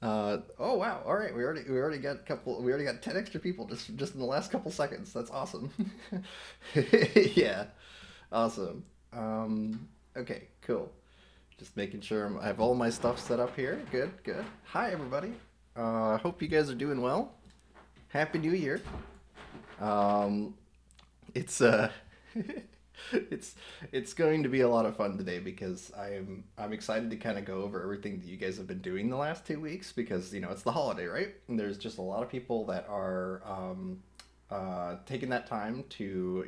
Oh wow! All right, we already got a couple. We already got 10 extra people just in the last couple seconds. That's awesome. Yeah, awesome. Okay, cool. Just making sure I have all my stuff set up here. Good, good. Hi everybody. I hope you guys are doing well. Happy New Year. Um, it's it's it's going to be a lot of fun today because I'm excited to kind of go over everything that you guys have been doing the last 2 weeks because it's the holiday, right? And there's just a lot of people that are taking that time to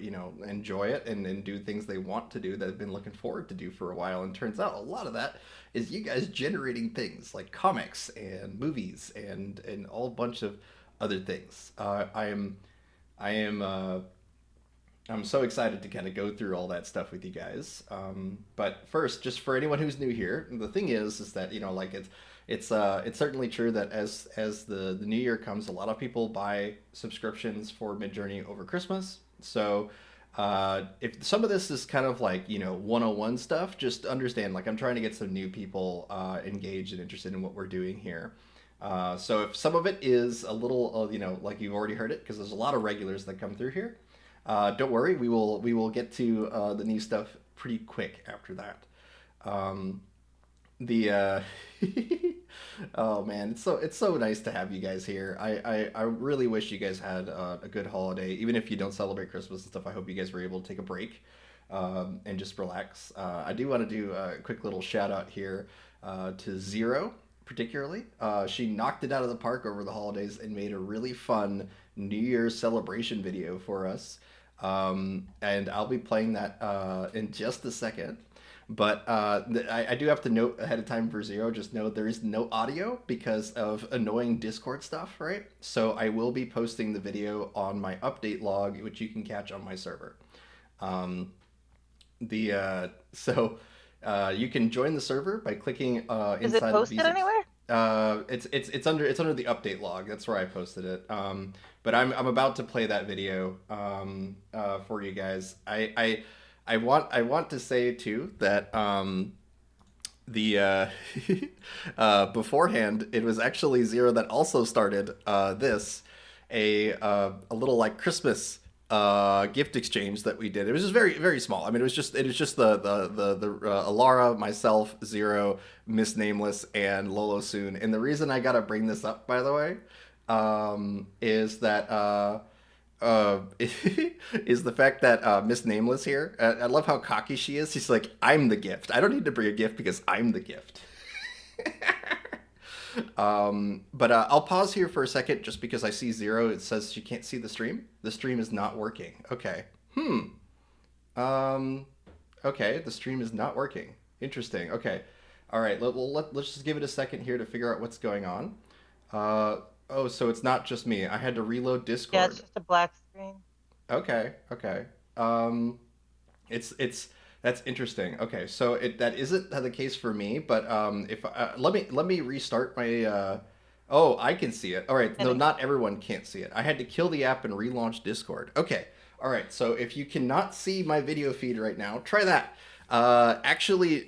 enjoy it and do things they want to do that have been looking forward to do for a while. And turns out a lot of that is you guys generating things like comics and movies and all bunch of other things. I am I'm so excited to kind of go through all that stuff with you guys. But first, just for anyone who's new here, the thing is that like it's certainly true that as the new year comes, a lot of people buy subscriptions for Midjourney over Christmas. So if some of this is kind of like 101 stuff, just understand like I'm trying to get some new people engaged and interested in what we're doing here. So if some of it is a little, like you've already heard it, because there's a lot of regulars that come through here. Don't worry, we will get to the new stuff pretty quick after that. Um, the oh man, it's so nice to have you guys here. I really wish you guys had a good holiday, even if you don't celebrate Christmas and stuff. I hope you guys were able to take a break and just relax. I do want to do a quick little shout out here to Zero, particularly. She knocked it out of the park over the holidays and made a really fun New Year's celebration video for us. And I'll be playing that in just a second. But I do have to note ahead of time for Zero, just know there is no audio because of annoying Discord stuff, right? So I will be posting the video on my update log, which you can catch on my server. Um, the so You can join the server by clicking Is it inside of posted visits. anywhere? It's under the update log. That's where I posted it. But I'm about to play that video for you guys. I want to say too that the beforehand it was actually Zero that also started this a little like Christmas gift exchange that we did. It was just very very small. I mean, it was just the Alara, myself, Zero, Miss Nameless, and Lolo Soon. And the reason I gotta bring this up, by the way, is that is the fact that Miss Nameless here. I love how cocky she is. She's like, "I'm the gift. I don't need to bring a gift because I'm the gift." But I'll pause here for a second just because I see Zero. It says she can't see the stream. The stream is not working. Okay. Hmm. Um. Okay. The stream is not working. Interesting. Okay. All right. Let's just give it a second here to figure out what's going on. Uh. Oh, so it's not just me. I had to reload Yeah, it's Discord. just a black screen. Okay. Okay. Um. It's That's interesting. Okay, so that isn't the case for me, but if let me restart my. Oh, I can see it. All right, And no, not everyone can't see it. I had to kill the app and relaunch Discord. Okay, all right. So if you cannot see my video feed right now, try that. Actually,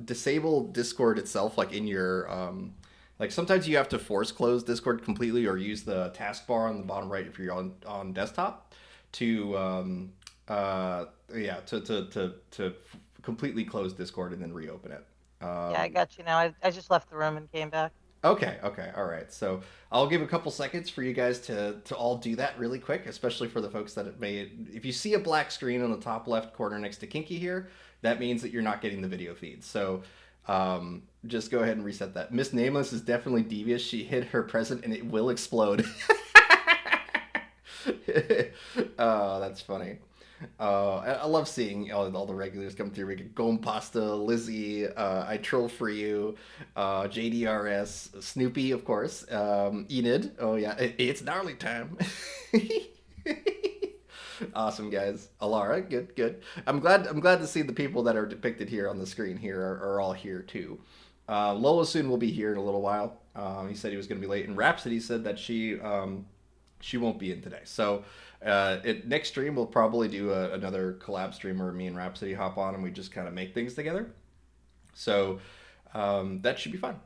disable Discord itself, like in your like sometimes you have to force close Discord completely or use the taskbar on the bottom right if you're on desktop to yeah to completely close Discord and then reopen it. yeah, I Um, got you now. I just left the room and came back. okay, okay, all right. So I'll give a couple seconds for you guys to all do that really quick, especially for the folks that it may. If you see a black screen on the top left corner next to Kinky here, that means that you're not getting the video feed. So just go ahead and reset that. Miss Nameless is definitely devious. She hid her present and it will explode. Oh, that's funny. I love seeing all the regulars come through. We get Gom Pasta, Lizzie, I Troll for You, JDRS, Snoopy, of course, Enid. Oh yeah, it's gnarly time. Awesome guys, Alara, good, good. I'm glad to see the people that are depicted here on the screen here are all here too. Lola soon will be here in a little while. He said he was going to be late, and Rhapsody said that she won't be in today. So next stream we'll probably do another collab stream where me and Rhapsody hop on and we just kind of make things together. So That should be fun.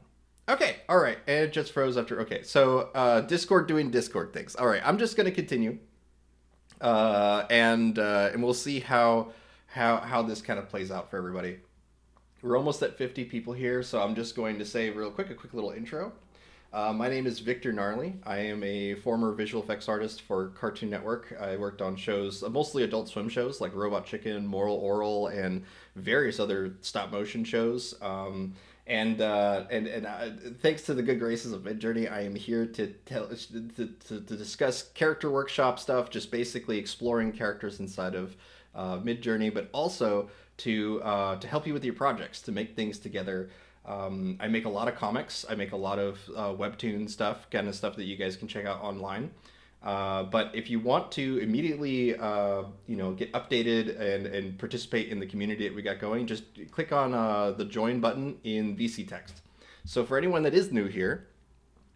Okay, all right, and it just froze after. Okay, so Discord doing Discord things. All right, I'm just gonna continue, and we'll see how this kind of plays out for everybody. We're almost at 50 people here, so I'm just going to say real quick a quick little intro. My name is Victor Gnarly. I am a former visual effects artist for Cartoon Network. I worked on shows, mostly Adult Swim shows like Robot Chicken, Moral Oral, and various other stop motion shows. And thanks to the good graces of Midjourney, I am here to discuss character workshop stuff, just basically exploring characters inside of Midjourney, but also to help you with your projects, to make things together. I make a lot of comics. I make a lot of webtoon stuff, kind of stuff that you guys can check out online. But if you want to immediately, get updated and participate in the community that we got going, just click on the join button in VC Text. So for anyone that is new here,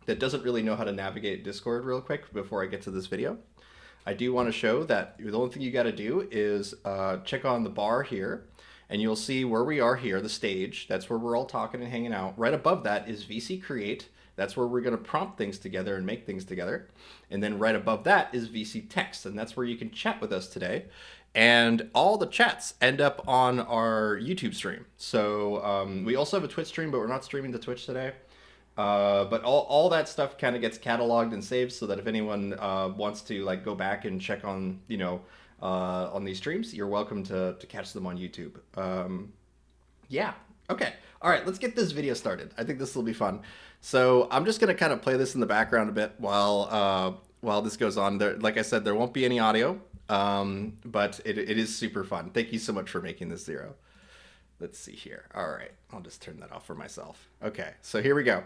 that doesn't really know how to navigate Discord real quick before I get to this video, I do want to show that the only thing you got to do is check on the bar here, and you'll see where we are here, the stage. That's where we're all talking and hanging out. Right above that is VC Create. That's where we're going to prompt things together and make things together. And then right above that is VC Text, and that's where you can chat with us today. And all the chats end up on our YouTube stream. So we also have a Twitch stream, but we're not streaming to Twitch today. But all that stuff kind of gets cataloged and saved, so that if anyone wants to like go back and check on on these streams, you're welcome to catch them on YouTube. Yeah. Okay. All right. Let's get this video started. I think this will be fun. So I'm just gonna kind of play this in the background a bit while this goes on. There, like I said, there won't be any audio, but it is super fun. Thank you so much for making this, Zero. Let's see here. All right, I'll just turn that off for myself. Okay, so here we go.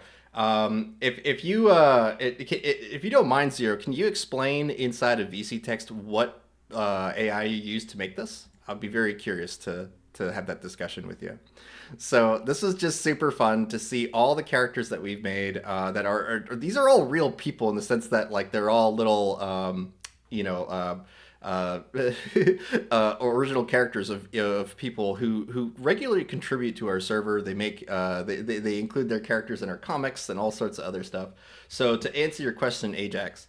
If you don't mind, Zero, can you explain inside of VC Text what AI you used to make this? I'd be very curious to have that discussion with you. So this is just super fun to see all the characters that we've made that these are all real people in the sense that like they're all little original characters of people who regularly contribute to our server. They make they include their characters in our comics and all sorts of other stuff. So to answer your question, Ajax,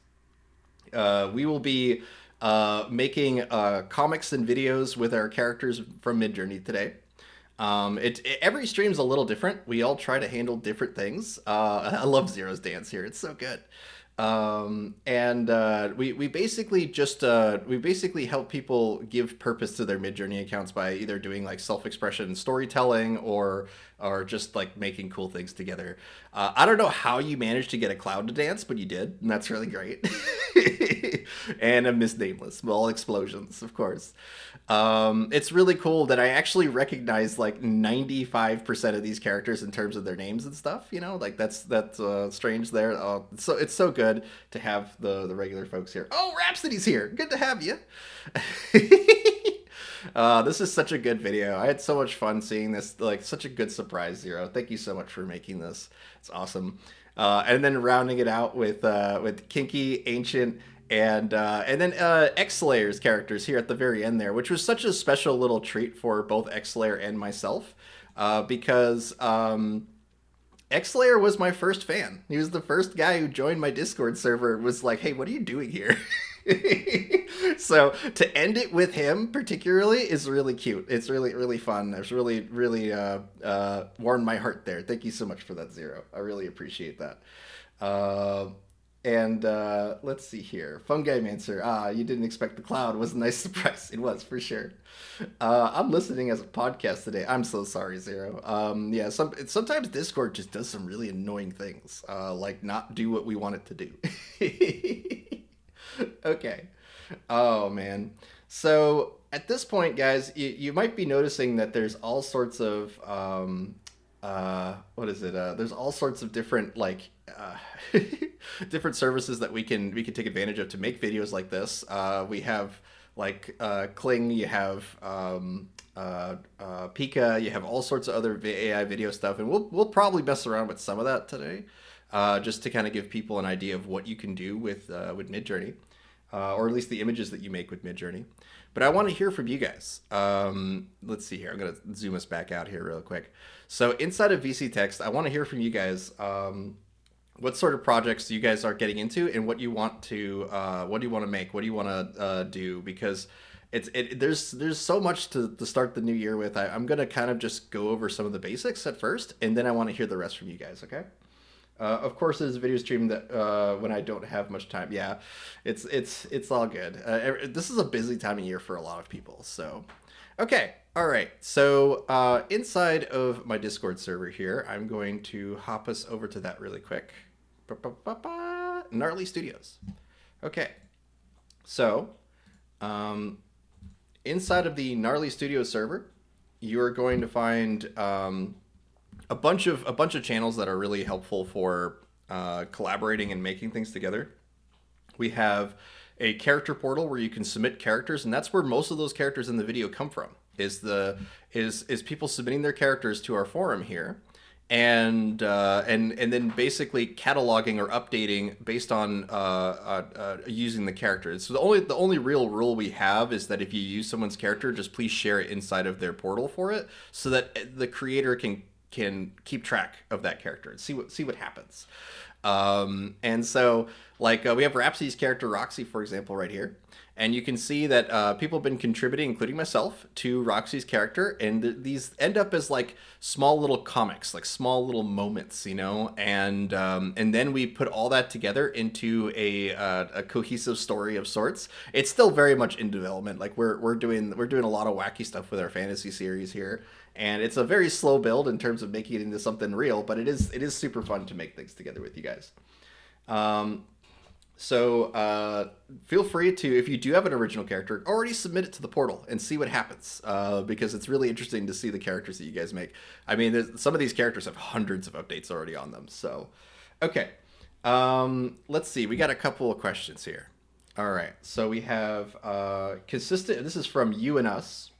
we will be making comics and videos with our characters from Midjourney today. Every stream's a little different. We all try to handle different things. I love Zero's dance here. It's so good. We basically help people give purpose to their Midjourney accounts by either doing like self-expression storytelling or just like making cool things together. I don't know how you managed to get a cloud to dance, but you did, and that's really great. And a Miss Nameless, all explosions, of course. It's really cool that I actually recognize like 95% of these characters in terms of their names and stuff. Like that's strange there. So it's so good to have the regular folks here. Oh, Rhapsody's here. Good to have you. This is such a good video. I had so much fun seeing this. Like such a good surprise, Zero. Thank you so much for making this. It's awesome. And then rounding it out with Kinky, Ancient, and then X-Slayer's characters here at the very end there, which was such a special little treat for both X-Slayer and myself, because X-Slayer was my first fan. He was the first guy who joined my Discord server and was like, hey, what are you doing here? So to end it with him particularly is really cute. It's really, really fun. It's really, really warmed my heart there. Thank you so much for that, Zero. I really appreciate that. Let's see here. Fungi Mancer. You didn't expect the cloud. It was a nice surprise. It was, for sure. I'm listening as a podcast today. I'm so sorry, Zero. Yeah, sometimes Discord just does some really annoying things, like not do what we want it to do. Okay. Oh, man. So at this point, guys, you might be noticing that there's all sorts of, what is it? There's all sorts of different, like, different services that we can take advantage of to make videos like this. We have like Kling, you have Pika, you have all sorts of other AI video stuff, and we'll probably mess around with some of that today, just to kind of give people an idea of what you can do with Midjourney. or at least the images that you make with Midjourney. But I want to hear from you guys. Let's see here. I'm going to zoom us back out here real quick. So inside of VC Text, I want to hear from you guys. What sort of projects you guys are getting into, and what do you want to make? What do you want to do? Because there's so much to start the new year with. I'm gonna kind of just go over some of the basics at first, and then I want to hear the rest from you guys. Okay. Of course, there's a video stream that when I don't have much time. Yeah, it's all good. This is a busy time of year for a lot of people. So, okay, all right. So inside of my Discord server here, I'm going to hop us over to that really quick. Gnarly Studios. Okay, so inside of the Gnarly Studios server, you're going to find a bunch of channels that are really helpful for collaborating and making things together. We have a character portal where you can submit characters, and that's where most of those characters in the video come from. Is people submitting their characters to our forum here, and then basically cataloging or updating based on using the characters. So the only real rule we have is that if you use someone's character, just please share it inside of their portal for it, so that the creator can keep track of that character and see what happens. And so, like, we have Rhapsody's character Roxy, for example, right here. And you can see that people have been contributing, including myself, to Roxy's character. And these end up as, like, small little comics, like small little moments, you know? And then we put all that together into a cohesive story of sorts. It's still very much in development. Like, we're doing a lot of wacky stuff with our fantasy series here. And it's a very slow build in terms of making it into something real, but it is super fun to make things together with you guys. So feel free to, if you do have an original character, already submit it to the portal and see what happens, because it's really interesting to see the characters that you guys make. I mean, some of these characters have hundreds of updates already on them. So, okay. Let's see. We got a couple of questions here. All right. So we have consistent, this is from You and Us.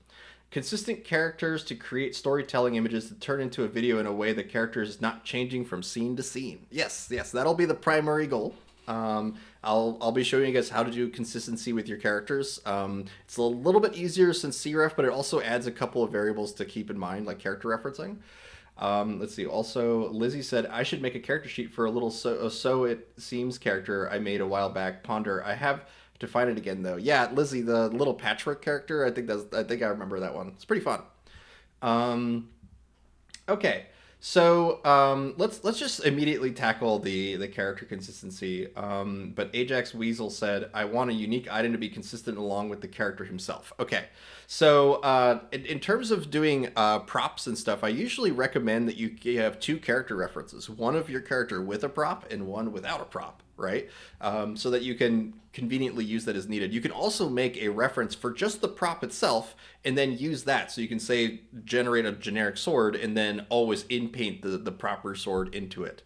Consistent characters to create storytelling images to turn into a video in a way the character is not changing from scene to scene. Yes, that'll be the primary goal. I'll be showing you guys how to do consistency with your characters. It's a little bit easier since CREF, but it also adds a couple of variables to keep in mind, like character referencing. Let's see. Also, Lizzie said I should make a character sheet for a little so it seems character I made a while back. Ponder. I have to find it again though. Yeah, Lizzie, the little patchwork character. I think I remember that one. It's pretty fun. Okay. So let's just immediately tackle the character consistency. But Ajax Weasel said, I want a unique item to be consistent along with the character himself. Okay, so in terms of doing props and stuff, I usually recommend that you have two character references, one of your character with a prop and one without a prop, right? So that you can conveniently use that as needed. You can also make a reference for just the prop itself and then use that. So you can say generate a generic sword and then always in-paint the proper sword into it.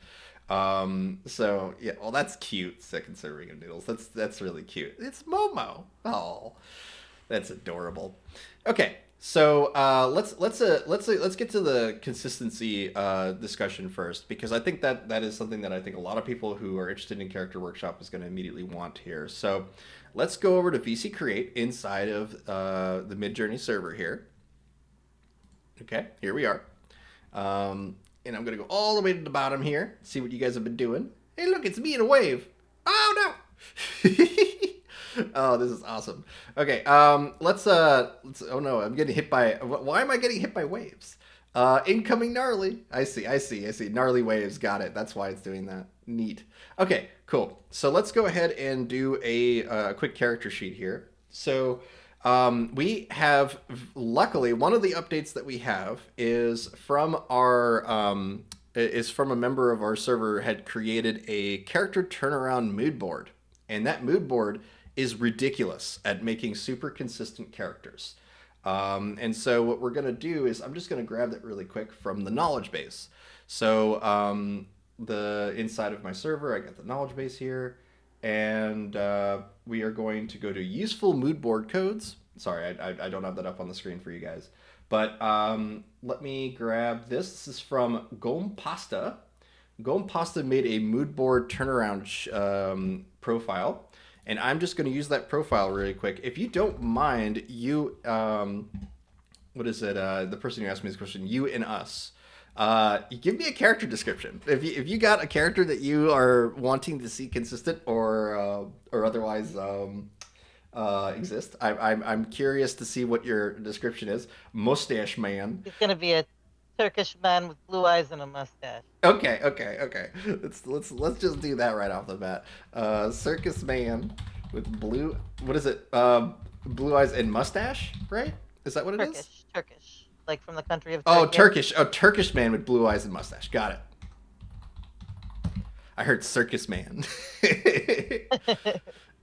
So yeah, well, that's cute. Second serving of noodles. That's really cute. It's Momo. Oh, that's adorable. Okay. So let's get to the consistency discussion first, because I think that is something that I think a lot of people who are interested in Character Workshop is going to immediately want here. So let's go over to VC Create inside of the Midjourney server here. Okay, here we are. And I'm going to go all the way to the bottom here, see what you guys have been doing. Hey, look, it's me in a wave. Oh, no. Oh, this is awesome. Okay, let's oh no, I'm getting hit by, why am I getting hit by waves? Incoming gnarly. I see. Gnarly waves, got it. That's why it's doing that. Neat. Okay, cool. So let's go ahead and do a quick character sheet here. So we have, luckily, one of the updates that we have is from our, is from a member of our server had created a character turnaround mood board. And that mood board is ridiculous at making super consistent characters. And so what we're going to do is I'm just going to grab that really quick from the knowledge base. So the inside of my server, I got the knowledge base here, and we are going to go to useful mood board codes. Sorry, I don't have that up on the screen for you guys. But let me grab this. This is from Gom Pasta. Gom Pasta made a mood board turnaround profile. and I'm just going to use that profile really quick. If you don't mind, you what is it? The person who asked me this question, you and us. You give me a character description. If you got a character that you are wanting to see consistent or otherwise exist, I'm curious to see what your description is. Mustache man. He's gonna be a Turkish man with blue eyes and a mustache. Okay. Let's just do that right off the bat. Circus man with blue. What is it? Blue eyes and mustache, right? Is that what it is? Turkish, like from the country of Oh, Turkey. Turkish. Oh, Turkish man with blue eyes and mustache. Got it. I heard circus man.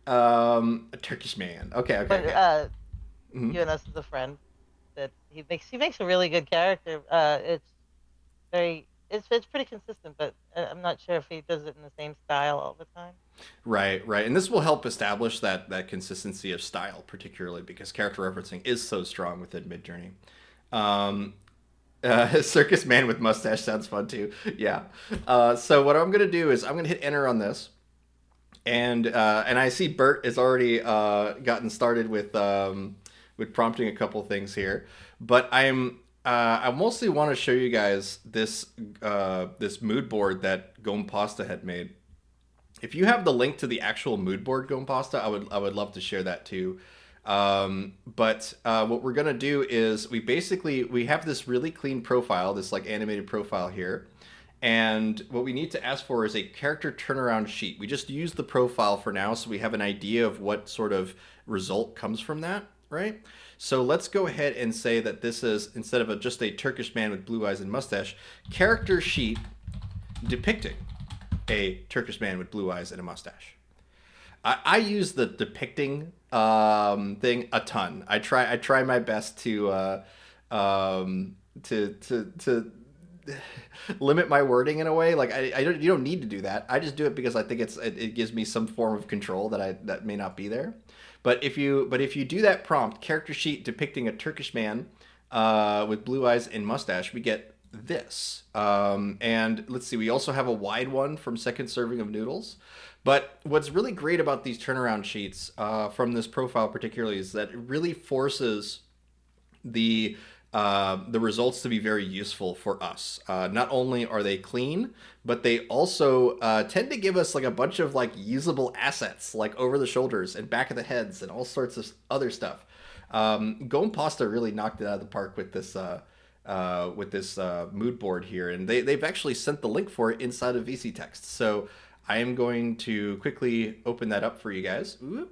A Turkish man. Okay. But Mhm. you and us is a friend that he makes a really good character. It's pretty consistent, but I'm not sure if he does it in the same style all the time. Right. And this will help establish that consistency of style, particularly because character referencing is so strong within Midjourney. Um, circus man with mustache sounds fun too. Yeah. So what I'm gonna do is I'm gonna hit enter on this, and I see Bert has already gotten started with prompting a couple things here, but I mostly want to show you guys this mood board that Gompasta had made. If you have the link to the actual mood board, Gompasta, I would love to share that too. But what we're gonna do is we have this really clean profile, this like animated profile here, and what we need to ask for is a character turnaround sheet. We just use the profile for now, so we have an idea of what sort of result comes from that, right? So let's go ahead and say that this is, instead of just a Turkish man with blue eyes and mustache, character sheet depicting a Turkish man with blue eyes and a mustache. I use the depicting thing a ton. I try my best to limit my wording in a way. Like I don't, you don't need to do that. I just do it because I think it gives me some form of control that may not be there. But if you do that prompt, character sheet depicting a Turkish man with blue eyes and mustache, we get this. And let's see, we also have a wide one from Second Serving of Noodles. But what's really great about these turnaround sheets from this profile particularly is that it really forces the results to be very useful for us. Not only are they clean, but they also tend to give us like a bunch of like usable assets, like over the shoulders and back of the heads and all sorts of other stuff. Gompasta really knocked it out of the park with this mood board here, and they've actually sent the link for it inside of VC Text. So I am going to quickly open that up for you guys. Oop.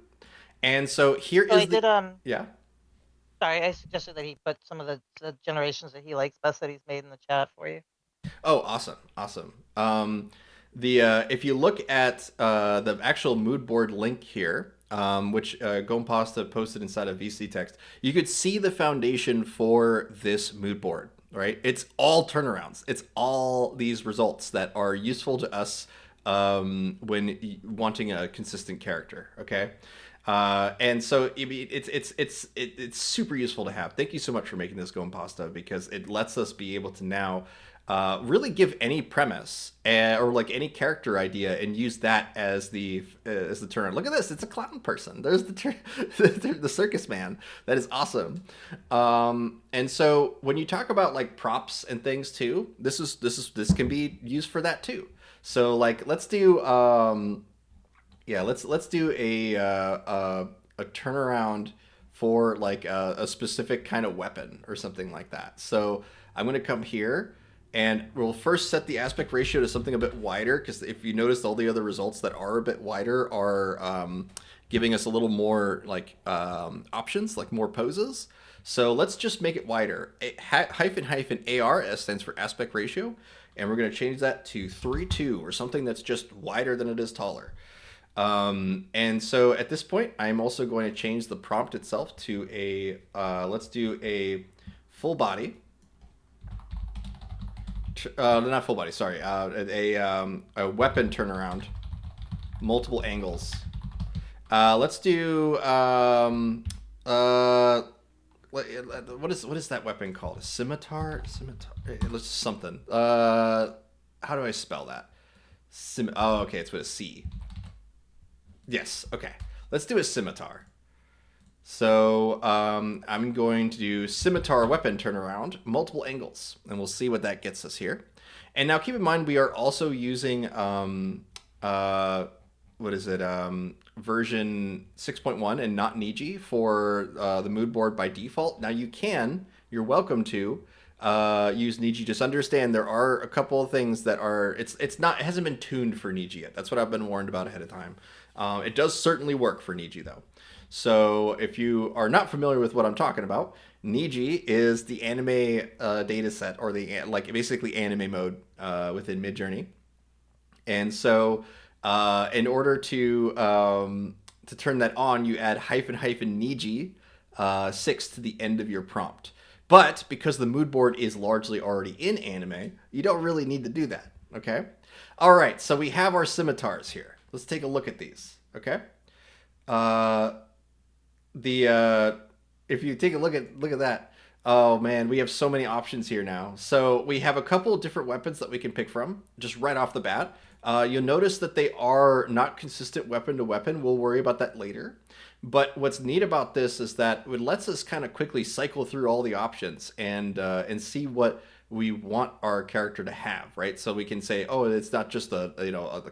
And so here So is I the did. yeah. Sorry, I suggested that he put some of the generations that he likes best that he's made in the chat for you. Oh, awesome. The if you look at the actual mood board link here, which Gompasta posted inside of VC Text, you could see the foundation for this mood board. Right, it's all turnarounds. It's all these results that are useful to us when wanting a consistent character. Okay. And so it's super useful to have. Thank you so much for making this Gompasta, because it lets us be able to now really give any premise or like any character idea and use that as the turn. Look at this; it's a clown person. There's the circus man. That is awesome. And so when you talk about like props and things too, this can be used for that too. So like let's do yeah, let's do a turnaround for like a specific kind of weapon or something like that. So I'm going to come here and we'll first set the aspect ratio to something a bit wider, because if you notice, all the other results that are a bit wider are giving us a little more like options, like more poses. So let's just make it wider. Hyphen AR stands for aspect ratio, and we're going to change that to 3:2 or something that's just wider than it is taller. And so at this point, I'm also going to change the prompt itself to let's do a full body. Not full body, sorry. A weapon turnaround, multiple angles. Let's do what is that weapon called? A scimitar? It's something. How do I spell that? Oh, okay, it's with a C. Yes, okay. Let's do a scimitar. So I'm going to do scimitar weapon turnaround, multiple angles, and we'll see what that gets us here. And now keep in mind we are also using what is it version 6.1 and not Niji for the mood board by default. Now you're welcome to use Niji. Just understand there are a couple of things that are it hasn't been tuned for Niji yet. That's what I've been warned about ahead of time. It does certainly work for Niji though. So if you are not familiar with what I'm talking about, Niji is the anime data set, or the like basically anime mode within Midjourney. And so in order to turn that on, you add hyphen hyphen Niji 6 to the end of your prompt. But because the mood board is largely already in anime, you don't really need to do that. Okay. All right. So we have our scimitars here. Let's take a look at these. Okay. Uh, the if you take a look at that, oh man, we have so many options here now. So we have a couple of different weapons that we can pick from just right off the bat. You'll notice that they are not consistent weapon to weapon. We'll worry about that later. But what's neat about this is that it lets us kind of quickly cycle through all the options and see what we want our character to have, right? So we can say, oh, it's not just a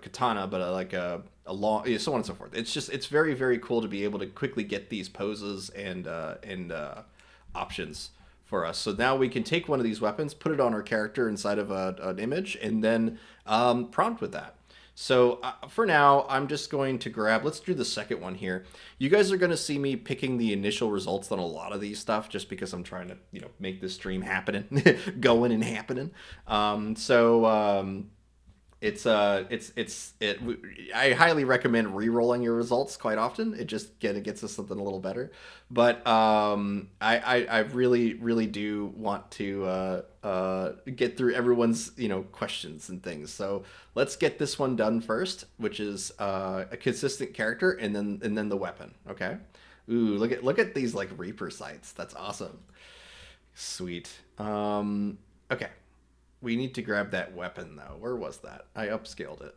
katana, but like a long, so on and so forth. It's very very cool to be able to quickly get these poses and options for us. So now we can take one of these weapons, put it on our character inside of an image, and then prompt with that. So for now, I'm just going to let's do the second one here. You guys are going to see me picking the initial results on a lot of these stuff just because I'm trying to, make this stream happening, going and happening. It's I highly recommend re-rolling your results quite often. It just gets us something a little better. But I really do want to get through everyone's questions and things. So let's get this one done first, which is a consistent character and then the weapon. Okay. Ooh, look at these like Reaper sights. That's awesome. Sweet. Okay. We need to grab that weapon, though. Where was that? I upscaled it.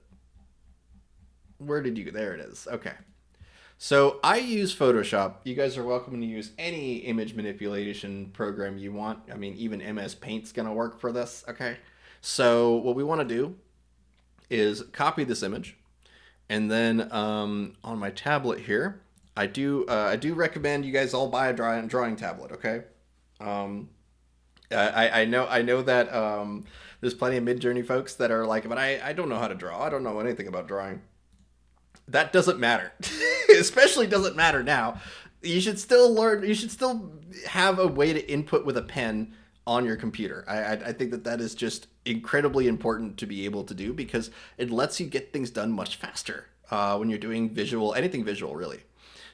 Where did you... There it is. Okay. So I use Photoshop. You guys are welcome to use any image manipulation program you want. I mean, even MS Paint's going to work for this. Okay. So what we want to do is copy this image. And then on my tablet here, I do recommend you guys all buy a drawing tablet, okay? I know that there's plenty of Midjourney folks that are like, but I don't know how to draw. I don't know anything about drawing. That doesn't matter. Especially doesn't matter now. You should still learn. You should still have a way to input with a pen on your computer. I think that is just incredibly important to be able to do because it lets you get things done much faster when you're doing anything visual really.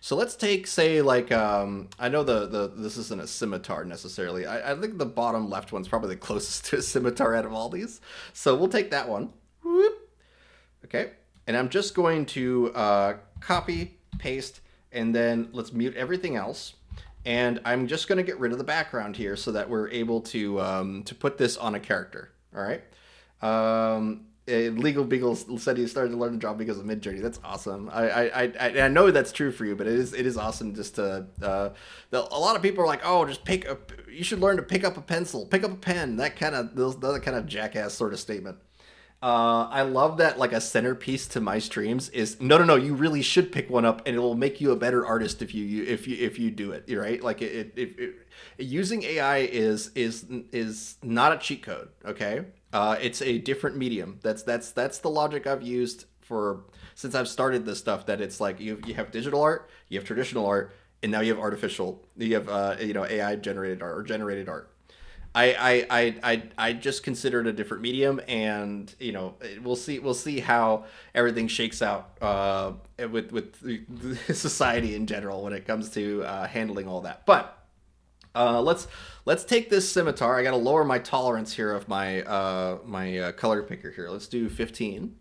So let's take, say, like, I know this isn't a scimitar necessarily. I think the bottom left one's probably the closest to a scimitar out of all these. So we'll take that one. Whoop. Okay. And I'm just going to copy, paste, and then let's mute everything else. And I'm just going to get rid of the background here so that we're able to put this on a character. All right. Legal Beagle said he started to learn to draw because of Midjourney. That's awesome. I know that's true for you, but it is awesome just to. A lot of people are like, oh, just you should learn to pick up a pencil, pick up a pen. That kind of jackass sort of statement. I love that like a centerpiece to my streams is no. You really should pick one up, and it will make you a better artist if you do it. Right? Like using AI is not a cheat code. Okay. It's a different medium. That's the logic I've used since I've started this stuff. That it's like you have digital art, you have traditional art, and now you have artificial. You have AI generated art or generated art. I just consider it a different medium, and we'll see how everything shakes out with society in general when it comes to handling all that. But let's take this scimitar. I gotta lower my tolerance here of my color picker here. Let's do 15.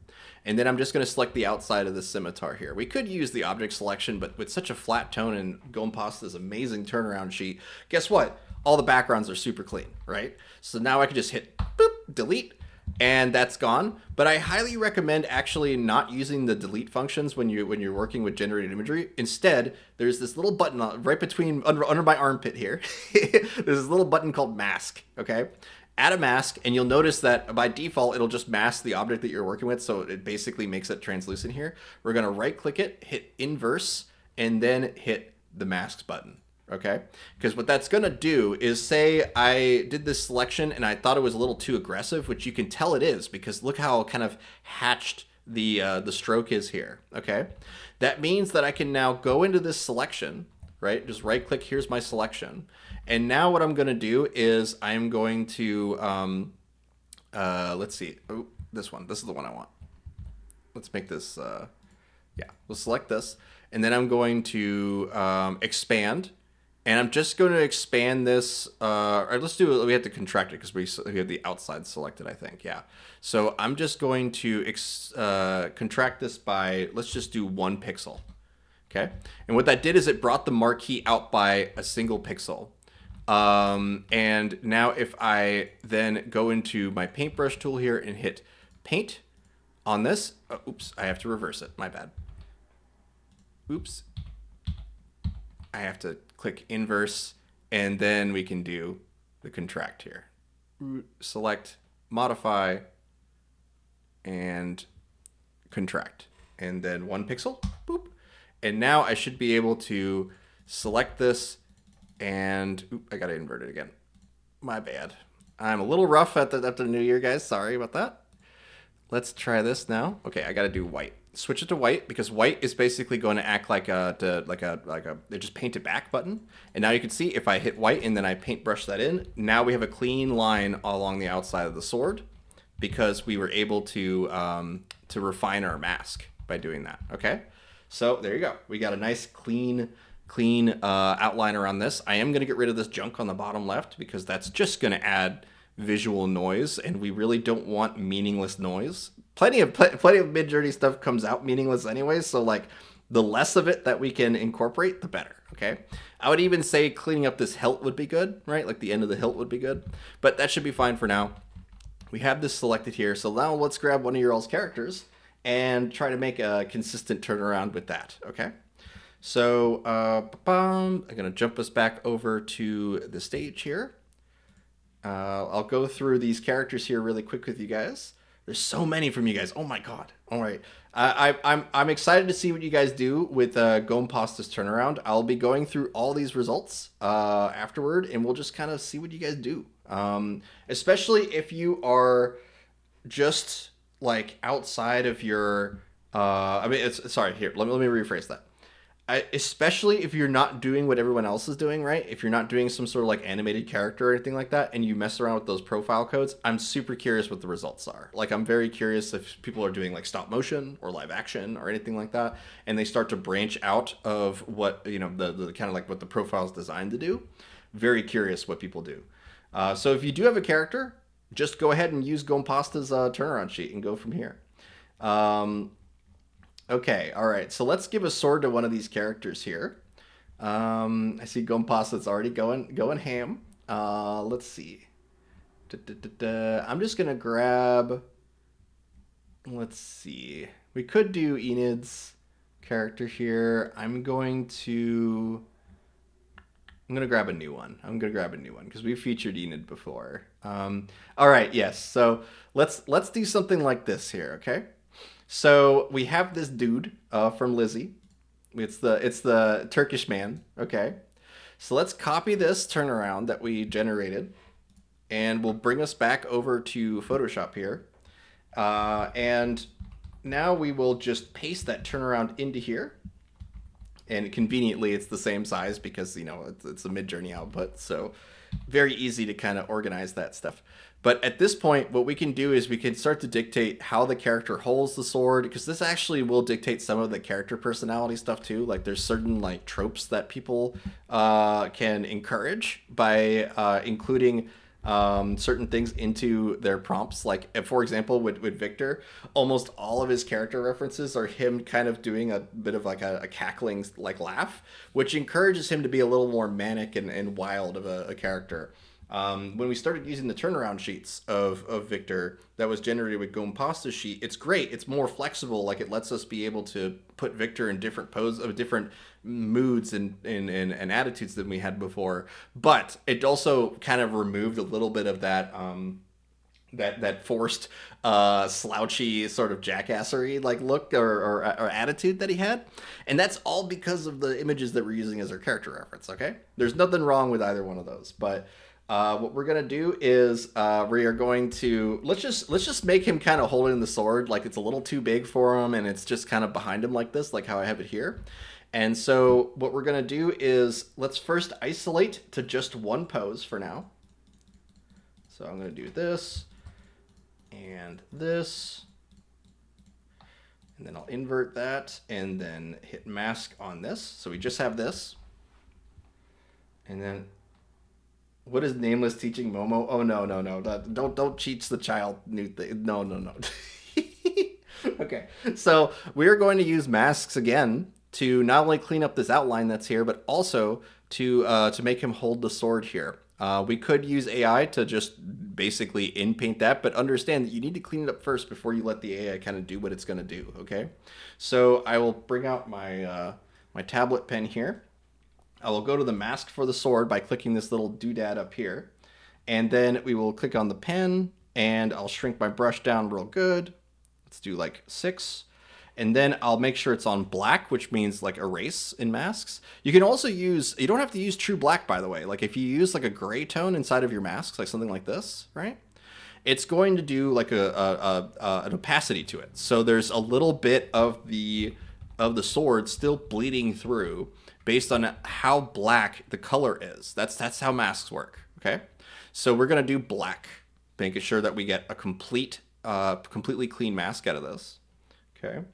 And then I'm just going to select the outside of the scimitar here. We could use the object selection, but with such a flat tone and going past this amazing turnaround sheet, guess what? All the backgrounds are super clean, right? So now I can just hit boop, delete, and that's gone. But I highly recommend actually not using the delete functions when you're working with generated imagery. Instead, there's this little button right between under my armpit here. There's this little button called mask. Okay, add a mask, and you'll notice that by default it'll just mask the object that you're working with. So it basically makes it translucent here. We're gonna right click it, hit inverse, and then hit the masks button. Okay, because what that's going to do is, say I did this selection and I thought it was a little too aggressive, which you can tell it is because look how kind of hatched the stroke is here. Okay, that means that I can now go into this selection, right? Just right click, here's my selection, and now what I'm going to do is I'm going to let's see, oh, this is the one I want. Let's make this yeah, we'll select this, and then I'm going to expand. And I'm just going to expand this. Or let's do it. We have to contract it because we have the outside selected, I think. Yeah. So I'm just going to contract this by, let's just do 1 pixel. Okay. And what that did is it brought the marquee out by a single pixel. And now if I then go into my paintbrush tool here and hit paint on this, oops, I have to reverse it. My bad. Oops. I have to click inverse, and then we can do the contract here. Select, modify, and contract. And then 1 pixel, boop. And now I should be able to select this, and I gotta invert it again. My bad. I'm a little rough at the new year, guys. Sorry about that. Let's try this now. Okay, I gotta do white. Switch it to white because white is basically going to act like a they just paint it back button. And now you can see if I hit white and then I paintbrush that in, now we have a clean line along the outside of the sword because we were able to refine our mask by doing that. Okay, so there you go. We got a nice clean outline around this. I am going to get rid of this junk on the bottom left because that's just going to add visual noise, and we really don't want meaningless noise. Plenty of Midjourney stuff comes out meaningless anyway, so like the less of it that we can incorporate, the better. Okay, I would even say cleaning up this hilt would be good, right? Like the end of the hilt would be good, but that should be fine for now. We have this selected here, so now let's grab one of your all's characters and try to make a consistent turnaround with that. Okay, so I'm gonna jump us back over to the stage here. I'll go through these characters here really quick with you guys. There's so many from you guys. Oh my god. All right. I'm excited to see what you guys do with Gompasta's turnaround. I'll be going through all these results afterward, and we'll just kind of see what you guys do. Especially if you are just like outside of your. Sorry. Here, let me rephrase that. Especially if you're not doing what everyone else is doing, right? If you're not doing some sort of like animated character or anything like that, and you mess around with those profile codes, I'm super curious what the results are. Like, I'm very curious if people are doing like stop motion or live action or anything like that, and they start to branch out of what, you know, the kind of like what the profile is designed to do. Very curious what people do. So if you do have a character, just go ahead and use Gompasta's turnaround sheet and go from here. Okay, all right. So let's give a sword to one of these characters here. I see Gompasta's already going ham. Let's see. I'm just gonna grab. Let's see. We could do Enid's character here. I'm gonna grab a new one. Because we've featured Enid before. All right. Yes. So let's do something like this here. Okay. So we have this dude from Lizzie. It's the Turkish man. Okay. So let's copy this turnaround that we generated, and we'll bring us back over to Photoshop here. And now we will just paste that turnaround into here. And conveniently, it's the same size because, you know, it's a Midjourney output. So very easy to kind of organize that stuff. But at this point, what we can do is we can start to dictate how the character holds the sword, because this actually will dictate some of the character personality stuff too. Like there's certain like tropes that people can encourage by including certain things into their prompts. Like, for example, with Victor, almost all of his character references are him kind of doing a bit of like a cackling like laugh, which encourages him to be a little more manic and wild of a character. When we started using the turnaround sheets of Victor that was generated with Gompasta's sheet, it's great. It's more flexible. Like it lets us be able to put Victor in different poses of different moods and attitudes than we had before. But it also kind of removed a little bit of that that forced slouchy sort of jackassery like look or attitude that he had, and that's all because of the images that we're using as our character reference. Okay, there's nothing wrong with either one of those, but what we're gonna do is we are going to let's just make him kind of holding the sword like it's a little too big for him, and it's just kind of behind him like this, like how I have it here. And so what we're gonna do is let's first isolate to just one pose for now. So I'm gonna do this and this, and then I'll invert that and then hit mask on this. So we just have this, and then what is Nameless teaching Momo? Oh no, don't cheat the child new thing. No. Okay, so we're going to use masks again to not only clean up this outline that's here, but also to make him hold the sword here. We could use AI to just basically in-paint that, but understand that you need to clean it up first before you let the AI kind of do what it's going to do, okay? So I will bring out my, my tablet pen here. I will go to the mask for the sword by clicking this little doodad up here. And then we will click on the pen, and I'll shrink my brush down real good. Let's do like 6. And then I'll make sure it's on black, which means like erase in masks. You can also use, you don't have to use true black, by the way. Like if you use like a gray tone inside of your masks, like something like this, right? It's going to do like an opacity to it. So there's a little bit of the sword still bleeding through based on how black the color is. That's how masks work, okay? So we're gonna do black, making sure that we get a completely clean mask out of this, okay?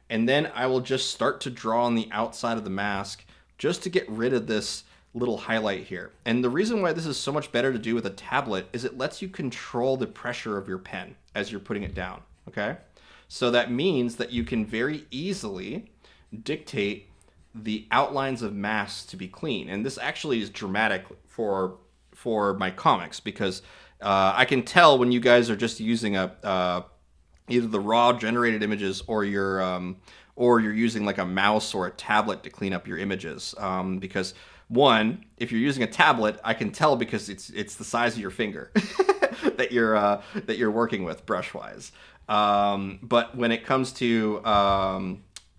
And then I will just start to draw on the outside of the mask just to get rid of this little highlight here. And the reason why this is so much better to do with a tablet is it lets you control the pressure of your pen as you're putting it down, okay? So that means that you can very easily dictate the outlines of masks to be clean. And this actually is dramatic for my comics because I can tell when you guys are just using either the raw generated images or you're using like a mouse or a tablet to clean up your images. Because one, if you're using a tablet, I can tell because it's the size of your finger that you're working with brush wise. But when it comes to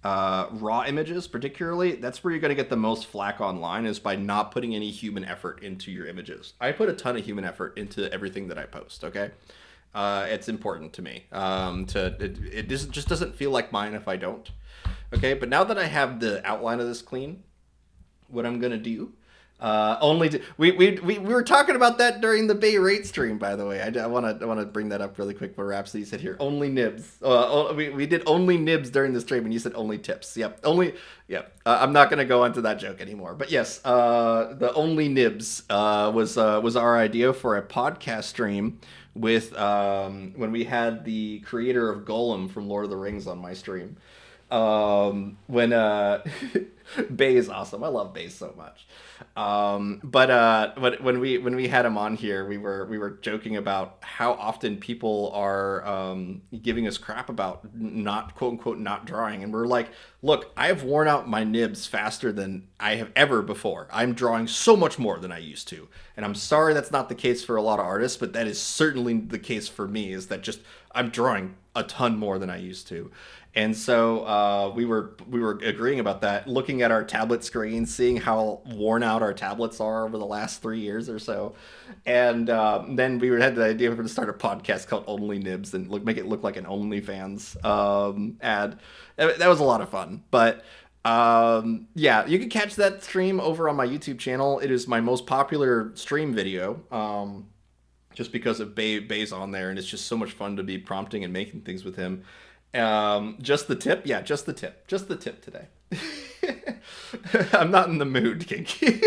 raw images, particularly, that's where you're going to get the most flack online, is by not putting any human effort into your images. I put a ton of human effort into everything that I post. Okay. It's important to me. It just doesn't feel like mine if I don't. Okay, but now that I have the outline of this clean, what I'm gonna do, we were talking about that during the Bay Rate stream, by the way. I wanna bring that up really quick. For Rhapsody said here only nibs. We did only nibs during the stream, and you said only tips. Yep, only. Yep. I'm not gonna go into that joke anymore. But yes, the only nibs was our idea for a podcast stream with when we had the creator of Golem from Lord of the Rings on my stream. When Bay is awesome. I love Bay so much. But when we had him on here, we were joking about how often people are giving us crap about not, quote unquote, not drawing, and we're like, look, I've worn out my nibs faster than I have ever before. I'm drawing so much more than I used to, and I'm sorry that's not the case for a lot of artists, but that is certainly the case for me. Is that just I'm drawing a ton more than I used to. And so we were agreeing about that, looking at our tablet screens, seeing how worn out our tablets are over the last 3 years or so, and then we had the idea we were going to start a podcast called Only Nibs and make it look like an OnlyFans ad. That was a lot of fun, but yeah, you can catch that stream over on my YouTube channel. It is my most popular stream video. Just because of Bay's on there, and it's just so much fun to be prompting and making things with him. Just the tip? Yeah, just the tip. Just the tip today. I'm not in the mood, Kinky.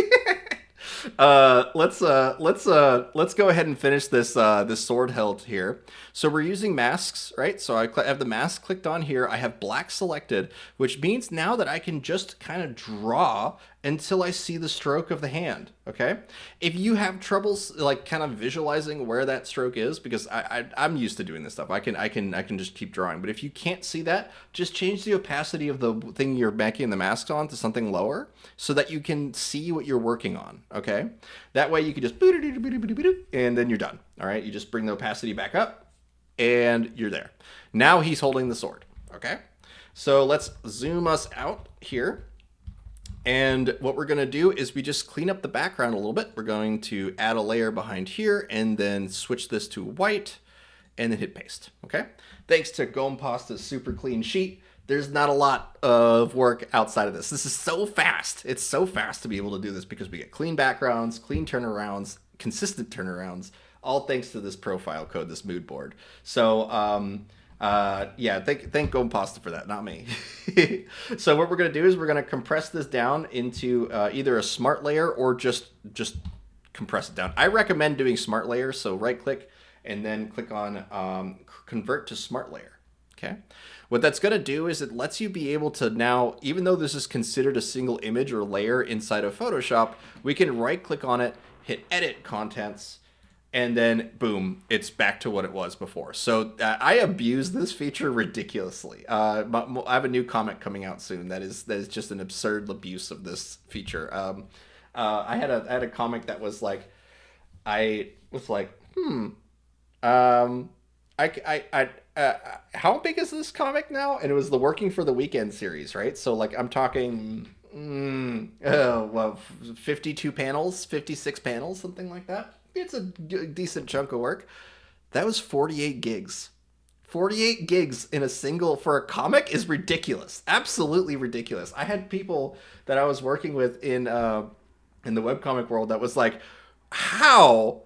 Let's go ahead and finish this sword hilt here. So we're using masks, right? So I have the mask clicked on here. I have black selected, which means now that I can just kind of draw until I see the stroke of the hand. Okay. If you have troubles like kind of visualizing where that stroke is, because I'm used to doing this stuff, I can just keep drawing. But if you can't see that, just change the opacity of the thing you're making the masks on to something lower, so that you can see what you're working on. Okay. That way you can just and then you're done. All right. You just bring the opacity back up, and you're there. Now he's holding the sword. Okay. So let's zoom us out here. And what we're going to do is we just clean up the background a little bit. We're going to add a layer behind here and then switch this to white and then hit paste. Okay. Thanks to Gompasta's super clean sheet, there's not a lot of work outside of this. This is so fast. It's so fast to be able to do this because we get clean backgrounds, clean turnarounds, consistent turnarounds, all thanks to this profile code, this mood board. So, yeah, thank Gompasta for that, not me. So what we're going to do is we're going to compress this down into either a smart layer or just compress it down. I recommend doing smart layer, so right click and then click on convert to smart layer. Okay. What that's going to do is it lets you be able to now, even though this is considered a single image or layer inside of Photoshop, we can right click on it, hit edit contents, and then boom, it's back to what it was before. So I abuse this feature ridiculously. I have a new comic coming out soon that is just an absurd abuse of this feature. I had a comic that was like, I was like, how big is this comic now? And it was the Working for the Weekend series, right? So like I'm talking, 52 panels, 56 panels, something like that. It's a decent chunk of work. That was 48 gigs. 48 gigs in a single for a comic is ridiculous. Absolutely ridiculous. I had people that I was working with in the webcomic world that was like, how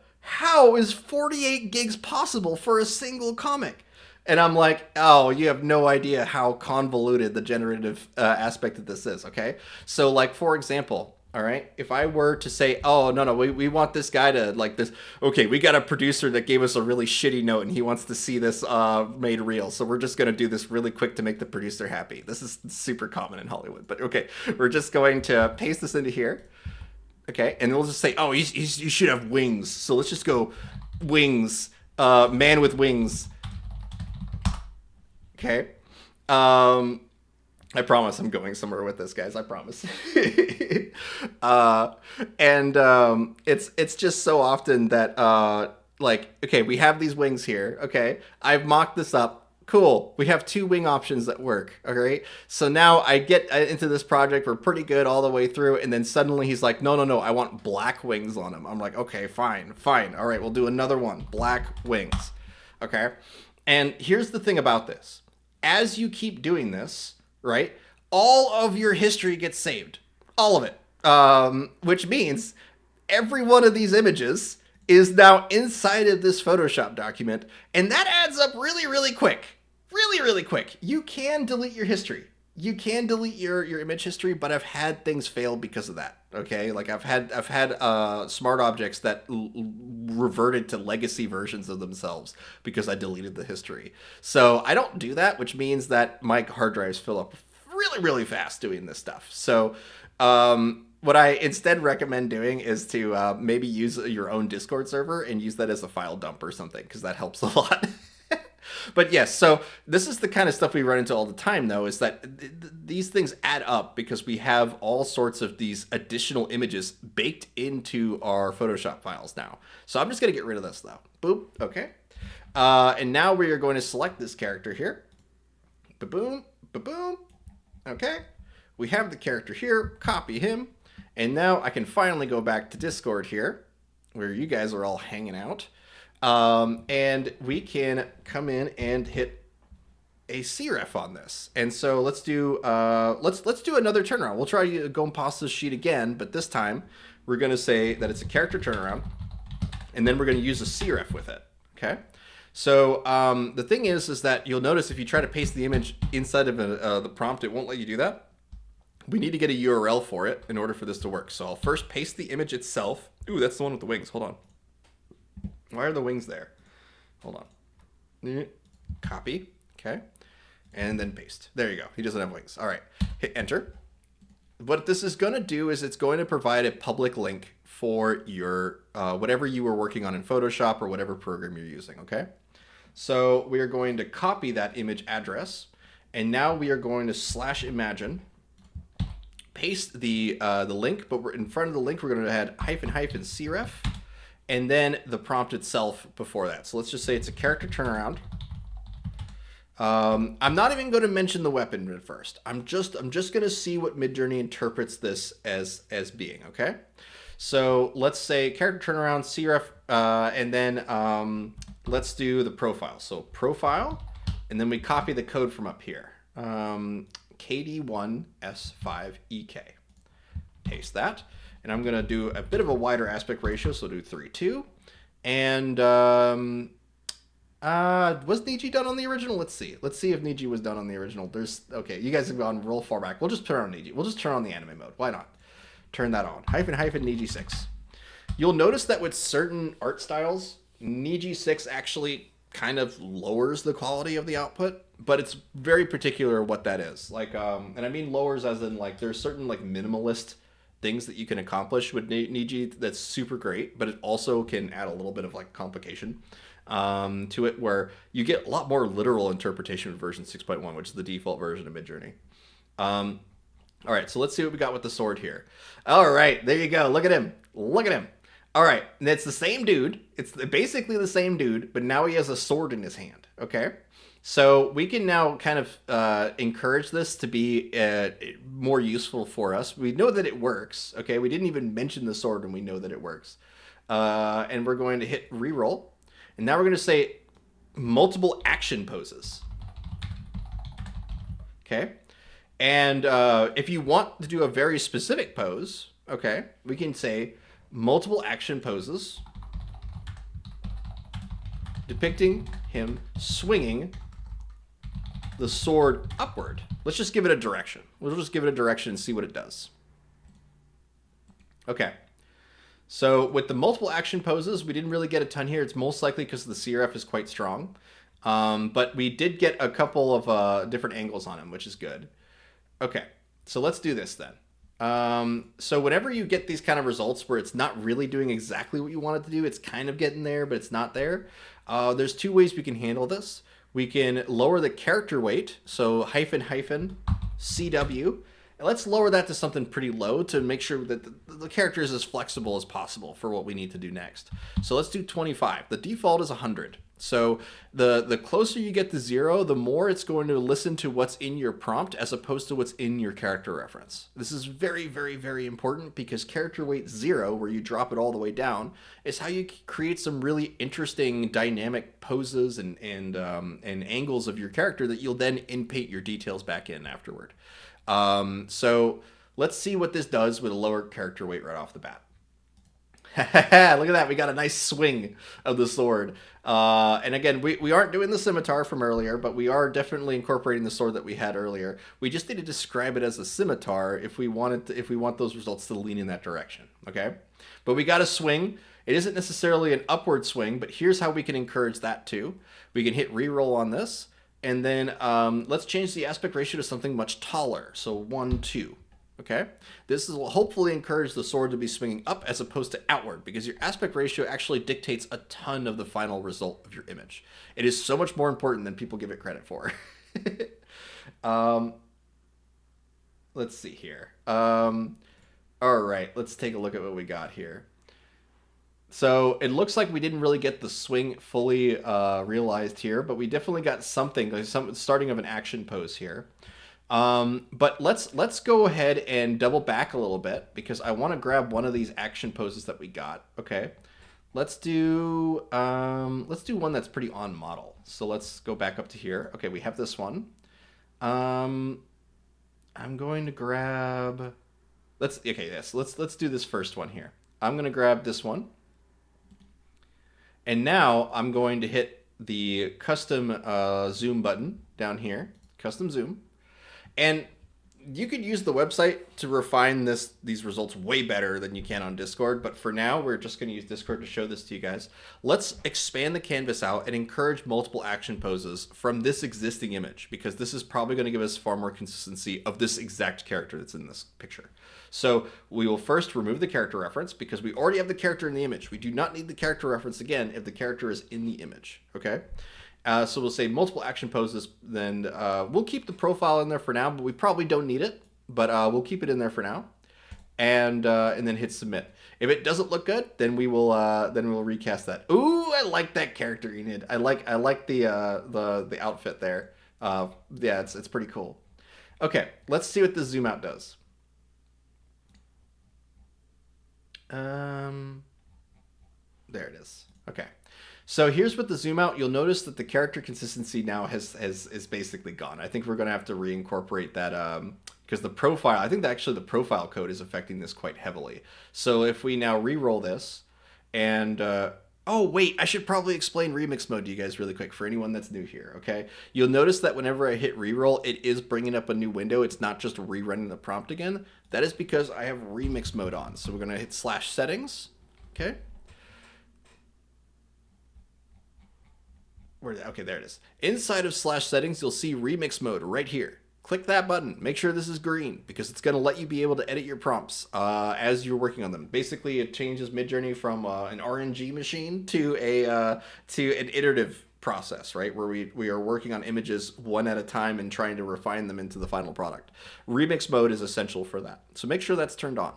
is 48 gigs possible for a single comic? And I'm like, oh, you have no idea how convoluted the generative aspect of this is, okay? So, like, for example, all right, if I were to say, oh, no, we want this guy to, like, this, okay, we got a producer that gave us a really shitty note, and he wants to see this made real, so we're just going to do this really quick to make the producer happy. This is super common in Hollywood, but okay, we're just going to paste this into here. Okay, and we'll just say, oh, you should have wings. So let's just go wings, man with wings. Okay. I promise I'm going somewhere with this, guys. I promise. It's just so often that, like, okay, we have these wings here. Okay, I've mocked this up. Cool. We have 2 wing options that work. All right. So now I get into this project. We're pretty good all the way through. And then suddenly he's like, no, I want black wings on him. I'm like, okay, fine. All right. We'll do another one. Black wings. Okay. And here's the thing about this. As you keep doing this, right, all of your history gets saved. All of it. Which means every one of these images is now inside of this Photoshop document, and that adds up really, really quick. Really, really quick. You can delete your history. You can delete your image history, but I've had things fail because of that. Okay, like I've had smart objects that reverted to legacy versions of themselves because I deleted the history. So I don't do that, which means that my hard drives fill up really, really fast doing this stuff. So what I instead recommend doing is to maybe use your own Discord server and use that as a file dump or something, because that helps a lot. But yes, so this is the kind of stuff we run into all the time, though, is that these things add up because we have all sorts of these additional images baked into our Photoshop files now. So I'm just going to get rid of this, though. Boop. Okay. And now we are going to select this character here. Ba-boom. Ba-boom. Okay. We have the character here. Copy him. And now I can finally go back to Discord here, where you guys are all hanging out. And we can come in and hit a CREF on this. And so let's do let's do another turnaround. We'll try Gompasta's sheet again, but this time we're going to say that it's a character turnaround, and then we're going to use a CREF with it. Okay. So the thing is that you'll notice if you try to paste the image inside of the prompt, it won't let you do that. We need to get a URL for it in order for this to work. So I'll first paste the image itself. Ooh, that's the one with the wings. Hold on. Why are the wings there? Hold on. Copy. Okay. And then paste. There you go. He doesn't have wings. All right. Hit enter. what this is going to do is it's going to provide a public link for your whatever you were working on in Photoshop or whatever program you're using, okay? So we are going to copy that image address, and now we are going to /imagine, paste the link, but we're in front of the link, we're going to add --cref, and then the prompt itself before that. So let's just say it's a character turnaround. I'm not even going to mention the weapon at first. I'm just going to see what Midjourney interprets this as being, okay? So let's say character turnaround, cref, and then let's do the profile. So profile, and then we copy the code from up here. KD1S5EK. Paste that. And I'm going to do a bit of a wider aspect ratio, so do 3:2. And was Niji done on the original? Let's see. Let's see if Niji was done on the original. Okay, you guys have gone real far back. We'll just turn on Niji. We'll just turn on the anime mode. Why not? Turn that on. Niji 6. You'll notice that with certain art styles, Niji 6 actually kind of lowers the quality of the output, but it's very particular what that is. Like, and I mean lowers as in like there's certain like minimalist things that you can accomplish with Niji that's super great, but it also can add a little bit of like complication to it, where you get a lot more literal interpretation with version 6.1, which is the default version of Midjourney. All right, so let's see what we got with the sword here. All right, there you go. Look at him. Look at him. All right, and it's the same dude. It's basically the same dude, but now he has a sword in his hand, okay? So we can now kind of encourage this to be more useful for us. We know that it works, okay? We didn't even mention the sword, and we know that it works. And we're going to hit reroll. And now we're going to say multiple action poses. Okay? And if you want to do a very specific pose, okay, we can say multiple action poses depicting him swinging the sword upward. Let's just give it a direction. We'll just give it a direction and see what it does. Okay. So with the multiple action poses, we didn't really get a ton here. It's most likely because the CRF is quite strong. But we did get a couple of different angles on him, which is good. Okay, so let's do this then. So whenever you get these kind of results where it's not really doing exactly what you want it to do, it's kind of getting there, but it's not there. There's two ways we can handle this. We can lower the character weight, so -CW. And let's lower that to something pretty low to make sure that the character is as flexible as possible for what we need to do next. So let's do 25. The default is 100. So the closer you get to 0, the more it's going to listen to what's in your prompt as opposed to what's in your character reference. This is very, very, very important because character weight 0, where you drop it all the way down, is how you create some really interesting dynamic poses and angles of your character that you'll then inpate your details back in afterward. So let's see what this does with a lower character weight right off the bat. Look at that. We got a nice swing of the sword. And again, we aren't doing the scimitar from earlier, but we are definitely incorporating the sword that we had earlier. We just need to describe it as a scimitar if we want those results to lean in that direction. Okay. But we got a swing. It isn't necessarily an upward swing, but here's how we can encourage that too. We can hit reroll on this. And then let's change the aspect ratio to something much taller. So 1:2. Okay, this will hopefully encourage the sword to be swinging up as opposed to outward, because your aspect ratio actually dictates a ton of the final result of your image. It is so much more important than people give it credit for. Let's see here. All right, let's take a look at what we got here. So it looks like we didn't really get the swing fully realized here, but we definitely got something, like some starting of an action pose here. But let's go ahead and double back a little bit because I want to grab one of these action poses that we got. Okay, let's do one that's pretty on model. So let's go back up to here. Okay, we have this one. I'm going to grab. Let's do this first one here. I'm going to grab this one, and now I'm going to hit the custom zoom button down here. Custom zoom. And you could use the website to refine these results way better than you can on Discord, but for now we're just going to use Discord to show this to you guys. Let's expand the canvas out and encourage multiple action poses from this existing image, because this is probably going to give us far more consistency of this exact character that's in this picture. So we will first remove the character reference because we already have the character in the image. We do not need the character reference again if the character is in the image, okay? So we'll say multiple action poses, then we'll keep the profile in there for now, but we probably don't need it, but we'll keep it in there for now, and then hit submit. If it doesn't look good, then we'll recast that. Ooh, I like that character, Enid. I like the outfit there. Yeah, it's pretty cool. Okay, let's see what the zoom out does. There it is. Okay. So here's what the zoom out. You'll notice that the character consistency now is basically gone. I think we're going to have to reincorporate that because the profile, I think that actually the profile code is affecting this quite heavily. So if we now re-roll this and oh wait, I should probably explain remix mode to you guys really quick for anyone that's new here, okay? You'll notice that whenever I hit re-roll, it is bringing up a new window. It's not just rerunning the prompt again. That is because I have remix mode on. So we're going to hit /settings, okay? Okay, there it is. Inside of /settings, you'll see remix mode right here. Click that button. Make sure this is green because it's going to let you be able to edit your prompts as you're working on them. Basically, it changes Midjourney from an RNG machine to an iterative process, right? Where we are working on images one at a time and trying to refine them into the final product. Remix mode is essential for that. So make sure that's turned on.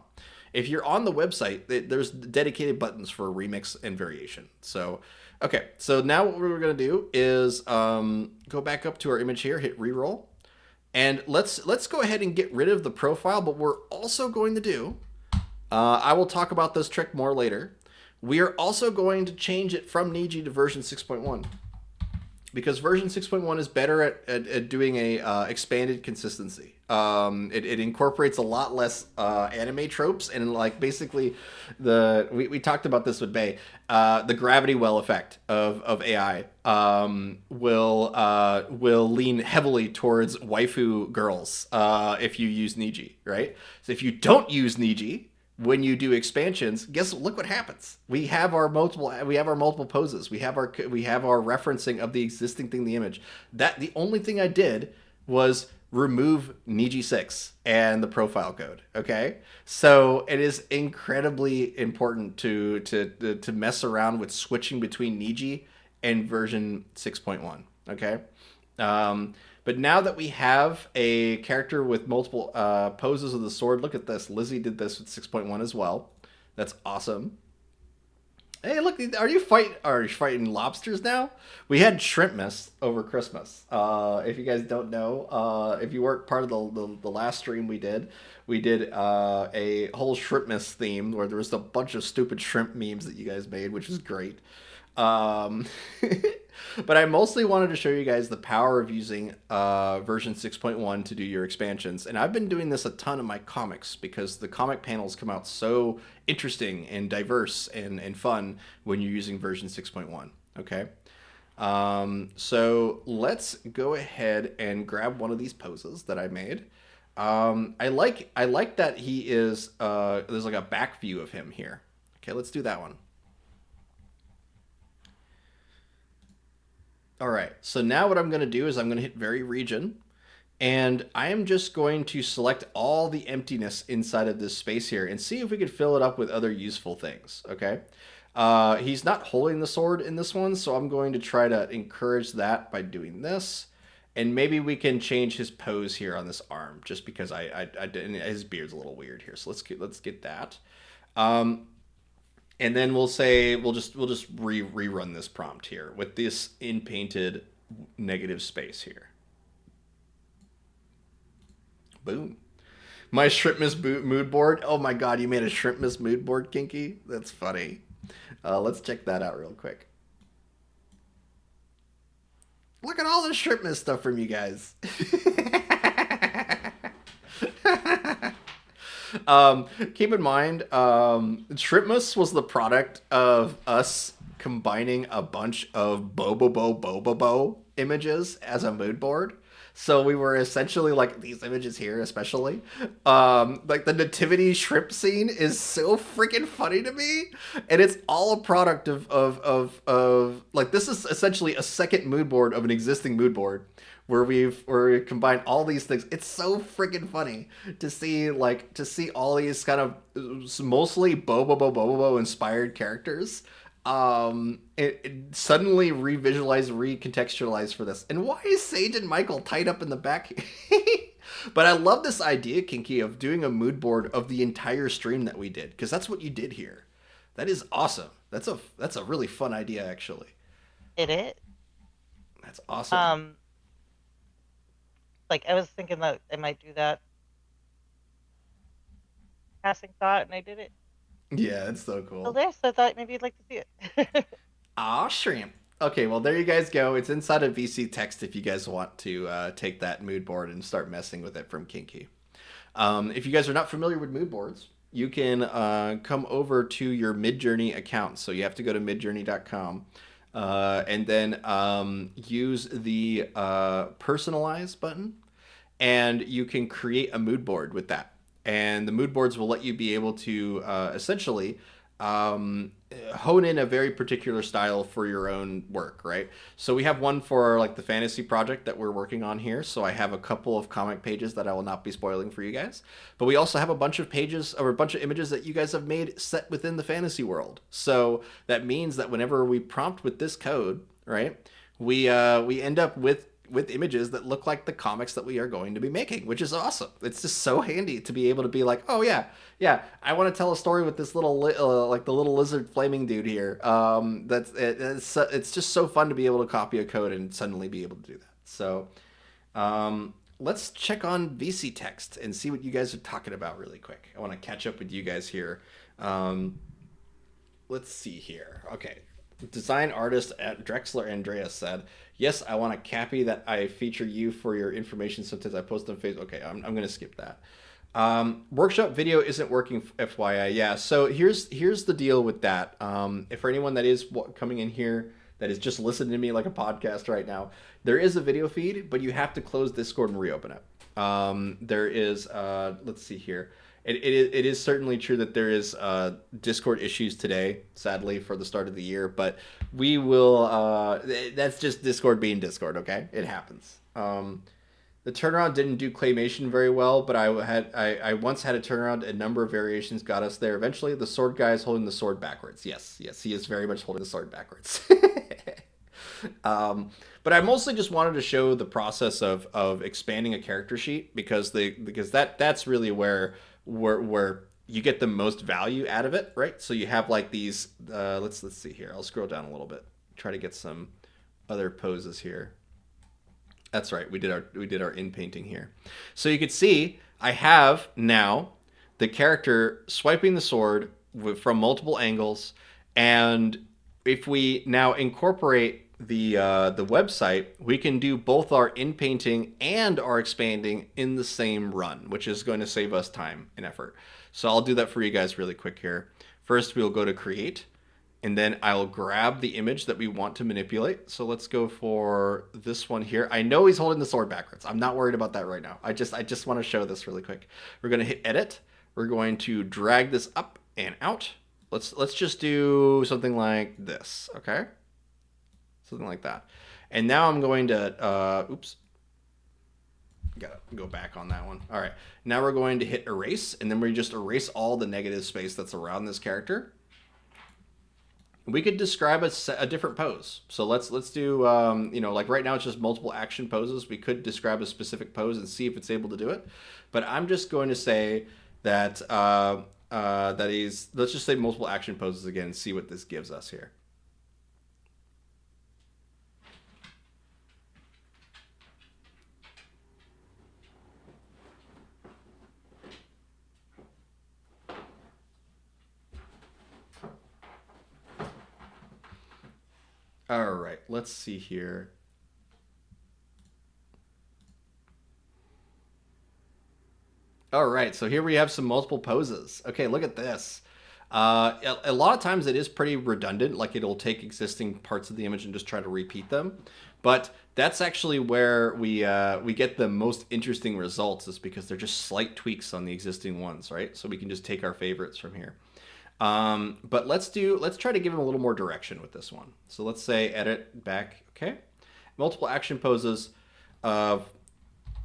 If you're on the website, there's dedicated buttons for remix and variation. So, okay, so now what we're going to do is go back up to our image here, hit reroll, and let's go ahead and get rid of the profile. But we're also going to do, I will talk about this trick more later. We are also going to change it from Niji to version 6.1. Because version 6.1 is better at doing a expanded consistency. It incorporates a lot less anime tropes, and like basically we talked about this with Bay. The gravity well effect of AI will lean heavily towards waifu girls if you use Niji, right? So if you don't use Niji, when you do expansions, look what happens. We have our multiple poses. We have our referencing of the existing thing in the image. That the only thing I did was remove Niji 6 and the profile code. Okay? So it is incredibly important to mess around with switching between Niji and version 6.1. Okay? But now that we have a character with multiple poses of the sword, look at this. Lizzie did this with 6.1 as well. That's awesome. Hey, look, are you fighting lobsters now? We had Shrimpmas over Christmas. If you guys don't know, if you weren't part of the last stream we did a whole Shrimpmas theme where there was a bunch of stupid shrimp memes that you guys made, which was great. But I mostly wanted to show you guys the power of using version 6.1 to do your expansions. And I've been doing this a ton in my comics because the comic panels come out so interesting and diverse and fun when you're using version 6.1. Okay. So let's go ahead and grab one of these poses that I made. I like that he is, there's like a back view of him here. Okay, let's do that one. All right, so now what I'm going to do is I'm going to hit Vary Region, and I am just going to select all the emptiness inside of this space here and see if we could fill it up with other useful things, okay? He's not holding the sword in this one, so I'm going to try to encourage that by doing this, and maybe we can change his pose here on this arm, just because his beard's a little weird here, so let's get that. And then we'll just rerun this prompt here with this in-painted negative space here. Boom. My Shrimpmas mood board. Oh my god, you made a Shrimpmas mood board, Kinky? That's funny. Let's check that out real quick. Look at all this Shrimpmas stuff from you guys. Keep in mind, Shrimpmas was the product of us combining a bunch of Bobobo images as a mood board. So we were essentially like these images here, especially like the nativity shrimp scene is so freaking funny to me, and it's all a product of like this is essentially a second mood board of an existing mood board where we combine all these things. It's so freaking funny to see all these kind of mostly Bobo inspired characters it suddenly revisualize, recontextualize for this. And why is Sage and Michael tied up in the back? But I love this idea, Kinky, of doing a mood board of the entire stream that we did, because that's what you did here. That is awesome. That's a really fun idea, actually. It is. That's awesome. Um, like I was thinking that I might do that passing thought, and I did it. Yeah, it's so Still cool. there, so I thought maybe you'd like to see it. Ah, shrimp. Okay, well there you guys go. It's inside of VC text if you guys want to take that mood board and start messing with it from Kinky. If you guys are not familiar with mood boards, you can come over to your Midjourney account. So you have to go to midjourney.com and then use the personalize button, and you can create a mood board with that. And the mood boards will let you be able to essentially hone in a very particular style for your own work, right? So we have one for like the fantasy project that we're working on here. So I have a couple of comic pages that I will not be spoiling for you guys. But we also have a bunch of pages or a bunch of images that you guys have made set within the fantasy world. So that means that whenever we prompt with this code, right, we end up with images that look like the comics that we are going to be making, which is awesome. It's just so handy to be able to be like, oh yeah, yeah, I want to tell a story with this little like the little lizard flaming dude here. It's just so fun to be able to copy a code and suddenly be able to do that. So let's check on VC text and see what you guys are talking about really quick. I want to catch up with you guys here. Let's see here. Okay. Design artist at Drexler Andreas said, yes, I want a cappy that I feature you for your information sometimes I post on Facebook. Okay, I'm going to skip that. Workshop video isn't working, FYI. Yeah, so here's the deal with that. If for anyone that is coming in here that is just listening to me like a podcast right now, there is a video feed, but you have to close Discord and reopen it. There is, let's see here. It is certainly true that there is Discord issues today, sadly, for the start of the year, but we will, that's just Discord being Discord, okay? It happens. The turnaround didn't do claymation very well, but I once had a turnaround. A number of variations got us there. Eventually, the sword guy is holding the sword backwards. Yes, he is very much holding the sword backwards. But I mostly just wanted to show the process of expanding a character sheet because that's really where you get the most value out of it, right? So you have like these. Let's see here. I'll scroll down a little bit. Try to get some other poses here. That's right. We did our in painting here. So you can see I have now the character swiping the sword from multiple angles, and if we now incorporate the website, we can do both our in painting and our expanding in the same run, which is going to save us time and effort. So I'll do that for you guys really quick here. First, we'll go to create, and then I'll grab the image that we want to manipulate. So let's go for this one here. I know he's holding the sword backwards. I'm not worried about that right now. I just want to show this really quick. We're going to hit edit. We're going to drag this up and out. Let's just do something like this, okay? Something like that. And now I'm going to, oops. Gotta go back on that one. All right. Now we're going to hit erase, and then we just erase all the negative space that's around this character. We could describe a different pose. So let's do, like right now it's just multiple action poses. We could describe a specific pose and see if it's able to do it. But I'm just going to say that, let's just say multiple action poses again and see what this gives us here. All right, let's see here. All right, so here we have some multiple poses. Okay, look at this. A lot of times it is pretty redundant. Like it'll take existing parts of the image and just try to repeat them. But that's actually where we get the most interesting results, is because they're just slight tweaks on the existing ones, right? So we can just take our favorites from here. But let's try to give him a little more direction with this one. So let's say edit back, okay? Multiple action poses of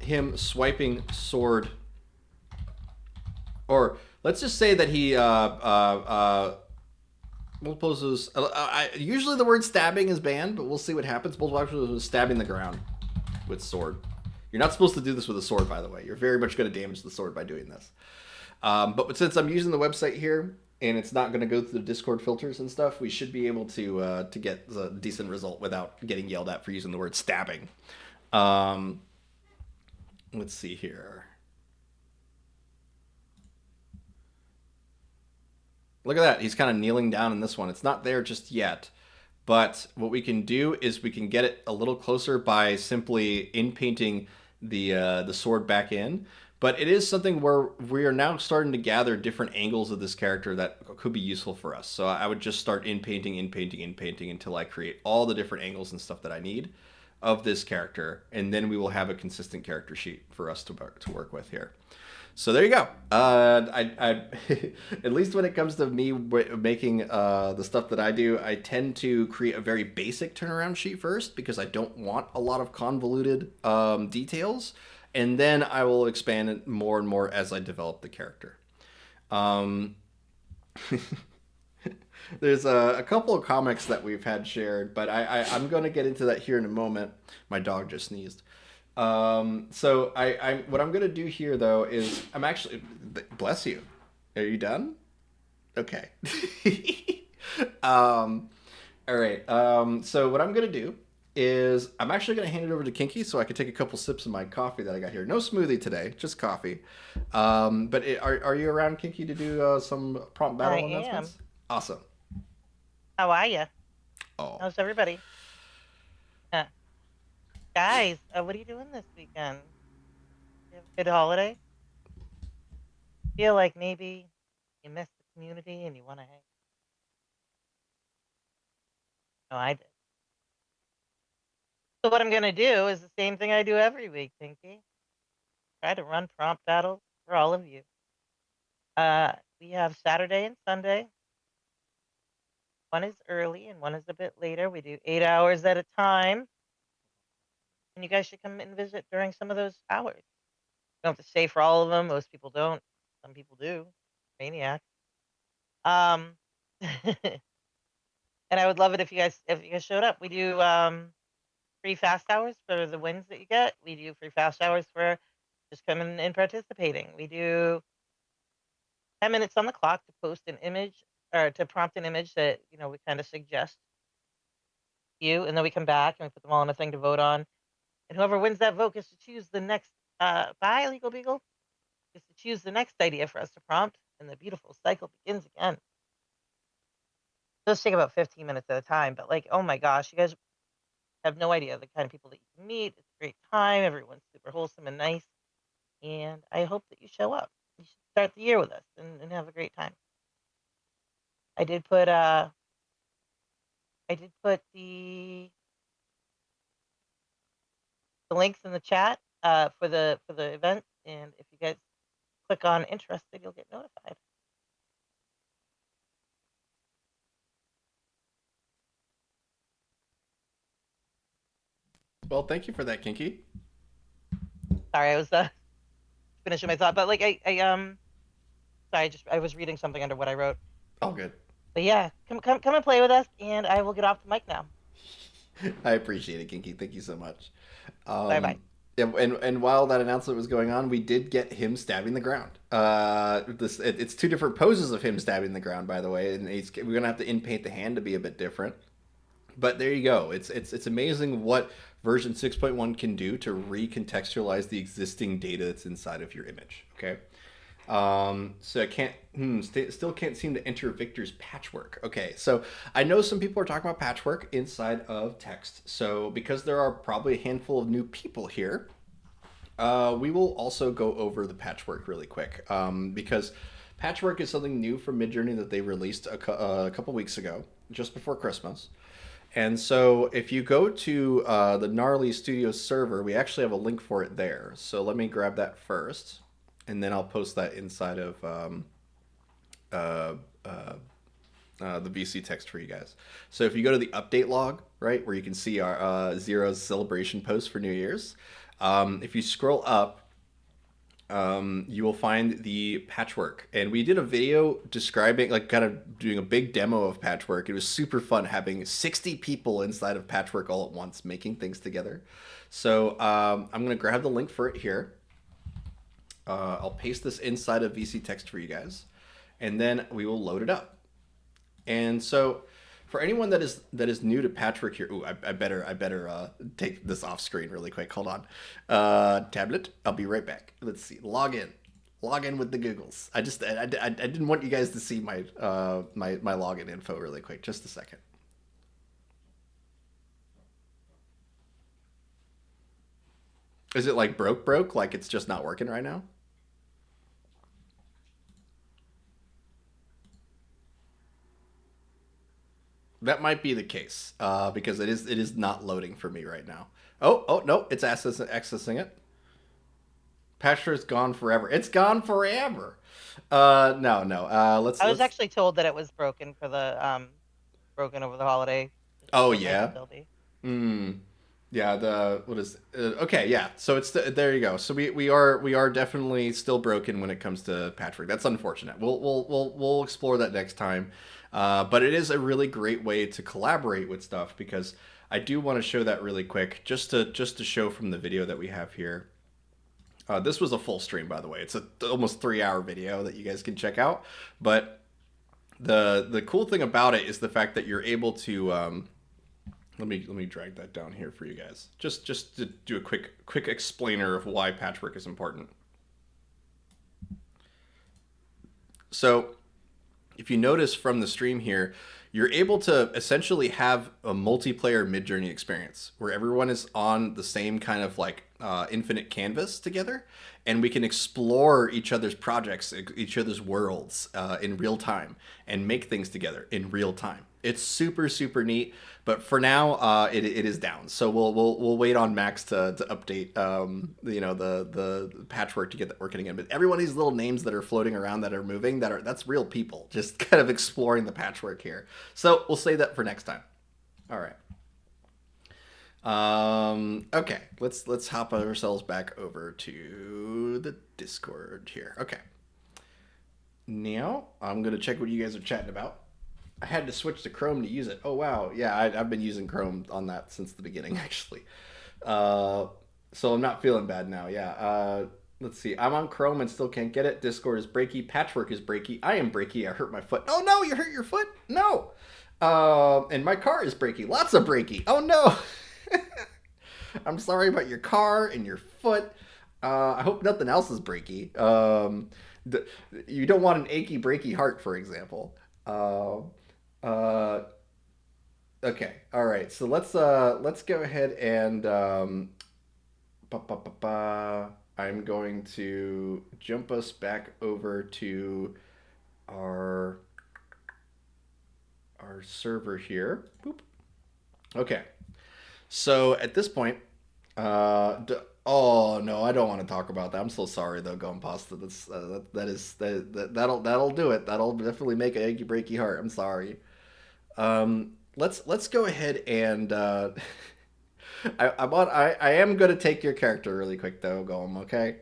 him swiping sword, or let's just say that he multiple poses. Usually the word stabbing is banned, but we'll see what happens. Multiple action poses stabbing the ground with sword. You're not supposed to do this with a sword, by the way. You're very much going to damage the sword by doing this. But since I'm using the website here and it's not going to go through the Discord filters and stuff, we should be able to get a decent result without getting yelled at for using the word stabbing. Um, let's see here. Look at that. He's kind of kneeling down in this one. It's not there just yet. But what we can do is we can get it a little closer by simply in painting the sword back in. But it is something where we are now starting to gather different angles of this character that could be useful for us. So I would just start in painting, in painting, in painting until I create all the different angles and stuff that I need of this character, and then we will have a consistent character sheet for us to work with here. So there you go. At least when it comes to me making the stuff that I do, I tend to create a very basic turnaround sheet first because I don't want a lot of convoluted details, and then I will expand it more and more as I develop the character. Um, there's a couple of comics that we've had shared, but I'm going to get into that here in a moment. My dog just sneezed. So what I'm gonna do here though is I'm actually, bless you. Are you done? Okay. um, all right. So what I'm gonna do is I'm actually gonna hand it over to Kinky so I can take a couple sips of my coffee that I got here. No smoothie today, just coffee. But are you around, Kinky, to do some prompt I battle am. announcements? Awesome. How are you? Oh. How's everybody? Uh, Guys, what are you doing this weekend? You have a good holiday? Feel like maybe you missed the community and you want to hang? No, I did. So what I'm gonna do is the same thing I do every week, Pinky. Try to run prompt battles for all of you. We have Saturday and Sunday. One is early and one is a bit later. We do 8 hours at a time, and you guys should come and visit during some of those hours. You don't have to stay for all of them. Most people don't. Some people do. Maniac. Um, and I would love it if you guys showed up. We do free fast hours for the wins that you get. We do free fast hours for just coming and participating. We do 10 minutes on the clock to post an image or to prompt an image that we kind of suggest you, and then we come back and we put them all in a thing to vote on. And whoever wins that vote gets to choose the next. Bye, Legal Beagle. Gets to choose the next idea for us to prompt, and the beautiful cycle begins again. Those take about 15 minutes at a time, but like, oh my gosh, you guys have no idea the kind of people that you can meet. It's a great time. Everyone's super wholesome and nice, and I hope that you show up. You should start the year with us and have a great time. I did put the links in the chat for the event, and if you guys click on interested, you'll get notified. Well, thank you for that, Kinky. Sorry, I was finishing my thought, but like sorry, I was reading something under what I wrote. All good. But yeah, come and play with us, and I will get off the mic now. I appreciate it, Kinky. Thank you so much. Bye bye. Yeah, and while that announcement was going on, we did get him stabbing the ground. It's two different poses of him stabbing the ground, by the way, and we're gonna have to inpaint the hand to be a bit different. But there you go. It's amazing what version 6.1 can do to recontextualize the existing data that's inside of your image. Okay. So I can't, still can't seem to enter Victor's patchwork. Okay, so I know some people are talking about patchwork inside of text. So because there are probably a handful of new people here, we will also go over the patchwork really quick because Patchwork is something new from Midjourney that they released a couple weeks ago, just before Christmas. And so if you go to the Gnarly Studios server, we actually have a link for it there. So let me grab that first, and then I'll post that inside of uh, uh, the VC text for you guys. So if you go to the update log, right, where you can see our Zero's celebration post for New Year's, if you scroll up, you will find the patchwork. And we did a video describing, like, kind of doing a big demo of patchwork. It was super fun having 60 people inside of patchwork all at once making things together. So I'm going to grab the link for it here. I'll paste this inside of VC text for you guys, and then we will load it up. And so, for anyone that is new to Patchwork here, ooh, I better take this off screen really quick. Hold on, tablet. I'll be right back. Let's see. Log in with the Googles. I didn't want you guys to see my my login info really quick. Just a second. Is it like broke? Like it's just not working right now? That might be the case because it is not loading for me right now. Oh no, it's accessing it. Patcher's gone forever. It's gone forever. No. I was Let's. actually told that it was broken for the broken over the holiday. Oh Just yeah. availability. Hmm. Yeah. The what is? Okay. Yeah. So there you go. So we are definitely still broken when it comes to Patchwork. That's unfortunate. We'll explore that next time. But it is a really great way to collaborate with stuff because I do want to show that really quick just to show from the video that we have here. This was a full stream, by the way. It's a almost 3-hour video that you guys can check out. But the cool thing about it is the fact that you're able to let me drag that down here for you guys. Just to do a quick explainer of why patchwork is important. So if you notice from the stream here, you're able to essentially have a multiplayer Midjourney experience where everyone is on the same kind of like infinite canvas together, and we can explore each other's projects, each other's worlds in real time, and make things together in real time. It's super neat, but for now, it is down. So we'll wait on Max to update the patchwork to get that working again. But every one of these little names that are floating around that are moving, that's real people just kind of exploring the patchwork here. So we'll save that for next time. All right. Okay, let's hop ourselves back over to the Discord here. Okay. Now I'm gonna check what you guys are chatting about. I had to switch to Chrome to use it. Oh wow, yeah, I've been using Chrome on that since the beginning actually. Uh, so I'm not feeling bad now. Yeah. Let's see. I'm on Chrome and still can't get it. Discord is breaky. Patchwork is breaky. I am breaky. I hurt my foot. Oh no, you hurt your foot? No. And my car is breaky. Lots of breaky. Oh no. I'm sorry about your car and your foot. I hope nothing else is breaky. The, you don't want an achy, breaky heart, for example. Uh, okay, all right. So let's go ahead and ba, ba, ba, ba. I'm going to jump us back over to our our server here. Boop. Okay. So at this point, oh no, I don't want to talk about that. I'm so sorry though, Gone Pasta. That'll do it. That'll definitely make an achy breaky heart. I'm sorry. Let's go ahead and I am gonna take your character really quick though, Golem. Okay,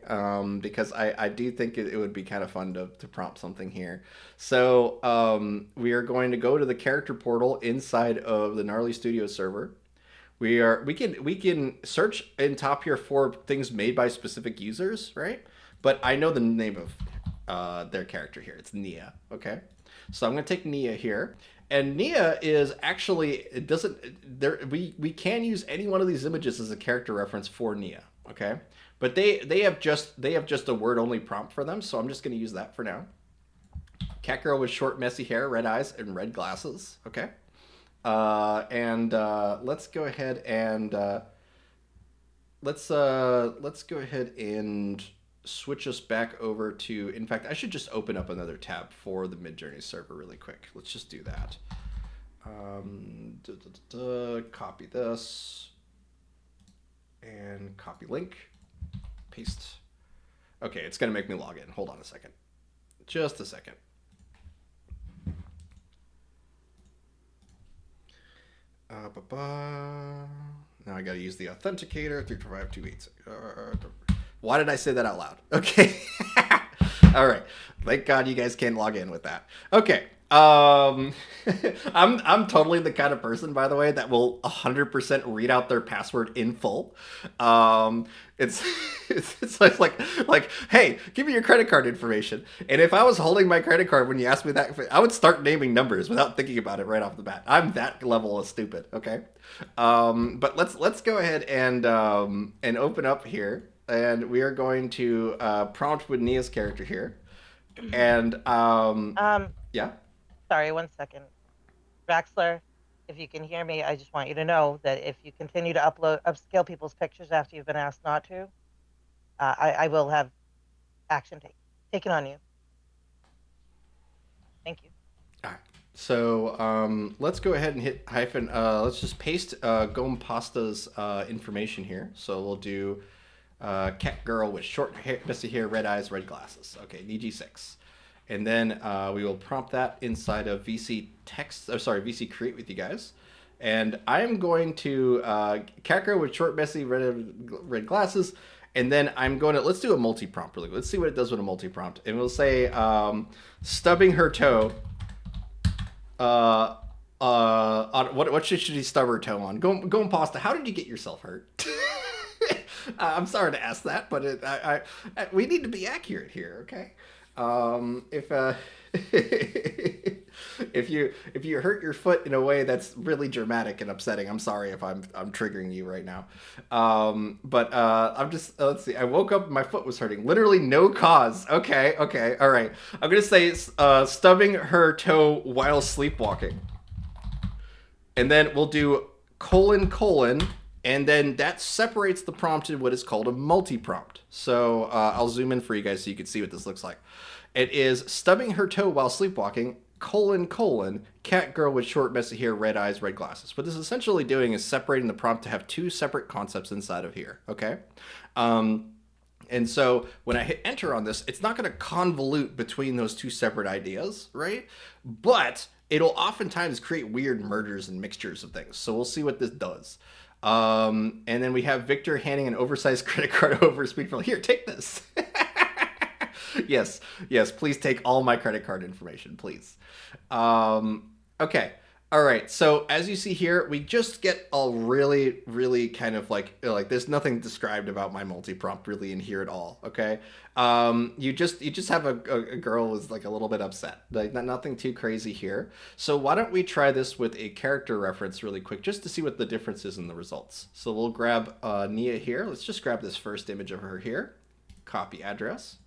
because I do think it would be kind of fun to prompt something here. So we are going to go to the character portal inside of the Gnarly Studio server. We can search in top here for things made by specific users, right? But I know the name of their character here. It's Nia. Okay, so I'm gonna take Nia here, and Nia is actually it doesn't there we can use any one of these images as a character reference for Nia. Okay, but they have just a word only prompt for them, so I'm just gonna use that for now. Catgirl with short, messy hair, red eyes, and red glasses. Okay. And let's go ahead and let's go ahead and switch us back over to, in fact, I should just open up another tab for the Midjourney server really quick. Let's just do that. Copy this and copy link, paste. Okay, it's gonna make me log in. Hold on a second. Just a second. Now I gotta use the authenticator 35528. Why did I say that out loud? Okay. All right. Thank God you guys can't log in with that. Okay. I'm totally the kind of person, by the way, that will 100% read out their password in full. It's it's like, hey, give me your credit card information. And if I was holding my credit card when you asked me that, I would start naming numbers without thinking about it right off the bat. I'm that level of stupid. Okay. But let's go ahead and open up here, and we are going to prompt with Nia's character here, and yeah. Sorry, one second. Draxler, if you can hear me, I just want you to know that if you continue to upscale people's pictures after you've been asked not to, I will have action taken on you. Thank you. All right. So let's go ahead and hit hyphen. Let's just paste Gompasta's information here. So we'll do Catgirl with short hair, messy hair, red eyes, red glasses. Okay, DG6. And then we will prompt that inside of VC text, VC create with you guys. And I'm going to Catgirl with short, messy, red glasses. And then I'm going to, let's do a multi-prompt really quick. Let's see what it does with a multi-prompt. And we'll say stubbing her toe. What should she stub her toe on? Go and pasta. How did you get yourself hurt? I'm sorry to ask that, but we need to be accurate here, okay? If you hurt your foot in a way that's really dramatic and upsetting, I'm sorry if I'm triggering you right now. But I'm just let's see. I woke up, my foot was hurting. Literally no cause. Okay, all right. I'm gonna say stubbing her toe while sleepwalking, and then we'll do colon. And then that separates the prompt in what is called a multi-prompt. So I'll zoom in for you guys so you can see what this looks like. It is stubbing her toe while sleepwalking, Catgirl with short, messy hair, red eyes, red glasses. What this is essentially doing is separating the prompt to have two separate concepts inside of here, okay? And so when I hit enter on this, it's not going to convolute between those two separate ideas, right? But it'll oftentimes create weird mergers and mixtures of things. So we'll see what this does. And then we have Victor handing an oversized credit card over Speedfield. Here, take this. Yes, please take all my credit card information, please. Okay. All right. So as you see here, we just get a really kind of like there's nothing described about my multi-prompt really in here at all. Okay. You just have a girl who's like a little bit upset, like nothing too crazy here. So why don't we try this with a character reference really quick, just to see what the difference is in the results. So we'll grab Nia here. Let's just grab this first image of her here. Copy address.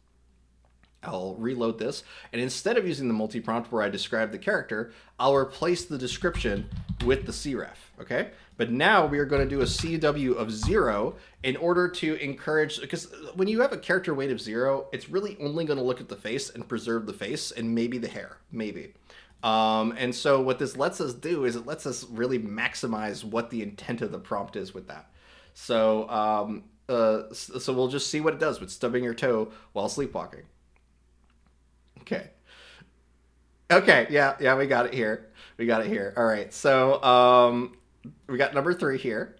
I'll reload this, and instead of using the multi-prompt where I describe the character, I'll replace the description with the cref, okay? But now we are going to do a CW of 0 in order to encourage, because when you have a character weight of 0, it's really only going to look at the face and preserve the face and maybe the hair, maybe. And so what this lets us do is it lets us really maximize what the intent of the prompt is with that. So, so we'll just see what it does with stubbing your toe while sleepwalking. Okay, yeah, we got it here. All right, so we got number 3 here.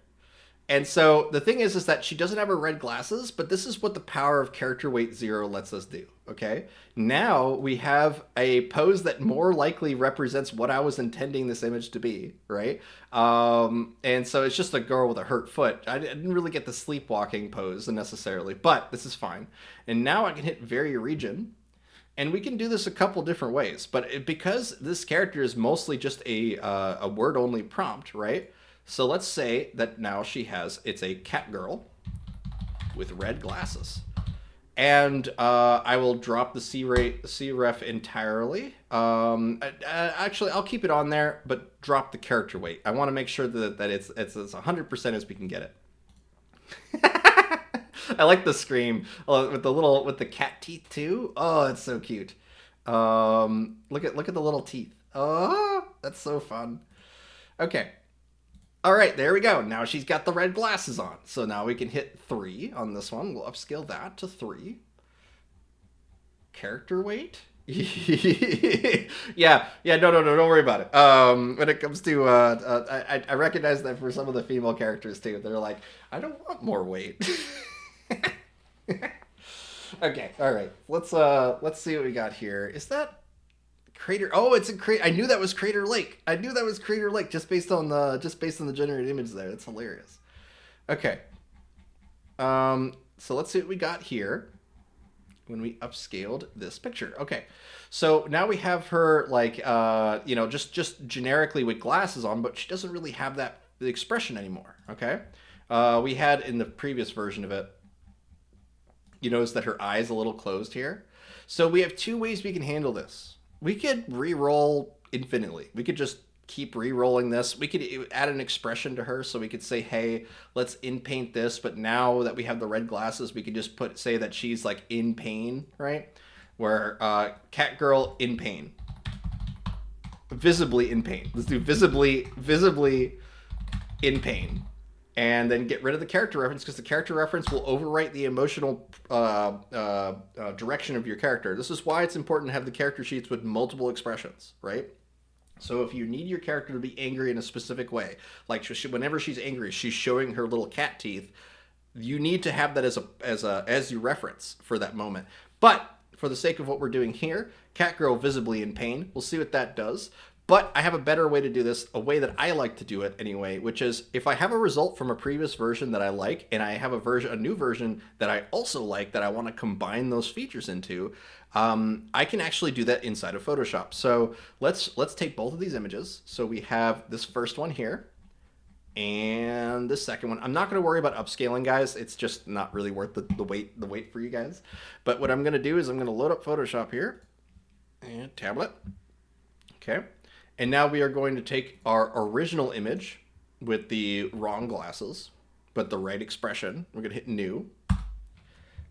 And so the thing is that she doesn't have her red glasses, but this is what the power of character weight 0 lets us do, okay? Now we have a pose that more likely represents what I was intending this image to be, right? And so it's just a girl with a hurt foot. I didn't really get the sleepwalking pose necessarily, but this is fine. And now I can hit vary region. And we can do this a couple different ways, but because this character is mostly just a word-only prompt, right? So let's say that now it's a cat girl with red glasses. And I will drop the cref entirely. Actually, I'll keep it on there, but drop the character weight. I want to make sure that it's as 100% as we can get it. I like the scream with the cat teeth too. Oh, it's so cute. Look at the little teeth. Oh, that's so fun. Okay. All right, there we go. Now she's got the red glasses on. So now we can hit 3 on this one. We'll upscale that to 3. Character weight? Yeah, no, don't worry about it. When it comes to, I recognize that for some of the female characters too, they're like, I don't want more weight. Okay, all right. Let's see what we got here. Is that Crater? Oh, it's a crater. I knew that was Crater Lake. I knew that was Crater Lake just based on the generated image there. That's hilarious. Okay. So let's see what we got here when we upscaled this picture. Okay. So now we have her like just generically with glasses on, but she doesn't really have that expression anymore. Okay. We had in the previous version of it, you notice that her eye is a little closed here. So we have 2 ways we can handle this. We could re-roll infinitely. We could just keep re-rolling this. We could add an expression to her, so we could say, hey, let's in-paint this, but now that we have the red glasses, we could just say that she's like in pain, right? Where Catgirl in pain. Visibly in pain. Let's do visibly in pain. And then get rid of the character reference, because the character reference will overwrite the emotional direction of your character. This is why it's important to have the character sheets with multiple expressions, right? So if you need your character to be angry in a specific way, like whenever she's angry, she's showing her little cat teeth, you need to have that as your reference for that moment. But for the sake of what we're doing here, Catgirl visibly in pain, we'll see what that does. But I have a better way to do this, a way that I like to do it anyway, which is if I have a result from a previous version that I like, and I have a new version that I also like that I want to combine those features into, I can actually do that inside of Photoshop. So let's take both of these images. So we have this first one here, and the second one. I'm not going to worry about upscaling, guys. It's just not really worth the wait for you guys. But what I'm going to do is I'm going to load up Photoshop here, and tablet. Okay. And now we are going to take our original image with the wrong glasses, but the right expression. We're going to hit new,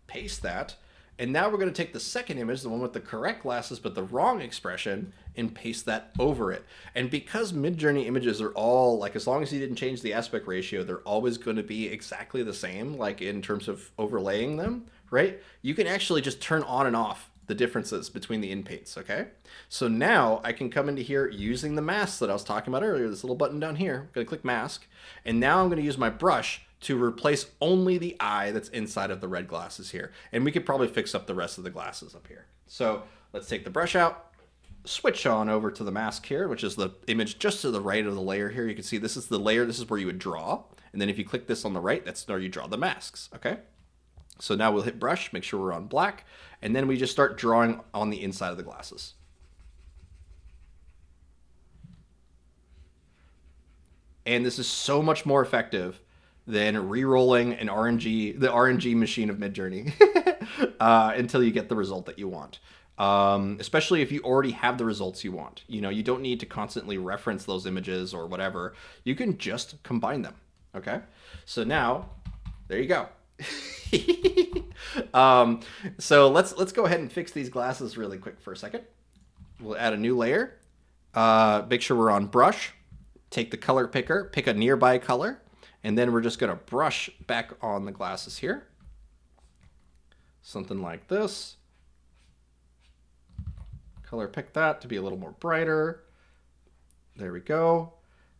paste that. And now we're going to take the second image, the one with the correct glasses, but the wrong expression, and paste that over it. And because Midjourney images are all, like, as long as you didn't change the aspect ratio, they're always going to be exactly the same, like in terms of overlaying them, right? You can actually just turn on and off the differences between the in-paints, okay? So now I can come into here using the mask that I was talking about earlier, this little button down here. I'm gonna click mask, and now I'm gonna use my brush to replace only the eye that's inside of the red glasses here. And we could probably fix up the rest of the glasses up here. So let's take the brush out, switch on over to the mask here, which is the image just to the right of the layer here. You can see this is the layer, this is where you would draw. And then if you click this on the right, that's where you draw the masks, okay? So now we'll hit brush, make sure we're on black, and then we just start drawing on the inside of the glasses. And this is so much more effective than re-rolling the RNG machine of Midjourney until you get the result that you want. Especially if you already have the results you want. You know, you don't need to constantly reference those images or whatever. You can just combine them, okay? So now, there you go. So let's go ahead and fix these glasses really quick for a second. We'll add a new layer. Make sure we're on brush. Take the color picker, pick a nearby color, and then we're just going to brush back on the glasses here. Something like this. Color pick that to be a little more brighter. There we go.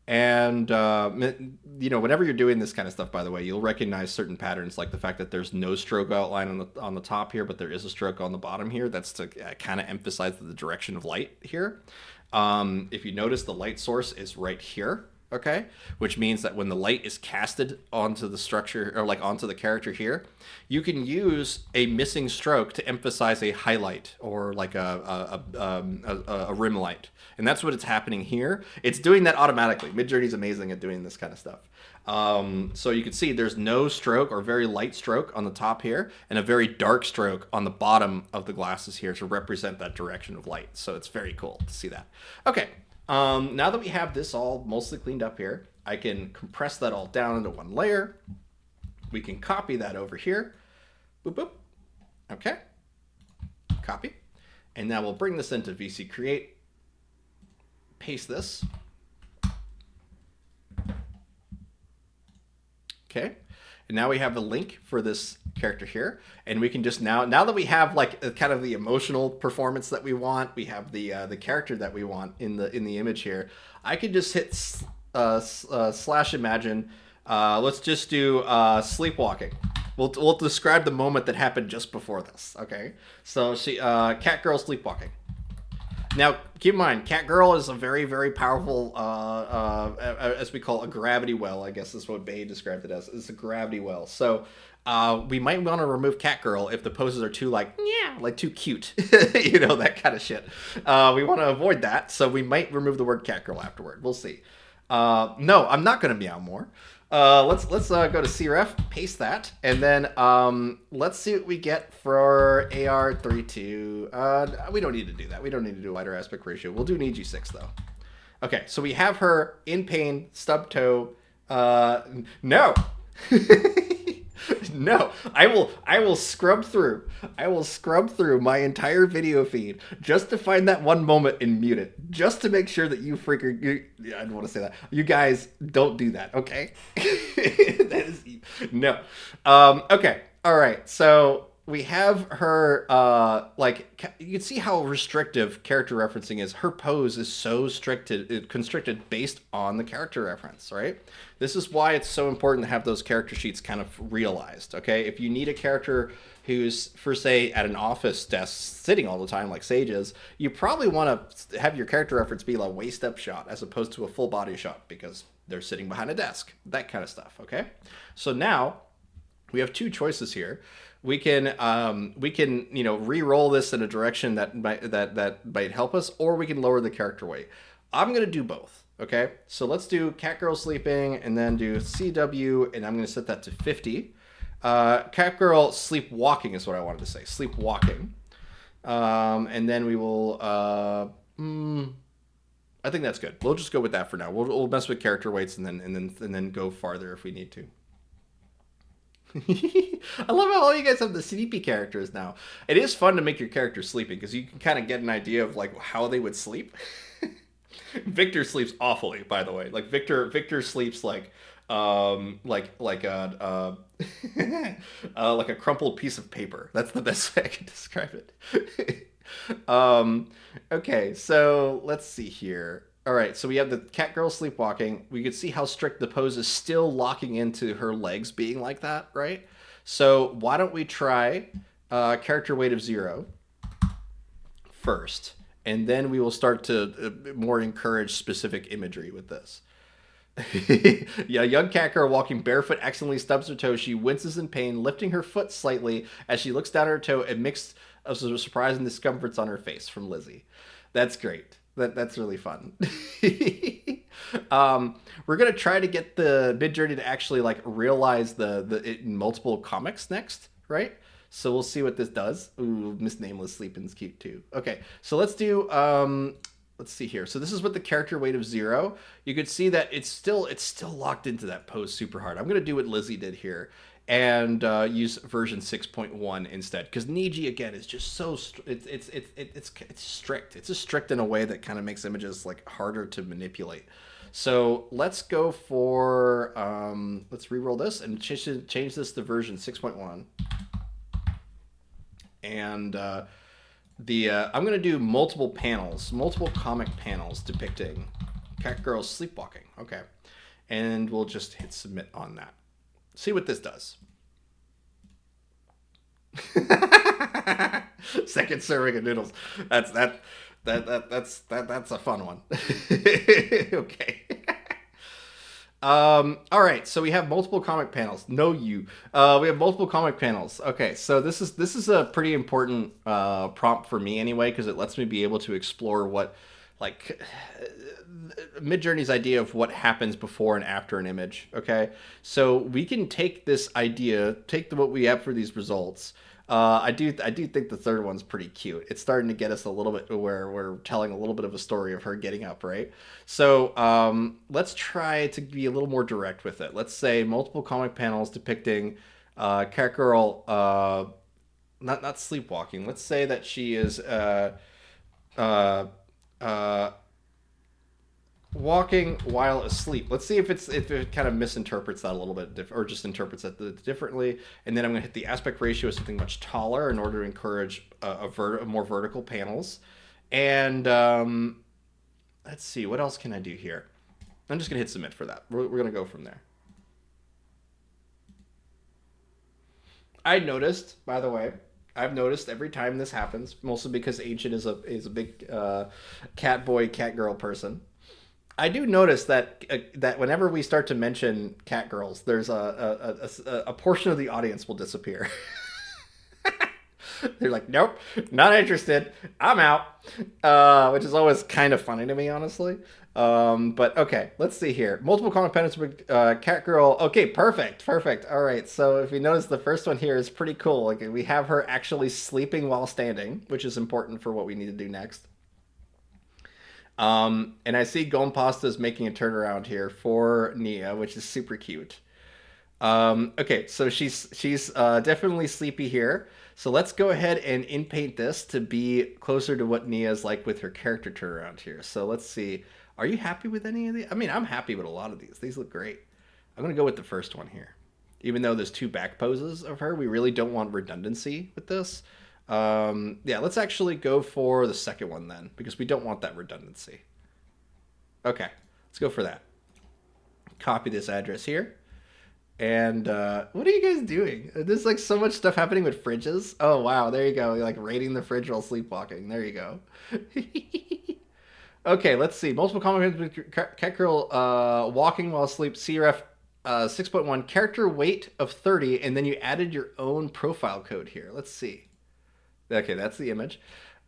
And, you know, whenever you're doing this kind of stuff, by the way, you'll recognize certain patterns, like the fact that there's no stroke outline on the top here, but there is a stroke on the bottom here. That's to kind of emphasize the direction of light here. If you notice, the light source is right here, okay? Which means that when the light is casted onto the structure, or like onto the character here, you can use a missing stroke to emphasize a highlight or like a rim light. And that's what it's happening here. It's doing that automatically. Midjourney's amazing at doing this kind of stuff. So you can see there's no stroke or very light stroke on the top here, and a very dark stroke on the bottom of the glasses here to represent that direction of light. So it's very cool to see that. Okay, now that we have this all mostly cleaned up here, I can compress that all down into one layer. We can copy that over here. Boop, boop. Okay. Copy. And now we'll bring this into VC Create. Paste this. Okay. And now we have the link for this character here, and we can just now that we have like kind of the emotional performance that we want, we have the character that we want in the image here. I could just hit slash imagine. Let's just do sleepwalking. We'll describe the moment that happened just before this. Okay, so she Catgirl sleepwalking. Now, keep in mind, Catgirl is a very, very powerful, as we call a gravity well, I guess is what Bay described it as. It's a gravity well. So we might want to remove Catgirl if the poses are too, like too cute. You know, that kind of shit. We want to avoid that, so we might remove the word Catgirl afterward. We'll see. No, I'm not going to meow more. Let's go to CREF, paste that, and then let's see what we get for AR32. We don't need to do that. We don't need to do a wider aspect ratio. We'll do an EG6 though. Okay, so we have her in pain, stub toe. No. No, I will scrub through. I will scrub through my entire video feed just to find that one moment and mute it, just to make sure that I don't want to say that. You guys don't do that, okay? That is no. Okay. All right. So we have her you can see how restrictive character referencing is. Her pose is so constricted based on the character reference, right? This is why it's so important to have those character sheets kind of realized, okay? If you need a character who's, for say, at an office desk sitting all the time like Sage is, you probably want to have your character reference be a waist-up shot as opposed to a full body shot because they're sitting behind a desk, that kind of stuff, okay? So now we have two choices here. We can re-roll this in a direction that might help us, or we can lower the character weight. I'm gonna do both. Okay, so let's do Catgirl sleeping, and then do CW, and I'm gonna set that to 50. Catgirl sleepwalking is what I wanted to say. Sleepwalking, and then we will. I think that's good. We'll just go with that for now. We'll mess with character weights and then go farther if we need to. I love how all you guys have the sleepy characters now. It is fun to make your character sleeping because you can kind of get an idea of how they would sleep. Victor sleeps awfully, by the way. Victor sleeps like a like a crumpled piece of paper. That's the best way I can describe it. Okay, so let's see here. All right, so we have the Catgirl sleepwalking. We could see how strict the pose is, still locking into her legs being like that, right? So why don't we try character weight of 0 first, and then we will start to more encourage specific imagery with this. Yeah, young Catgirl walking barefoot accidentally stubs her toe. She winces in pain, lifting her foot slightly as she looks down at her toe, and mixed of surprise and discomforts on her face from Lizzie. That's great. That's really fun. We're gonna try to get the Midjourney to actually realize it in multiple comics next, right? So we'll see what this does. Ooh, Miss Nameless Sleeping's cute too. Okay, so let's do let's see here. So this is with the character weight of 0. You could see that it's still locked into that pose super hard. I'm gonna do what Lizzie did here and use version 6.1 instead, because Niji again is just so it's strict. It's just strict in a way that kind of makes images harder to manipulate. So let's go for let's re-roll this and change this to version 6.1. And I'm gonna do multiple comic panels depicting Catgirl sleepwalking. Okay, and we'll just hit submit on that. See what this does. Second serving of noodles. That's a fun one. Okay. All right. So we have multiple comic panels. We have multiple comic panels. Okay. So this is a pretty important prompt for me anyway, because it lets me be able to explore what Midjourney's idea of what happens before and after an image. Okay, so we can take this idea, what we have for these results. I do think the third one's pretty cute. It's starting to get us a little bit where we're telling a little bit of a story of her getting up, right? So let's try to be a little more direct with it. Let's say multiple comic panels depicting Catgirl, not sleepwalking. Let's say that she is uh, uh, walking while asleep. Let's see if it kind of misinterprets that a little bit, or just interprets that differently. And then I'm going to hit the aspect ratio of something much taller in order to encourage more vertical panels. And let's see, what else can I do here? I'm just going to hit submit for that. We're going to go from there. I noticed, by the way, I've noticed every time this happens, mostly because Ancient is a big cat boy, cat girl person. I do notice that whenever we start to mention cat girls, there's a portion of the audience will disappear. They're like, nope, not interested. I'm out, which is always kind of funny to me, honestly. But okay, let's see here. Multiple components with Catgirl. Okay, perfect, perfect. All right, so if you notice, the first one here is pretty cool. Like we have her actually sleeping while standing, which is important for what we need to do next. And I see Pasta is making a turnaround here for Nia, which is super cute. Okay, so she's definitely sleepy here. So let's go ahead and inpaint this to be closer to what Nia's like with her character turnaround here. So let's see. Are you happy with any of these? I mean, I'm happy with a lot of these. These look great. I'm gonna go with the first one here. Even though there's two back poses of her, we really don't want redundancy with this. Yeah, let's actually go for the second one then, because we don't want that redundancy. Okay, let's go for that. Copy this address here. And what are you guys doing? There's like so much stuff happening with fridges. Oh wow, there you go. You're like raiding the fridge while sleepwalking. There you go. Okay, let's see. Multiple comments with Catgirl walking while asleep. CRF 6.1 character weight of 30, and then you added your own profile code here. Let's see. Okay, that's the image.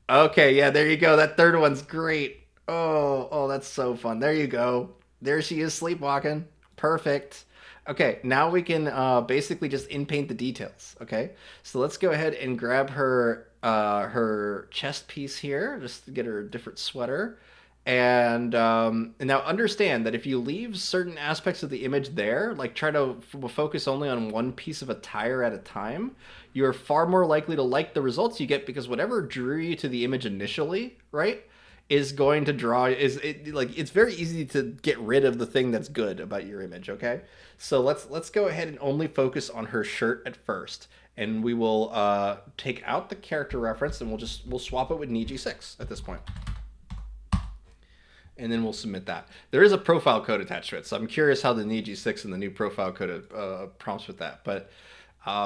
Okay, yeah, there you go. That third one's great. Oh, that's so fun. There you go. There she is sleepwalking. Perfect. Okay, now we can basically just inpaint the details. Okay, so let's go ahead and grab her chest piece here, just to get her a different sweater. And now understand that if you leave certain aspects of the image there, like try to focus only on one piece of attire at a time, you're far more likely to like the results you get, because whatever drew you to the image initially, right, is going to draw like it's very easy to get rid of the thing that's good about your image. Okay, so let's go ahead and only focus on her shirt at first, and we will take out the character reference, and we'll swap it with Niji6 at this point. And then we'll submit that. There is a profile code attached to it, so I'm curious how the Niji6 and the new profile code prompts with that. But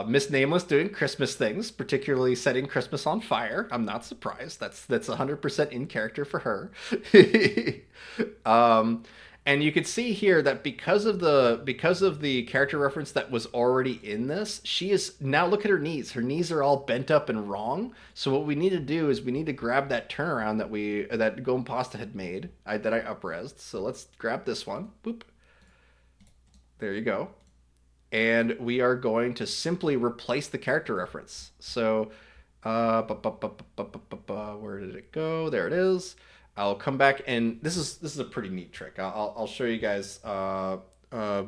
Miss Nameless doing Christmas things, particularly setting Christmas on fire. I'm not surprised. That's 100% in character for her. And you can see here that because of the character reference that was already in this, she is now, look at her knees. Her knees are all bent up and wrong. So what we need to do is we need to grab that turnaround that Gom Pasta had made, that I upresed. So let's grab this one. Boop. There you go. And we are going to simply replace the character reference. So where did it go? There it is. I'll come back, and this is a pretty neat trick. I'll show you guys what I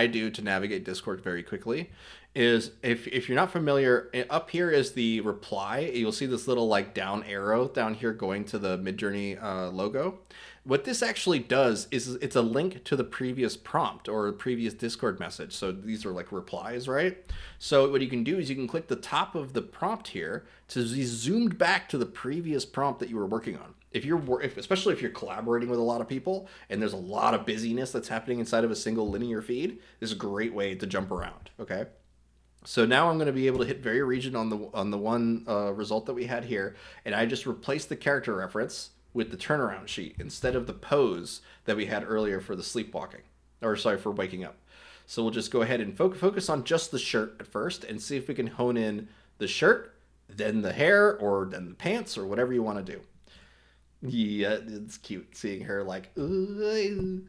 do to navigate Discord very quickly. Is if you're not familiar, up here is the reply. You'll see this little like down arrow down here going to the Midjourney logo. What this actually does is it's a link to the previous prompt or previous Discord message. So these are like replies, right? So what you can do is you can click the top of the prompt here to be zoomed back to the previous prompt that you were working on. Especially if you're collaborating with a lot of people and there's a lot of busyness that's happening inside of a single linear feed, this is a great way to jump around. Okay. So now I'm going to be able to hit very region on the one result that we had here, and I just replaced the character reference with the turnaround sheet instead of the pose that we had earlier for the sleepwalking, or sorry, for waking up. So we'll just go ahead and focus on just the shirt at first and see if we can hone in the shirt, then the hair, or then the pants, or whatever you want to do. Yeah, it's cute seeing her like, the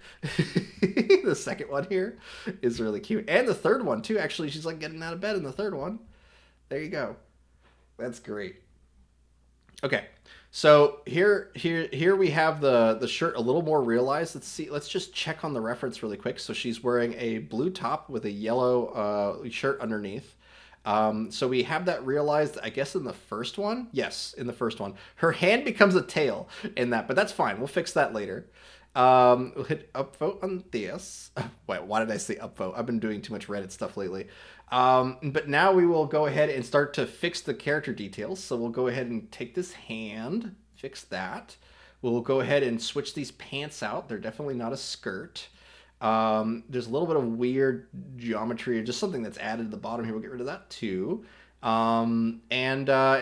second one here is really cute. And the third one too, actually. She's like getting out of bed in the third one. There you go. That's great. Okay. So here we have the shirt a little more realized. Let's see. Let's just check on the reference really quick. So she's wearing a blue top with a yellow shirt underneath. So we have that realized, I guess, in the first one. Yes, in the first one, her hand becomes a tail in that, but that's fine. We'll fix that later. We'll hit upvote on this. Wait, why did I say upvote? I've been doing too much Reddit stuff lately. But now we will go ahead and start to fix the character details. So we'll go ahead and take this hand, fix that. We'll go ahead and switch these pants out. They're definitely not a skirt. There's a little bit of weird geometry, just something that's added to the bottom here. We'll get rid of that too. And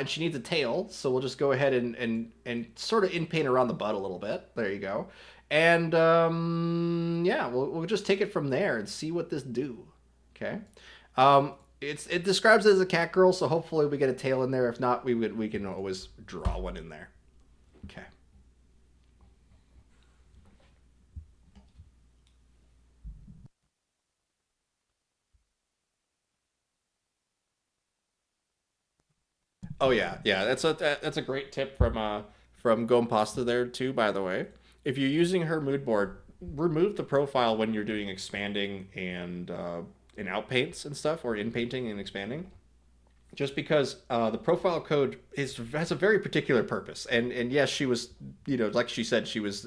she needs a tail, so we'll just go ahead and sort of in paint around the butt a little bit. There you go. And yeah, we'll just take it from there and see what this do. Okay. It describes it as a cat girl, so hopefully we get a tail in there. If not, we can always draw one in there. Okay. Oh yeah, yeah. That's a great tip from Gompasta there too. By the way, if you're using her mood board, remove the profile when you're doing expanding and out paints and stuff, or in painting and expanding. Just because the profile code has a very particular purpose, and yes, she was, like she said, she was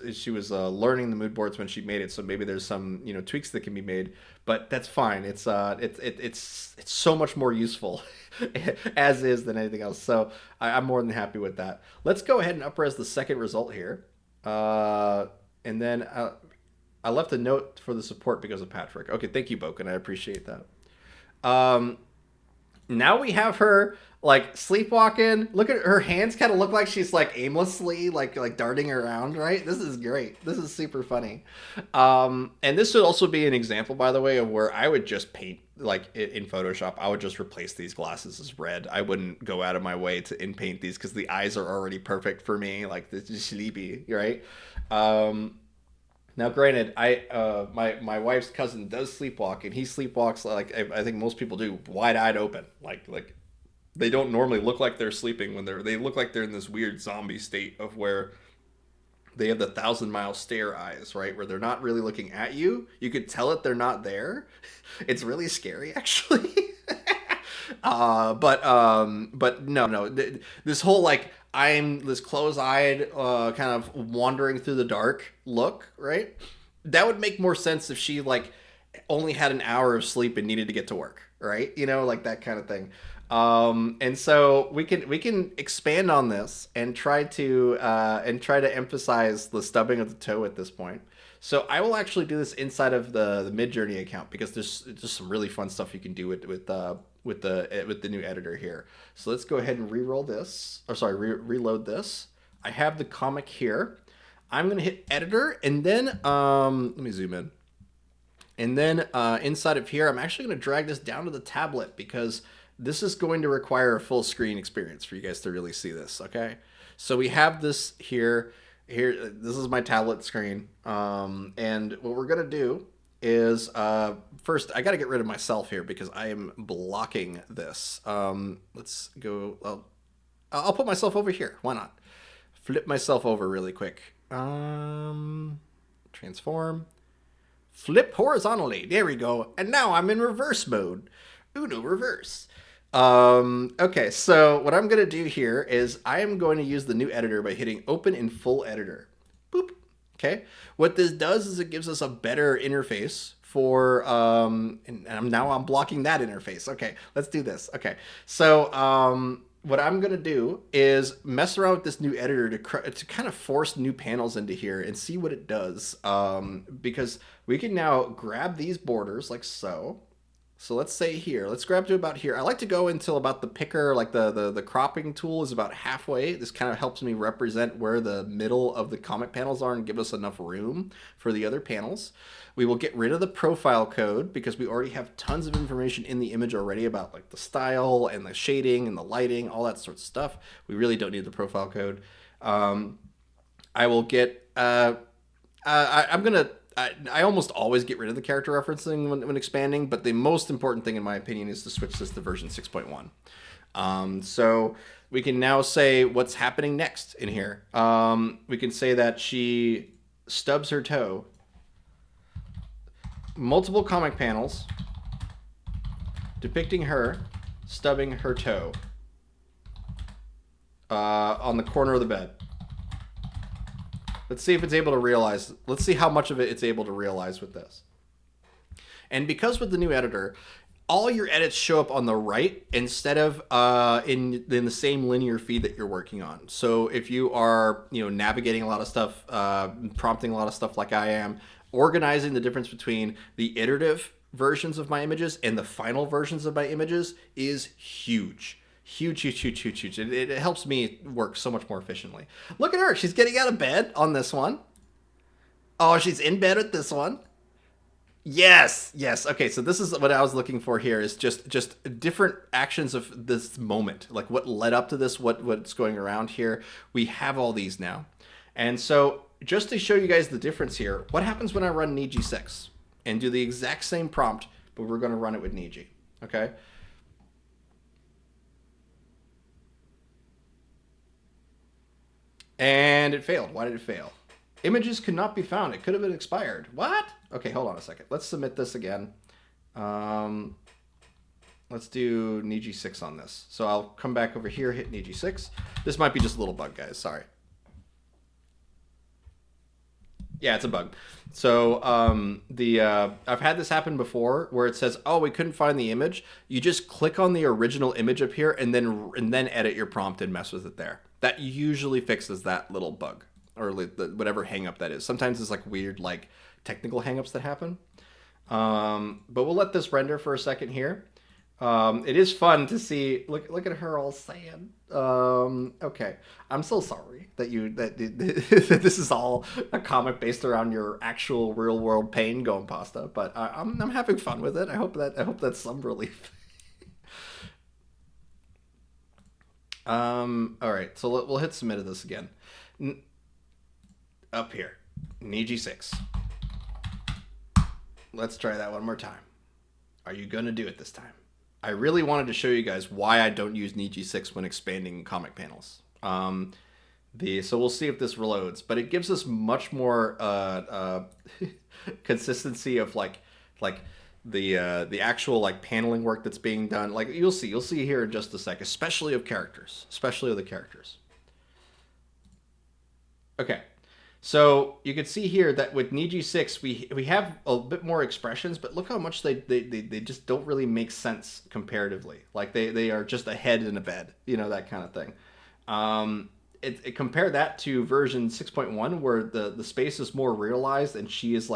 learning the mood boards when she made it, so maybe there's some tweaks that can be made, but that's fine. It's so much more useful as is than anything else. So I'm more than happy with that. Let's go ahead and upres the second result here, and then I left a note for the support because of Patrick. Okay, thank you, Boken. I appreciate that. Um, Now we have her like sleepwalking. Look at her hands; kind of look like she's like aimlessly like darting around. Right? This is great. This is super funny. And this would also be an example, by the way, of where I would just paint like in Photoshop. I would just replace these glasses as red. I wouldn't go out of my way to in paint these because the eyes are already perfect for me. Like this is sleepy, right? Um, Now, granted, my wife's cousin does sleepwalk, and he sleepwalks like I think most people do, wide eyed open. Like they don't normally look like they're sleeping when they look like they're in this weird zombie state of where they have the 1,000 mile stare eyes, right? Where they're not really looking at you. You could tell that they're not there. It's really scary, actually. But no, this whole like I'm this close-eyed, kind of wandering through the dark look, right? That would make more sense if she like only had an hour of sleep and needed to get to work, right? Like that kind of thing. And so we can expand on this and try to emphasize the stubbing of the toe at this point. So I will actually do this inside of the Mid Journey account because there's just some really fun stuff you can do with the new editor here. So let's go ahead and re-roll this, or sorry, reload this. I have the comic here. I'm gonna hit editor, and then let me zoom in. And then inside of here, I'm actually going to drag this down to the tablet because this is going to require a full screen experience for you guys to really see this, okay? So we have this here. Here, this is my tablet screen. And what we're going to do is first, I got to get rid of myself here because I am blocking this. Let's go. I'll put myself over here. Why not? Flip myself over really quick. Transform. Flip horizontally. There we go. And now I'm in reverse mode. Uno reverse. Okay, so what I'm going to do here is I am going to use the new editor by hitting open in full editor. Boop. Okay. What this does is it gives us a better interface for, and I'm blocking that interface. Okay, let's do this. Okay. So, what I'm going to do is mess around with this new editor to kind of force new panels into here and see what it does. Because we can now grab these borders like so. So let's say here, let's grab to about here. I like to go until about the picker, like the cropping tool is about halfway. This kind of helps me represent where the middle of the comic panels are and give us enough room for the other panels. We will get rid of the profile code because we already have tons of information in the image already about like the style and the shading and the lighting, all that sort of stuff. We really don't need the profile code. I will get, I'm going to, I almost always get rid of the character referencing when expanding, but the most important thing in my opinion is to switch this to version 6.1. So we can now say what's happening next in here. We can say that she stubs her toe. Multiple comic panels depicting her stubbing her toe on the corner of the bed. Let's see if it's able to realize. Let's see how much of it it's able to realize with this. And because with the new editor, all your edits show up on the right instead of in the same linear feed that you're working on. So if you are navigating a lot of stuff, prompting a lot of stuff like I am, organizing the difference between the iterative versions of my images and the final versions of my images is huge. Huge. It helps me work so much more efficiently. Look at her. She's getting out of bed on this one. Oh, she's in bed with this one. Yes. Okay, so this is what I was looking for here is just different actions of this moment. Like what led up to this, what's going around here. We have all these now. And so just to show you guys the difference here, what happens when I run Niji6 and do the exact same prompt, but we're going to run it with Niji, okay? And it failed. Why did it fail? Images could not be found. It could have been expired. What? Okay, hold on a second. Let's submit this again. Let's do Niji 6 on this. So I'll come back over here, hit Niji 6. This might be just a little bug, guys. Sorry. Yeah, it's a bug. So I've had this happen before where it says, "Oh, we couldn't find the image." You just click on the original image up here and then edit your prompt and mess with it there. That usually fixes that little bug or whatever hangup that is. Sometimes it's like weird technical hangups that happen. But we'll let this render for a second here. It is fun to see. Look at her all sad. Okay, I'm so sorry that this is all a comic based around your actual real world pain, going pasta. But I'm having fun with it. I hope that's some relief. All right, so we'll hit submit of this again. Up here, Niji 6. Let's try that one more time. Are you gonna do it this time? I really wanted to show you guys why I don't use Niji 6 when expanding comic panels. So we'll see if this reloads, but it gives us much more consistency of the actual paneling work that's being done. Like you'll see here in just a sec, especially of the characters. Okay. So you can see here that with Niji 6, we have a bit more expressions, but look how much they just don't really make sense comparatively. Like they are just a head in a bed, that kind of thing. Compare that to version 6.1 where the space is more realized and she is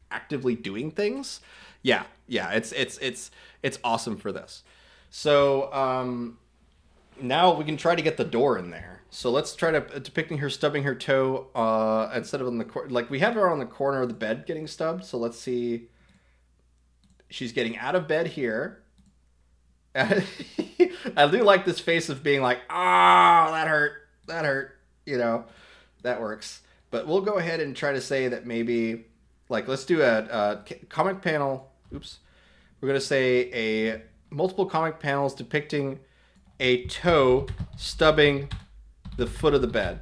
actively doing things. Yeah, it's awesome for this. So now we can try to get the door in there. So let's try to depicting her stubbing her toe instead of on the we have her on the corner of the bed getting stubbed. So let's see. She's getting out of bed here. I do like this face of being like, that hurt. That works. But we'll go ahead and try to say that maybe let's do a comic panel. Oops. We're gonna say a multiple comic panels depicting a toe stubbing the foot of the bed,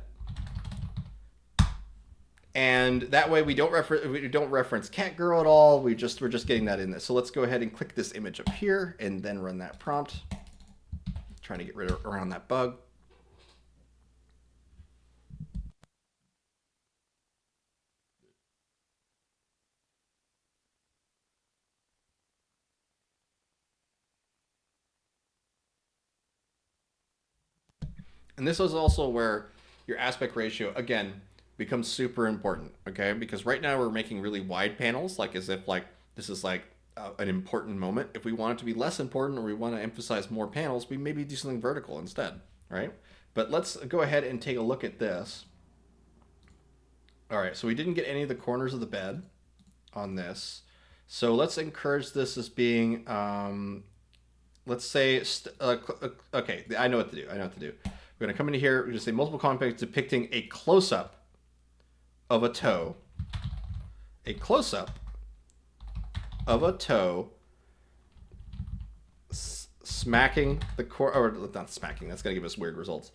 and that way we don't reference Catgirl at all. We're just getting that in there. So let's go ahead and click this image up here and then run that prompt, trying to get around that bug. And this is also where your aspect ratio, again, becomes super important, okay? Because right now we're making really wide panels, as if this is an important moment. If we want it to be less important or we want to emphasize more panels, we maybe do something vertical instead, right? But let's go ahead and take a look at this. All right, so we didn't get any of the corners of the bed on this. So let's encourage this as being, let's say, okay, I know what to do. We're going to come into here. We're going to say multiple comics depicting a close-up of a toe. A close-up of a toe smacking the corner, or not smacking, that's going to give us weird results.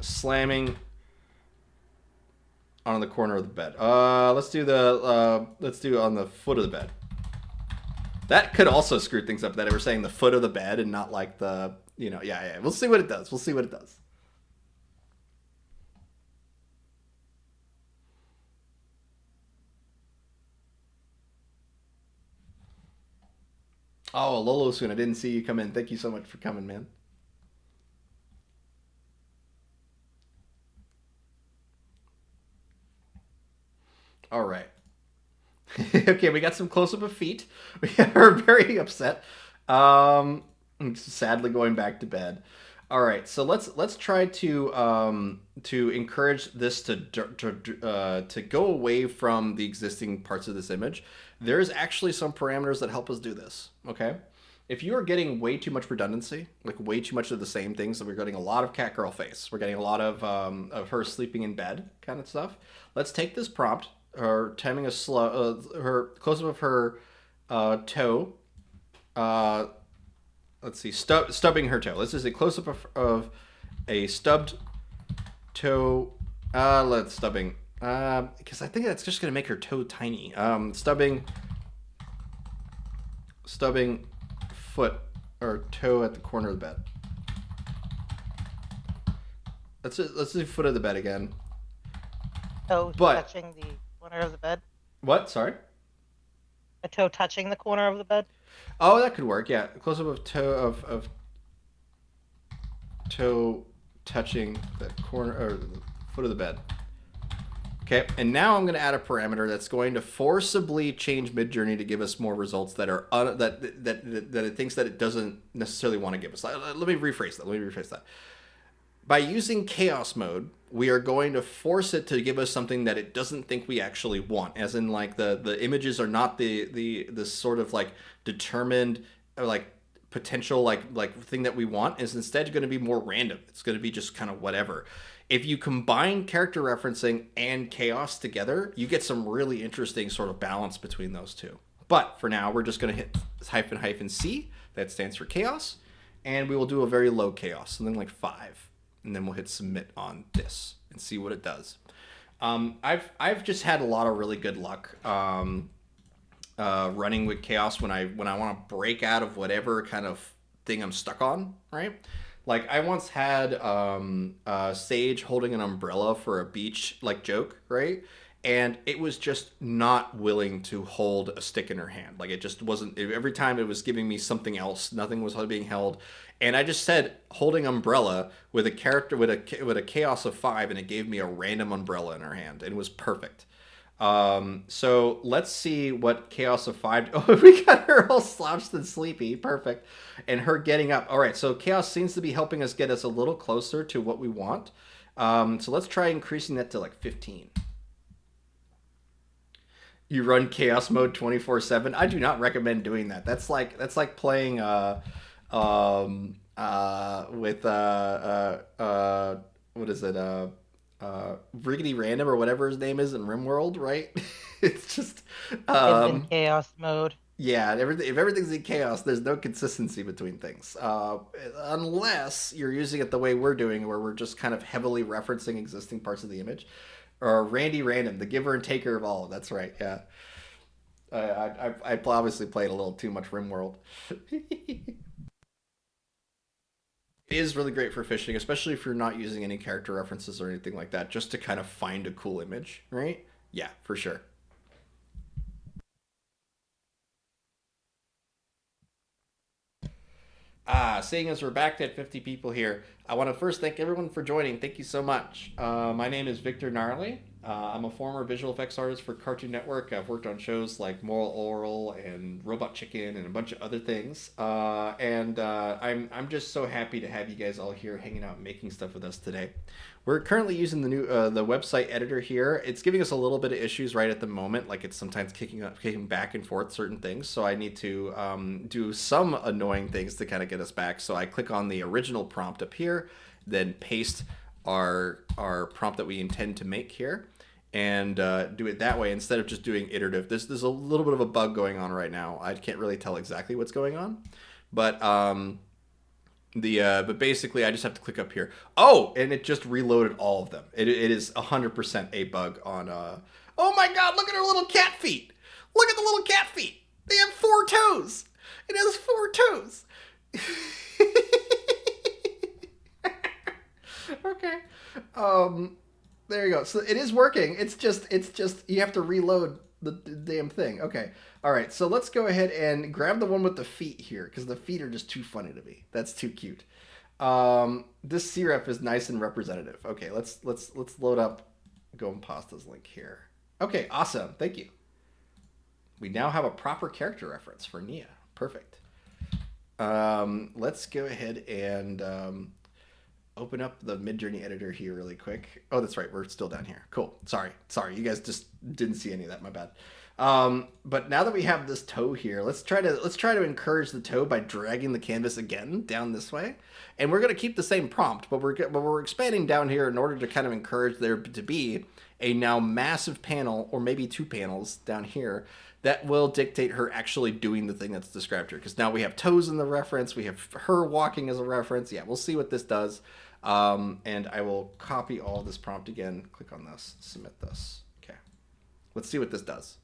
Slamming on the corner of the bed. Let's do on the foot of the bed. That could also screw things up, that we're saying the foot of the bed and not like the, yeah. We'll see what it does. We'll see what it does. Oh, Lolo Soon, I didn't see you come in. Thank you so much for coming, man. All right. Okay, we got some close up of feet. We are very upset. Sadly going back to bed. All right, so let's try to encourage this to go away from the existing parts of this image. There's actually some parameters that help us do this. Okay, if you are getting way too much redundancy, like way too much of the same things, so we're getting a lot of Catgirl face, we're getting a lot of her sleeping in bed kind of stuff. Let's take this prompt, her timing a slow, her close up of her toe. Uh, let's see, stubbing her toe. This is a close up of a stubbed toe. Let's stubbing. Because I think that's just gonna make her toe tiny. Stubbing foot or toe at the corner of the bed. Let's do foot of the bed again. Toe touching the corner of the bed. What? Sorry. A toe touching the corner of the bed. Oh, that could work. Yeah, close up of toe touching the corner or the foot of the bed. Okay, and now I'm going to add a parameter that's going to forcibly change Midjourney to give us more results that are that it thinks that it doesn't necessarily want to give us. Let me rephrase that. By using chaos mode, we are going to force it to give us something that it doesn't think we actually want. As in, like the images are not the sort of like determined or like potential like thing that we want. Is instead going to be more random. It's going to be just kind of whatever. If you combine character referencing and chaos together, you get some really interesting sort of balance between those two. But for now, we're just going to hit -C. That stands for chaos. And we will do a very low chaos, something like 5. And then we'll hit submit on this and see what it does. I've just had a lot of really good luck running with chaos when I want to break out of whatever kind of thing I'm stuck on, right? Like I once had Sage holding an umbrella for a beach like joke, right? And it was just not willing to hold a stick in her hand. Like it just wasn't. Every time it was giving me something else. Nothing was being held. And I just said holding umbrella with a character with a chaos of 5, and it gave me a random umbrella in her hand, and it was perfect. So let's see what chaos of 5. Oh, we got her all slouched and sleepy. Perfect. And her getting up. All right. So chaos seems to be helping us get us a little closer to what we want. So let's try increasing that to like 15. You run chaos mode 24/7. I do not recommend doing that. That's like playing with what is it? Riggedy Random or whatever his name is in RimWorld, right? It's just It's in chaos mode. Yeah, if everything's in chaos, there's no consistency between things. Unless you're using it the way we're doing, where we're just kind of heavily referencing existing parts of the image. Or Randy Random, the giver and taker of all. That's right, yeah. I obviously played a little too much RimWorld. It is really great for fishing, especially if you're not using any character references or anything like that, just to kind of find a cool image, right? Yeah, for sure. Seeing as we're back at 50 people here, I want to first thank everyone for joining. Thank you so much. My name is Victor Gnarly. I'm a former visual effects artist for Cartoon Network. I've worked on shows like Moral Oral and Robot Chicken and a bunch of other things. I'm just so happy to have you guys all here hanging out and making stuff with us today. We're currently using the new the website editor here. It's giving us a little bit of issues right at the moment, like it's sometimes kicking back and forth certain things. So I need to do some annoying things to kind of get us back. So I click on the original prompt up here, then paste our prompt that we intend to make here, and do it that way instead of just doing iterative. There's a little bit of a bug going on right now. I can't really tell exactly what's going on, but But basically, I just have to click up here. Oh, and it just reloaded all of them. It is 100% a bug on. Oh my God! Look at her little cat feet. Look at the little cat feet. They have 4 toes. It has 4 toes. Okay. There you go. So it is working. It's just you have to reload the damn thing. Okay. All right. So let's go ahead and grab the one with the feet here because the feet are just too funny to me. That's too cute. This CREF is nice and representative. Okay. Let's load up Gompasta's link here. Okay. Awesome. Thank you. We now have a proper character reference for Nia. Perfect. Let's go ahead and open up the Midjourney editor here really quick. Oh, that's right. We're still down here. Cool. Sorry. You guys just didn't see any of that. My bad. But now that we have this toe here, let's try to encourage the toe by dragging the canvas again down this way. And we're going to keep the same prompt, but we're expanding down here in order to kind of encourage there to be a now massive panel, or maybe 2 panels down here, that will dictate her actually doing the thing that's described here. Because now we have toes in the reference, we have her walking as a reference. Yeah, we'll see what this does. And I will copy all this prompt again, click on this, submit this. Okay, let's see what this does.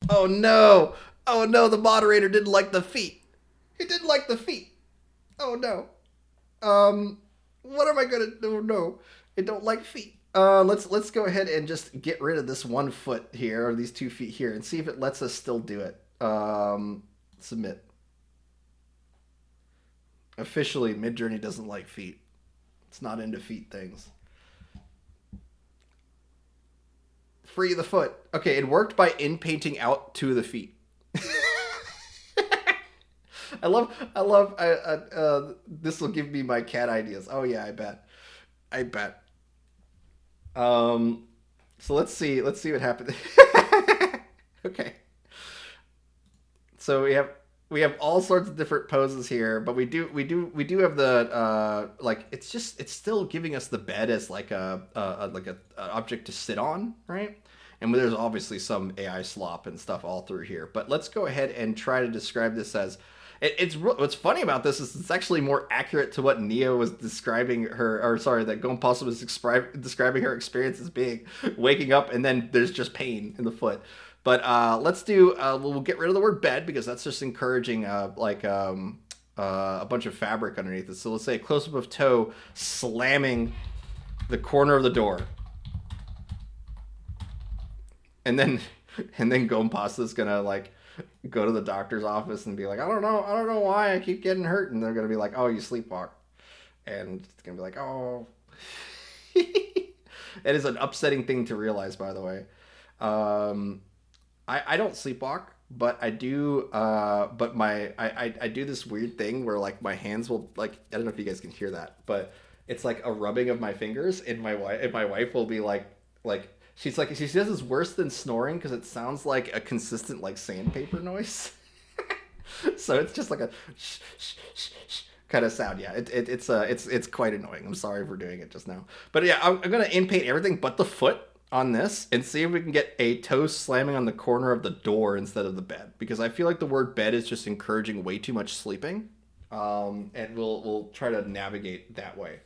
Oh no! Oh no, the moderator didn't like the feet. He didn't like the feet. Oh no. What am I gonna do? No, I don't like feet. Let's go ahead and just get rid of this 1 foot here, or these 2 feet here, and see if it lets us still do it. Submit. Officially, Midjourney doesn't like feet. It's not into feet things. Free the foot. Okay, it worked by in-painting out 2 of the feet. I love. This will give me my cat ideas. Oh yeah, I bet. So let's see what happens. Okay. So we have all sorts of different poses here, but we do have the like it's still giving us the bed as like a object to sit on, right? And there's obviously some AI slop and stuff all through here. But let's go ahead and try to describe this as what's funny about this is it's actually more accurate to what Nia was describing that Gompasa was describing her experience as being, waking up and then there's just pain in the foot. But let's do, we'll get rid of the word bed because that's just encouraging a bunch of fabric underneath it. So let's say a close-up of toe slamming the corner of the door. And then Gompasa's gonna like go to the doctor's office and be like, I don't know why I keep getting hurt. And they're gonna be like, oh, you sleepwalk. And it's gonna be like, oh. It is an upsetting thing to realize, by the way. I don't sleepwalk, but I do. But I do this weird thing where like my hands will like, I don't know if you guys can hear that, but it's like a rubbing of my fingers, and my wife will be like. She's like, she says it's worse than snoring because it sounds like a consistent like sandpaper noise. So it's just like a shh, shh, shh, shh kind of sound. Yeah, it's quite annoying. I'm sorry for doing it just now. But yeah, I'm gonna in-paint everything but the foot on this and see if we can get a toe slamming on the corner of the door instead of the bed, because I feel like the word bed is just encouraging way too much sleeping. And we'll try to navigate that way.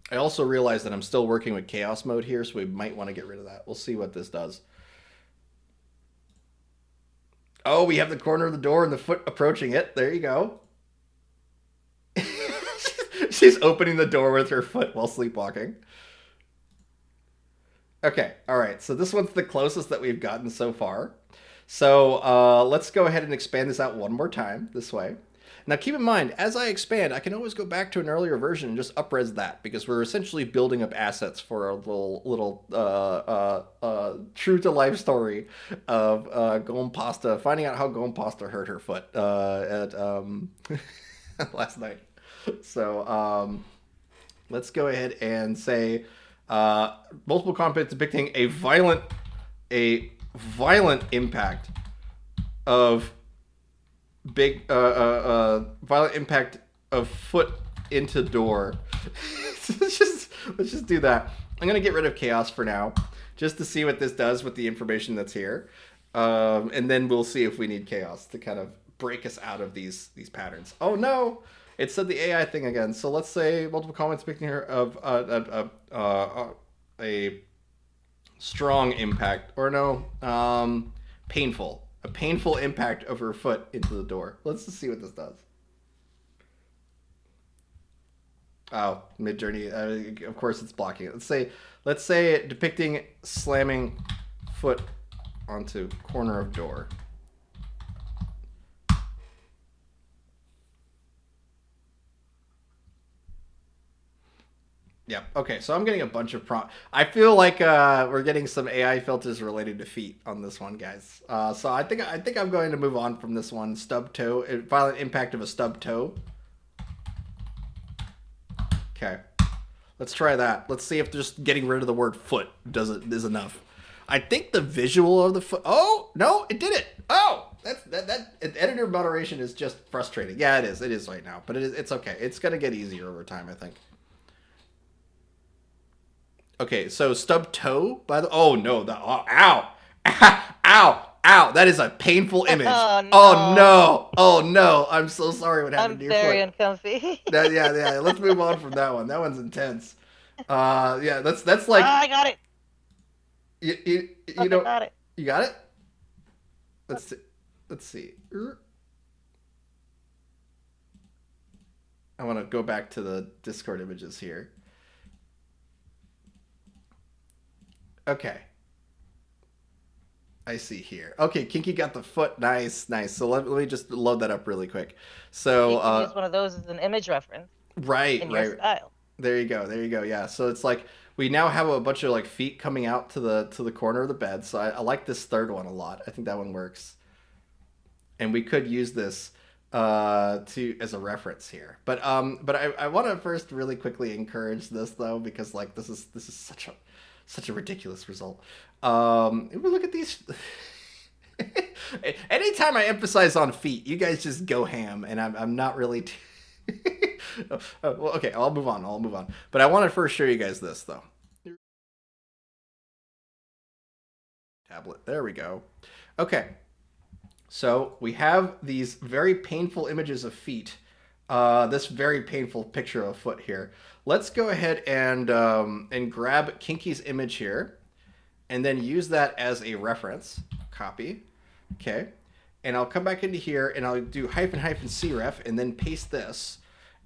I also realize that I'm still working with chaos mode here, so we might want to get rid of that. We'll see what this does. Oh, we have the corner of the door and the foot approaching it. There you go. She's opening the door with her foot while sleepwalking. Okay, all right. So this one's the closest that we've gotten so far. So let's go ahead and expand this out one more time this way. Now keep in mind, as I expand, I can always go back to an earlier version and just upres that, because we're essentially building up assets for a little true to life story of Gompasta finding out how Gompasta hurt her foot at last night. So let's go ahead and say multiple comments depicting a violent impact of violent impact of foot into door. Let's just do that. I'm gonna get rid of chaos for now, just to see what this does with the information that's here, and then we'll see if we need chaos to kind of break us out of these patterns. Oh no, it said the AI thing again. So let's say multiple comments speaking here of a strong impact, or no, painful, a painful impact of her foot into the door. Let's just see what this does. Oh, Midjourney. Of course, it's blocking it. Let's say depicting slamming foot onto corner of door. Yeah. Okay. So I'm getting a bunch of prompt. I feel like we're getting some AI filters related to feet on this one, guys. So I think I'm going to move on from this one. Stub toe. Violent impact of a stub toe. Okay. Let's try that. Let's see if just getting rid of the word foot is enough. I think the visual of the foot. Oh no, it did it. Oh, that editor moderation is just frustrating. Yeah, it is. It is right now, but it's okay. It's gonna get easier over time, I think. Okay, so stub toe by the. Oh no, the ow, ow, ow. That is a painful image. Oh Oh no. no, oh no. I'm so sorry what happened I'm to your very foot. uncomfy. Yeah. Let's move on from that one. That one's intense. Yeah, that's like Ah, I got it. you Look, I know, got it. you got it. Let's see. Let's see. I want to go back to the Discord images here. Okay, I see here. Okay, Kinky got the foot. Nice, nice. So let me just load that up really quick. So You can use one of those as an image reference right, in your right. style. There you go. There you go. Yeah. So it's like we now have a bunch of like feet coming out to the corner of the bed. So I like this third one a lot. I think that one works. And we could use this to as a reference here. But I want to first really quickly encourage this though, because like this is such a ridiculous result. If we look at these. Anytime I emphasize on feet, you guys just go ham, and I'm not really. Well, okay, I'll move on. I'll move on. But I want to first show you guys this though. Tablet. There we go. Okay, so we have these very painful images of feet. This very painful picture of a foot here. Let's go ahead and grab Kinky's image here, and then use that as a reference. Copy. Okay. And I'll come back into here and I'll do hyphen hyphen cref and then paste this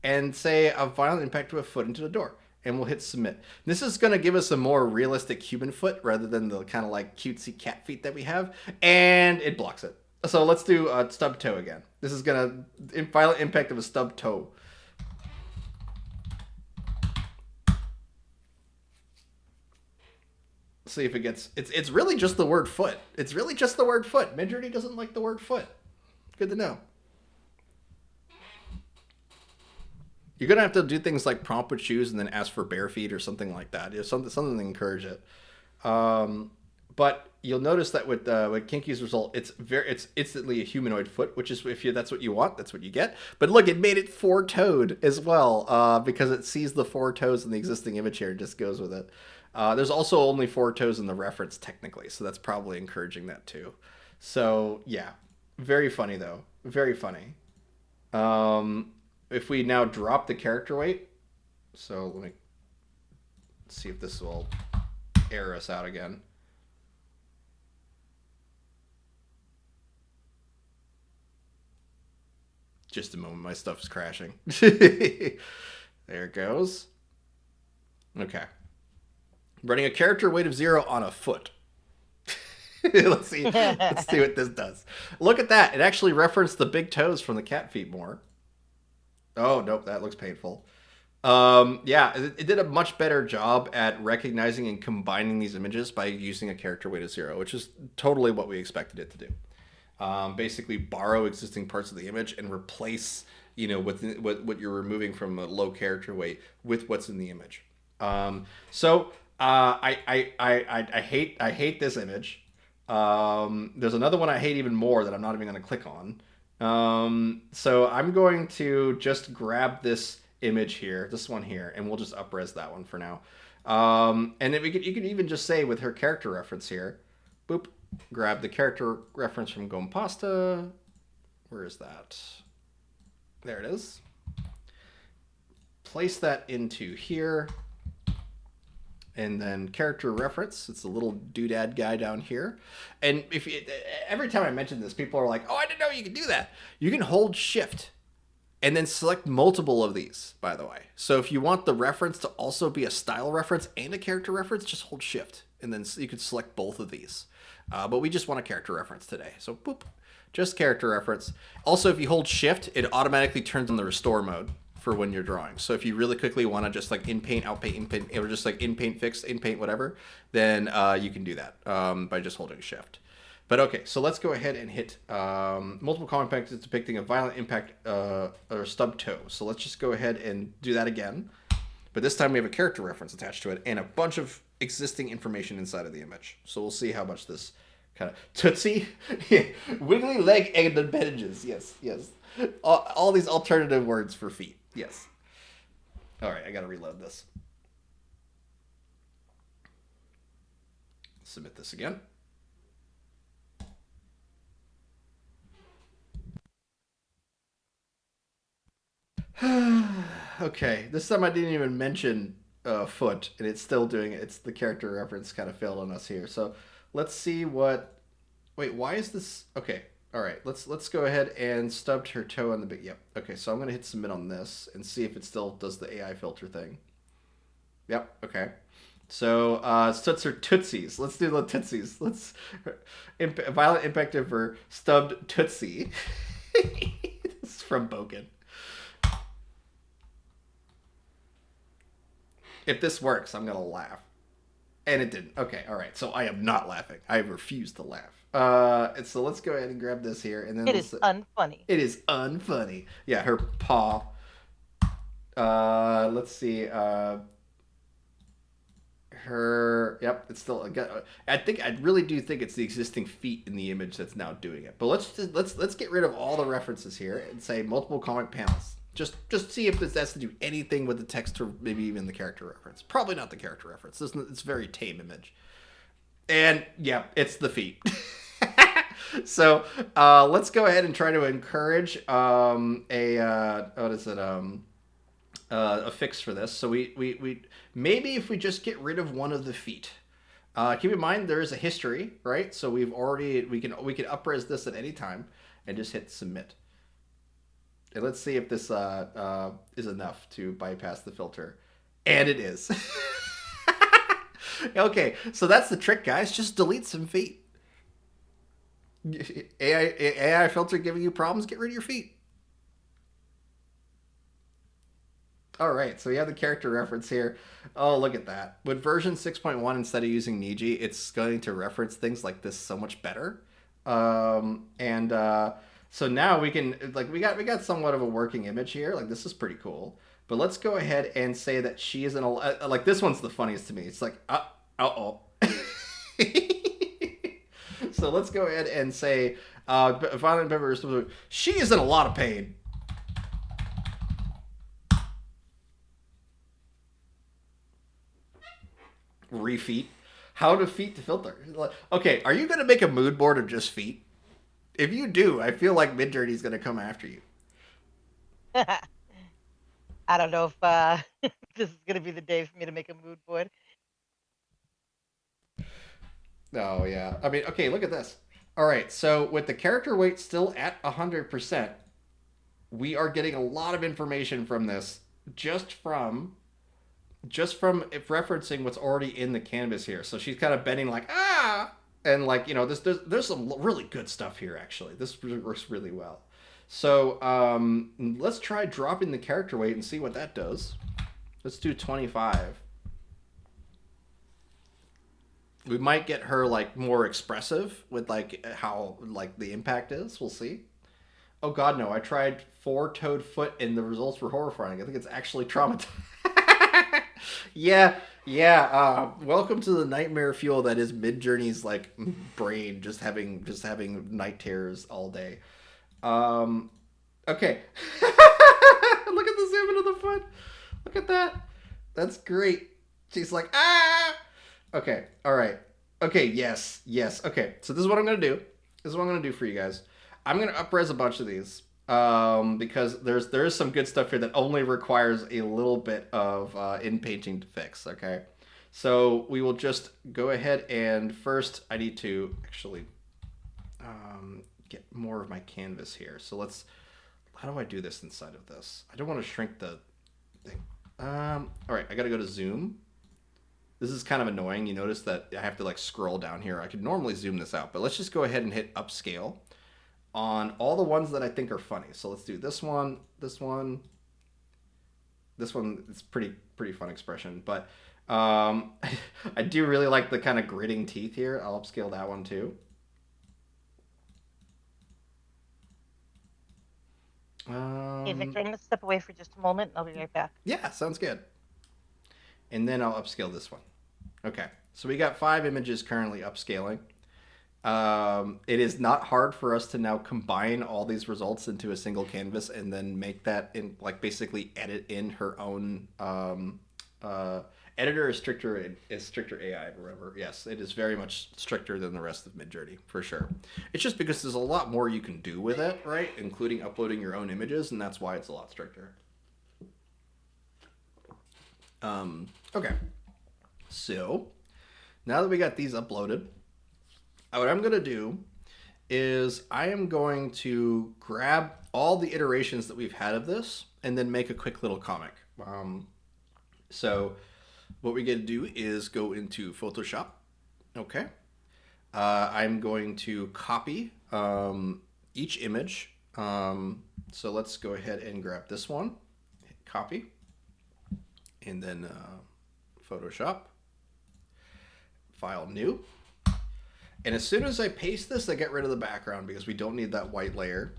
and say a violent impact of a foot into the door. And we'll hit submit. This is going to give us a more realistic human foot rather than the kind of like cutesy cat feet that we have. And it blocks it. So let's do stub toe again. This is going to violent impact of a stub toe. See if it gets. It's really just the word foot. It's really just the word foot. Midjourney doesn't like the word foot. Good to know. You're gonna have to do things like prompt with shoes and then ask for bare feet or something like that. Something to encourage it. But you'll notice that with Kinky's result, it's instantly a humanoid foot, which is that's what you want, that's what you get. But look, it made it four-toed as well because it sees the four toes in the existing image here and just goes with it. There's also only four toes in the reference technically, so that's probably encouraging that too. So yeah, very funny though, very funny. If we now drop the character weight, so let me see if this will error us out again. Just a moment, my stuff's crashing. There it goes. Okay. Running a character weight of 0 on a foot. Let's see what this does. Look at that. It actually referenced the big toes from the cat feet more. Oh, nope, that looks painful. Yeah, it did a much better job at recognizing and combining these images by using a character weight of 0, which is totally what we expected it to do. Basically borrow existing parts of the image and replace, what you're removing from a low character weight with what's in the image. So I hate this image. There's another one I hate even more that I'm not even going to click on. So I'm going to just grab this image here, this one here, and we'll just upres that one for now. And then you could even just say with her character reference here, boop, grab the character reference from Gompasta. Where is that? There it is. Place that into here. And then character reference, it's a little doodad guy down here. And if you, every time I mention this, people are like, "Oh, I didn't know you could do that." You can hold Shift and then select multiple of these, by the way. So if you want the reference to also be a style reference and a character reference, just hold Shift, and then you could select both of these. But we just want a character reference today. So boop, just character reference. Also, if you hold Shift, it automatically turns on the restore mode for when you're drawing. So if you really quickly want to just like in paint, out paint, in paint, or just like in paint, fix, in paint, whatever, then you can do that by just holding Shift. But okay, so let's go ahead and hit multiple comic packs depicting a violent impact or stub toe. So let's just go ahead and do that again. But this time we have a character reference attached to it and a bunch of existing information inside of the image. So we'll see how much this kind of Tootsie, wiggly leg and appendages. Yes, yes. All these alternative words for feet. Yes. All right, I gotta reload this. Submit this again. Okay, this time I didn't even mention foot, and it's still doing it. It's the character reference kind of failed on us here. So let's see what. Wait, why is this? Okay, all right. Let's go ahead and stubbed her toe on the big. Yep. Okay, so I'm gonna hit submit on this and see if it still does the AI filter thing. Yep. Okay. So Stutz are tootsies. Let's do the tootsies. Let's violent impact for stubbed tootsie. This is from Bogan. If this works, I'm gonna laugh. And it didn't. Okay, all right. So I am not laughing. I refuse to laugh. And so let's go ahead and grab this here, and then It is unfunny. It is unfunny. Yeah, her paw. Let's see. Her. Yep, it's still. I really do think it's the existing feet in the image that's now doing it. But let's get rid of all the references here and say multiple comic panels. Just see if this has to do anything with the text or maybe even the character reference. Probably not the character reference. It's a very tame image. And yeah, it's the feet. So let's go ahead and try to encourage a fix for this. So we maybe if we just get rid of one of the feet. Keep in mind there is a history, right? So we can upres this at any time and just hit submit. And let's see if this is enough to bypass the filter. And it is. Okay, so that's the trick, guys. Just delete some feet. AI filter giving you problems, get rid of your feet. All right, so we have the character reference here. Oh, look at that. With version 6.1, instead of using Niji, it's going to reference things like this so much better. So now we can, like, we got somewhat of a working image here. Like, this is pretty cool. But let's go ahead and say that she is like, this one's the funniest to me. It's like, uh-oh. So let's go ahead and say, violent member, she is in a lot of pain. Refeet. How to feet to filter. Okay, are you going to make a mood board of just feet? If you do, I feel like Midjourney's going to come after you. I don't know if this is going to be the day for me to make a mood board. Oh, yeah. I mean, okay, look at this. All right, so with the character weight still at 100%, we are getting a lot of information from this just from referencing what's already in the canvas here. So she's kind of bending like, and like, you know, there's some really good stuff here, actually. This works really well. So let's try dropping the character weight and see what that does. Let's do 25. We might get her like more expressive with like how like the impact is. We'll see. Oh God, no! I tried 4-toed foot and the results were horrifying. I think it's actually traumatizing. Yeah. Welcome to the nightmare fuel that is Midjourney's like brain, just having night terrors all day. Okay. Look at this zoom into the foot. Look at that. That's great. She's like, ah. Okay. All right. Okay. Yes. Yes. Okay. So this is what I'm gonna do. This is what I'm gonna do for you guys. I'm gonna upres a bunch of these because there is some good stuff here that only requires a little bit of in painting to fix. Okay. So we will just go ahead and first I need to actually get more of my canvas here. So let's. How do I do this inside of this? I don't want to shrink the thing. All right, I got to go to zoom. This is kind of annoying. You notice that I have to like scroll down here. I could normally zoom this out, but let's just go ahead and hit upscale on all the ones that I think are funny. So let's do this one, this one, this one. It's pretty fun expression, but I do really like the kind of gritting teeth here. I'll upscale that one too. Hey, Victor, I'm going to step away for just a moment and I'll be right back. Yeah, sounds good. And then I'll upscale this one. Okay, so we got 5 images currently upscaling. It is not hard for us to now combine all these results into a single canvas and then make that in like basically edit in her own editor is stricter AI. Remember, yes, it is very much stricter than the rest of Midjourney for sure. It's just because there's a lot more you can do with it, right? Including uploading your own images, and that's why it's a lot stricter. Okay, so now that we got these uploaded, what I'm going to do is I am going to grab all the iterations that we've had of this and then make a quick little comic. So what we get to do is go into Photoshop. Okay. I'm going to copy each image. So let's go ahead and grab this one, hit copy, and then Photoshop, file new. And as soon as I paste this, I get rid of the background because we don't need that white layer.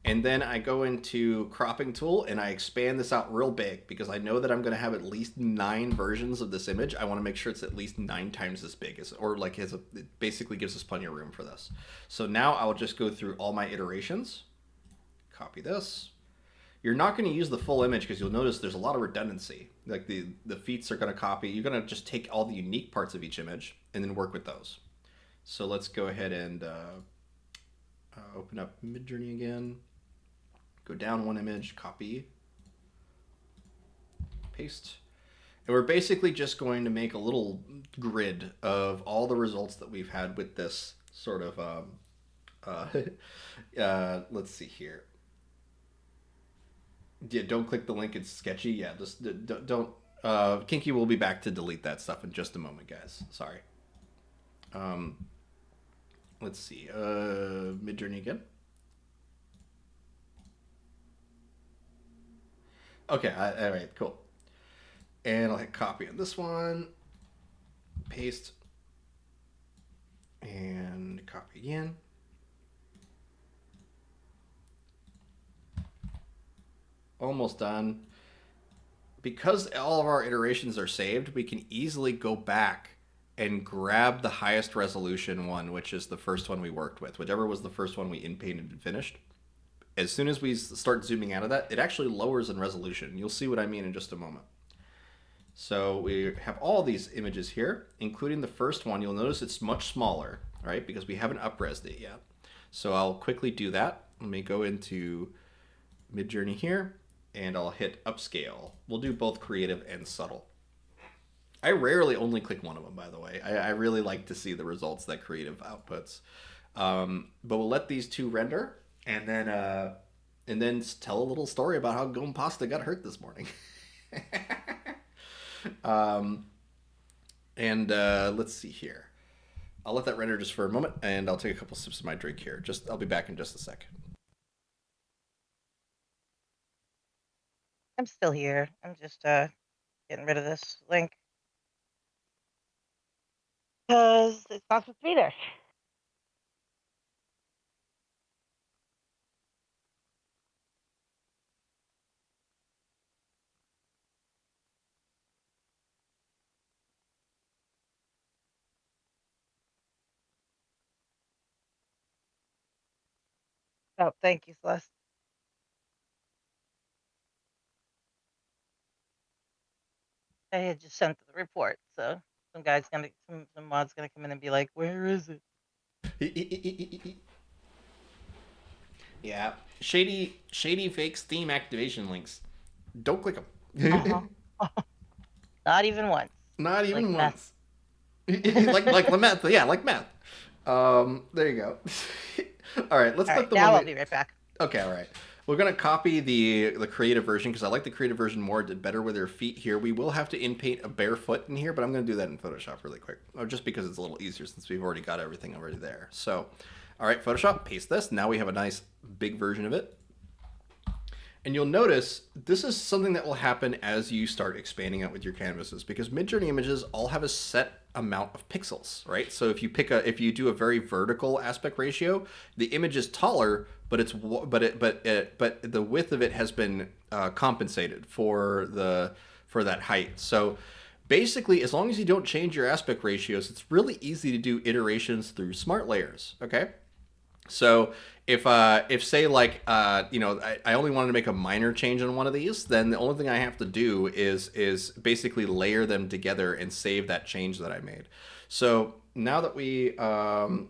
And then I go into cropping tool and I expand this out real big because I know that I'm going to have at least 9 versions of this image. I want to make sure it's at least 9 times as big as, or like it basically gives us plenty of room for this. So now I'll just go through all my iterations, copy this. You're not going to use the full image because you'll notice there's a lot of redundancy. Like the feet are going to copy. You're going to just take all the unique parts of each image and then work with those. So let's go ahead and open up Midjourney again. Go down one image, copy, paste. And we're basically just going to make a little grid of all the results that we've had with this sort of, let's see here. Yeah, don't click the link, it's sketchy. Yeah, just don't. Kinky will be back to delete that stuff in just a moment, guys. Sorry. Let's see. Midjourney again. Okay, all right, cool. And I'll hit copy on this one, paste, and copy again. Almost done. Because all of our iterations are saved, we can easily go back and grab the highest resolution one, which is the first one we worked with, whichever was the first one we inpainted and finished. As soon as we start zooming out of that, it actually lowers in resolution. You'll see what I mean in just a moment. So we have all these images here, including the first one. You'll notice it's much smaller, right? Because we haven't up-resed it yet. So I'll quickly do that. Let me go into Midjourney here, and I'll hit upscale. We'll do both creative and subtle. I rarely only click one of them, by the way. I really like to see the results that creative outputs. But we'll let these two render, and then tell a little story about how Gom Pasta got hurt this morning. Let's see here. I'll let that render just for a moment, and I'll take a couple sips of my drink here. I'll be back in just a sec. I'm still here. I'm just getting rid of this link because it's not supposed to be there. Oh, thank you, Celeste. I had just sent the report, so some mod's gonna come in and be like, "Where is it?" Yeah, shady fake Steam activation links. Don't click Uh-huh. them. Not even once. Not Like even meth. once. like meth. Yeah, like meth. There you go. All right, let's All click right, the one now I'll we. be right back. Okay, all right. We're gonna copy the creative version because I like the creative version more. It did better with their feet here. We will have to inpaint a bare foot in here, but I'm gonna do that in Photoshop really quick. Oh, just because it's a little easier since we've already got everything already there. So, all right, Photoshop, paste this. Now we have a nice big version of it. And you'll notice this is something that will happen as you start expanding out with your canvases because Midjourney images all have a set amount of pixels, right? So if you do a very vertical aspect ratio, the image is taller, but the width of it has been compensated for that height. So basically, as long as you don't change your aspect ratios, it's really easy to do iterations through smart layers. Okay. So if say like I only wanted to make a minor change on one of these, then the only thing I have to do is basically layer them together and save that change that I made. So now that we have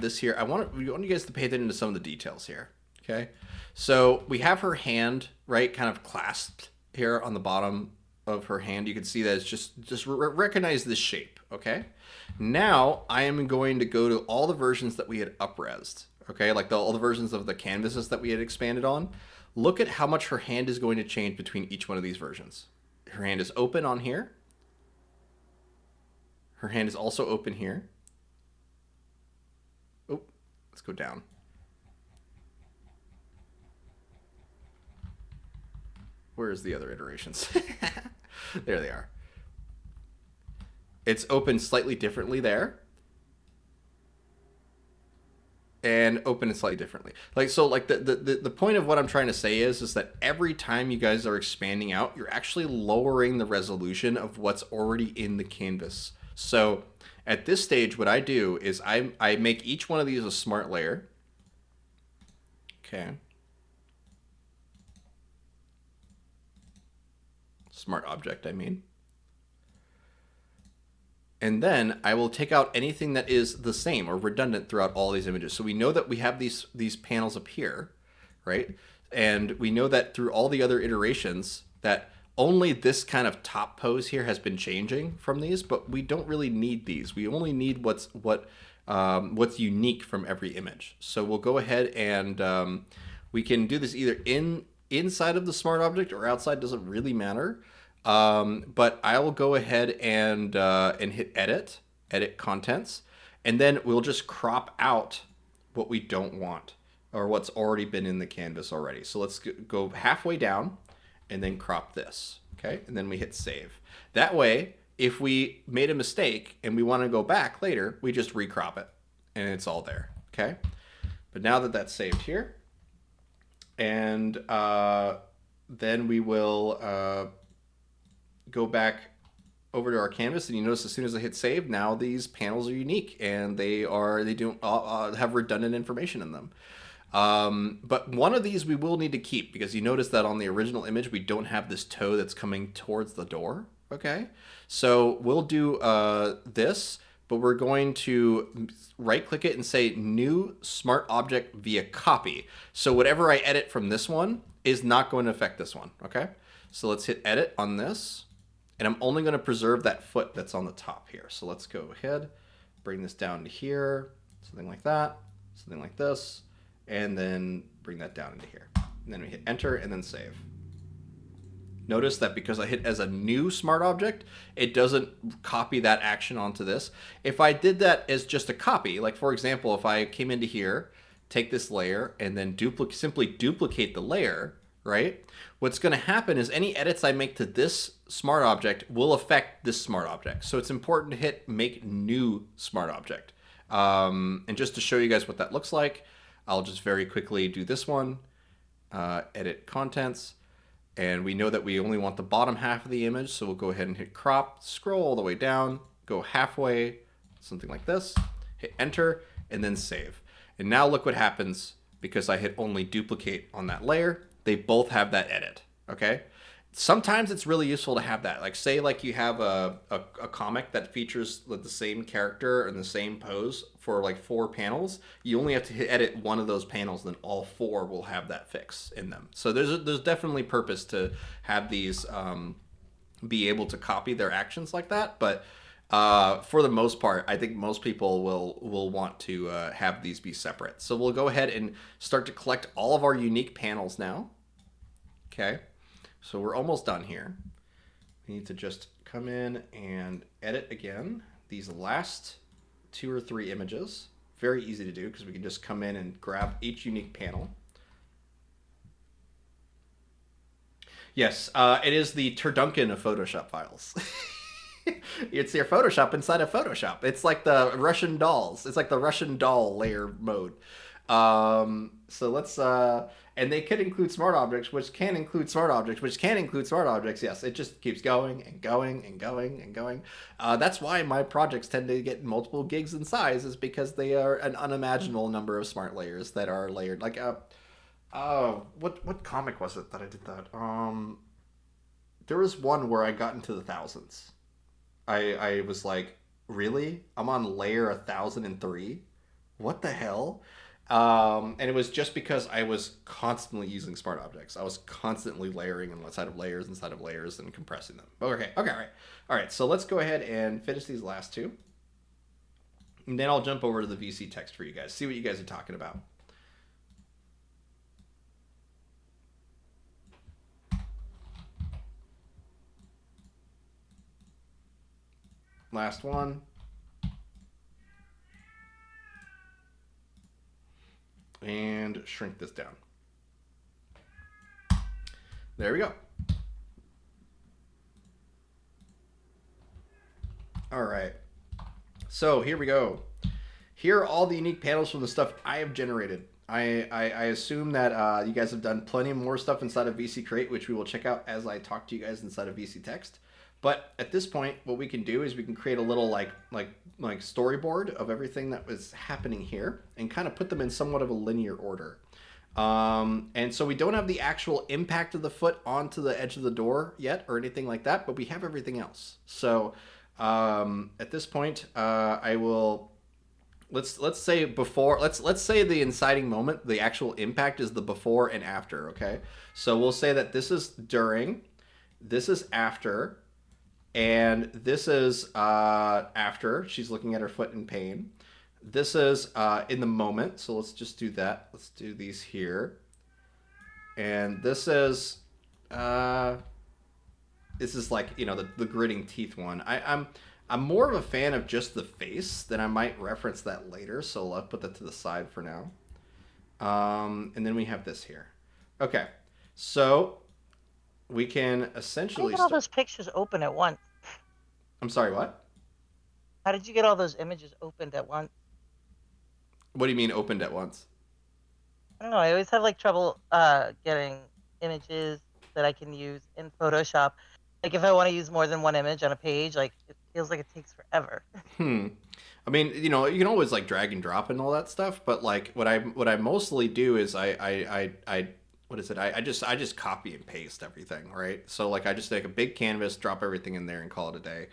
this here, we want you guys to pay attention to some of the details here. Okay, so we have her hand right, kind of clasped here on the bottom of her hand. You can see that it's just recognize this shape. Okay. Now I am going to go to all the versions that we had up-resed, okay? Like all the versions of the canvases that we had expanded on. Look at how much her hand is going to change between each one of these versions. Her hand is open on here. Her hand is also open here. Oh, let's go down. Where's the other iterations? There they are. It's open slightly differently there. And open it slightly differently. Like so like the point of what I'm trying to say is that every time you guys are expanding out, you're actually lowering the resolution of what's already in the canvas. So at this stage, what I do is I make each one of these a smart layer. Okay. Smart object, I mean. And then I will take out anything that is the same or redundant throughout all these images. So we know that we have these panels up here, right? And we know that through all the other iterations that only this kind of top pose here has been changing from these, but we don't really need these. We only need what's unique from every image. So we'll go ahead and we can do this either inside of the smart object or outside, doesn't really matter. But I will go ahead and hit edit contents, and then we'll just crop out what we don't want or what's already been in the canvas already. So let's go halfway down and then crop this. Okay. And then we hit save. That way, if we made a mistake and we want to go back later, we just recrop it and it's all there. Okay. But now that that's saved here, and then we will go back over to our canvas, and you notice as soon as I hit save, now these panels are unique and they don't have redundant information in them. But one of these we will need to keep because you notice that on the original image we don't have this toe that's coming towards the door. Okay, so we'll do this, but we're going to right click it and say new smart object via copy. So whatever I edit from this one is not going to affect this one. Okay, so let's hit edit on this. And I'm only going to preserve that foot that's on the top here. So let's go ahead, bring this down to here, something like that, something like this, and then bring that down into here. And then we hit enter and then save. Notice that because I hit as a new smart object, it doesn't copy that action onto this. If I did that as just a copy, like for example, if I came into here, take this layer, and then simply duplicate the layer, right? What's going to happen is any edits I make to this smart object will affect this smart object. So it's important to hit make new smart object. And just to show you guys what that looks like, I'll just very quickly do this one, edit contents. And we know that we only want the bottom half of the image. So we'll go ahead and hit crop, scroll all the way down, go halfway, something like this, hit enter, and then save. And now look what happens because I hit only duplicate on that layer. They both have that edit, okay? Sometimes it's really useful to have that. Like, say, like you have a comic that features the same character and the same pose for like 4 panels. You only have to edit one of those panels, then all 4 will have that fix in them. So there's definitely purpose to have these be able to copy their actions like that. But for the most part, I think most people will want to have these be separate. So we'll go ahead and start to collect all of our unique panels now. Okay. So we're almost done here. We need to just come in and edit again these last 2 or 3 images. Very easy to do because we can just come in and grab each unique panel. Yes, it is the Turduncan of Photoshop files. It's your Photoshop inside of Photoshop. It's like the Russian dolls. It's like the Russian doll layer mode. So let's and they could include smart objects, which can include smart objects, which can include smart objects. Yes, it just keeps going and going and going and going. That's why my projects tend to get multiple gigs in size, is because they are an unimaginable number of smart layers that are layered. Like oh, what comic was it that I did that? There was one where I got into the thousands. I was like, really? I'm on layer 1003. What the hell? And it was just because I was constantly using smart objects. I was constantly layering inside of layers and compressing them. Okay, all right. All right, so let's go ahead and finish these last 2. And then I'll jump over to the VC text for you guys. See what you guys are talking about. Last one. And shrink this down. There we go. All right. So here we go. Here are all the unique panels from the stuff I have generated. I assume that you guys have done plenty more stuff inside of VC Create, which we will check out as I talk to you guys inside of VC Text. But at this point, what we can do is we can create a little like storyboard of everything that was happening here and kind of put them in somewhat of a linear order. And so we don't have the actual impact of the foot onto the edge of the door yet or anything like that, but we have everything else. So at this point, I will let's say before let's say the inciting moment, the actual impact is the before and after. Okay, so we'll say that this is during, this is after. And this is after she's looking at her foot in pain. This is in the moment. So let's just do that. Let's do these here. And this is like, you know, the gritting teeth one. I'm more of a fan of just the face. Then I might reference that later. So I'll put that to the side for now. And then we have this here. Okay. So we can essentially. How did you get all those pictures open at once? I'm sorry, what? How did you get all those images opened at once? What do you mean opened at once? I don't know. I always have like trouble getting images that I can use in Photoshop. Like if I want to use more than one image on a page, like it feels like it takes forever. I mean, you know, you can always like drag and drop and all that stuff, but like what I mostly do is I what is it? I just copy and paste everything, right? So like I just take a big canvas, drop everything in there, and call it a day.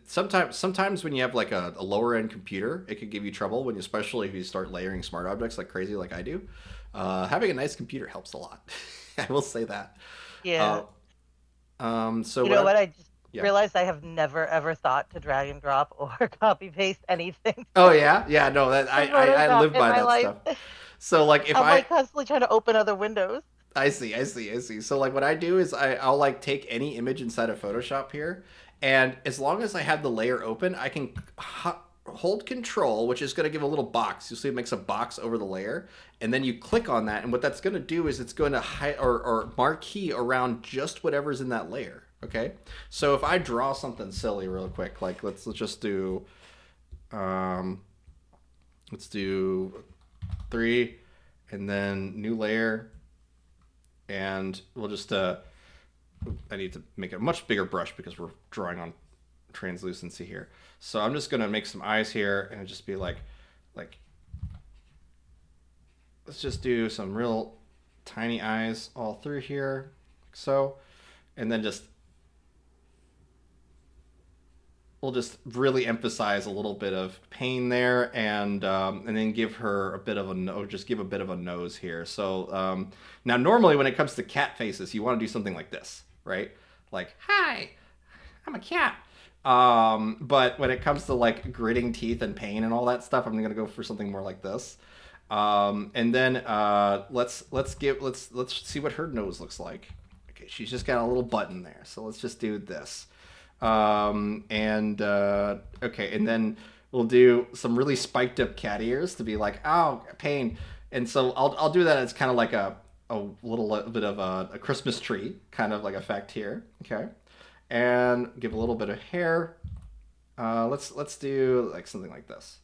Sometimes when you have like a lower end computer, it could give you trouble when, especially if you start layering smart objects like crazy, like I do. Having a nice computer helps a lot. I will say that. Yeah. So You know what? I just yeah. realized I have never ever thought to drag and drop or copy paste anything. Oh yeah, yeah. No, that I live by that life. stuff. So like if I'm like constantly trying to open other windows. I see. So like what I do is I'll like take any image inside of Photoshop here, and as long as I have the layer open, I can hold Control, which is going to give a little box. You'll see it makes a box over the layer, and then you click on that, and what that's going to do is it's going to hide or marquee around just whatever's in that layer. Okay, so if I draw something silly real quick, like let's just do, let's do 3, and then new layer, and we'll just I need to make a much bigger brush because we're drawing on translucency here. So I'm just gonna make some eyes here and just be like let's just do some real tiny eyes all through here, like so. And then just we'll just really emphasize a little bit of pain there, and then give her a bit of a nose, just give a bit of a nose here. So now normally when it comes to cat faces, you want to do something like this, right? Like, hi, I'm a cat. But when it comes to like gritting teeth and pain and all that stuff, I'm gonna go for something more like this. And then let's see what her nose looks like. Okay, she's just got a little button there, so let's just do this. Okay, and then we'll do some really spiked up cat ears to be like, oh, pain. And so I'll do that as kind of like a little bit of a Christmas tree kind of like effect here. Okay, and give a little bit of hair. Let's do like something like this.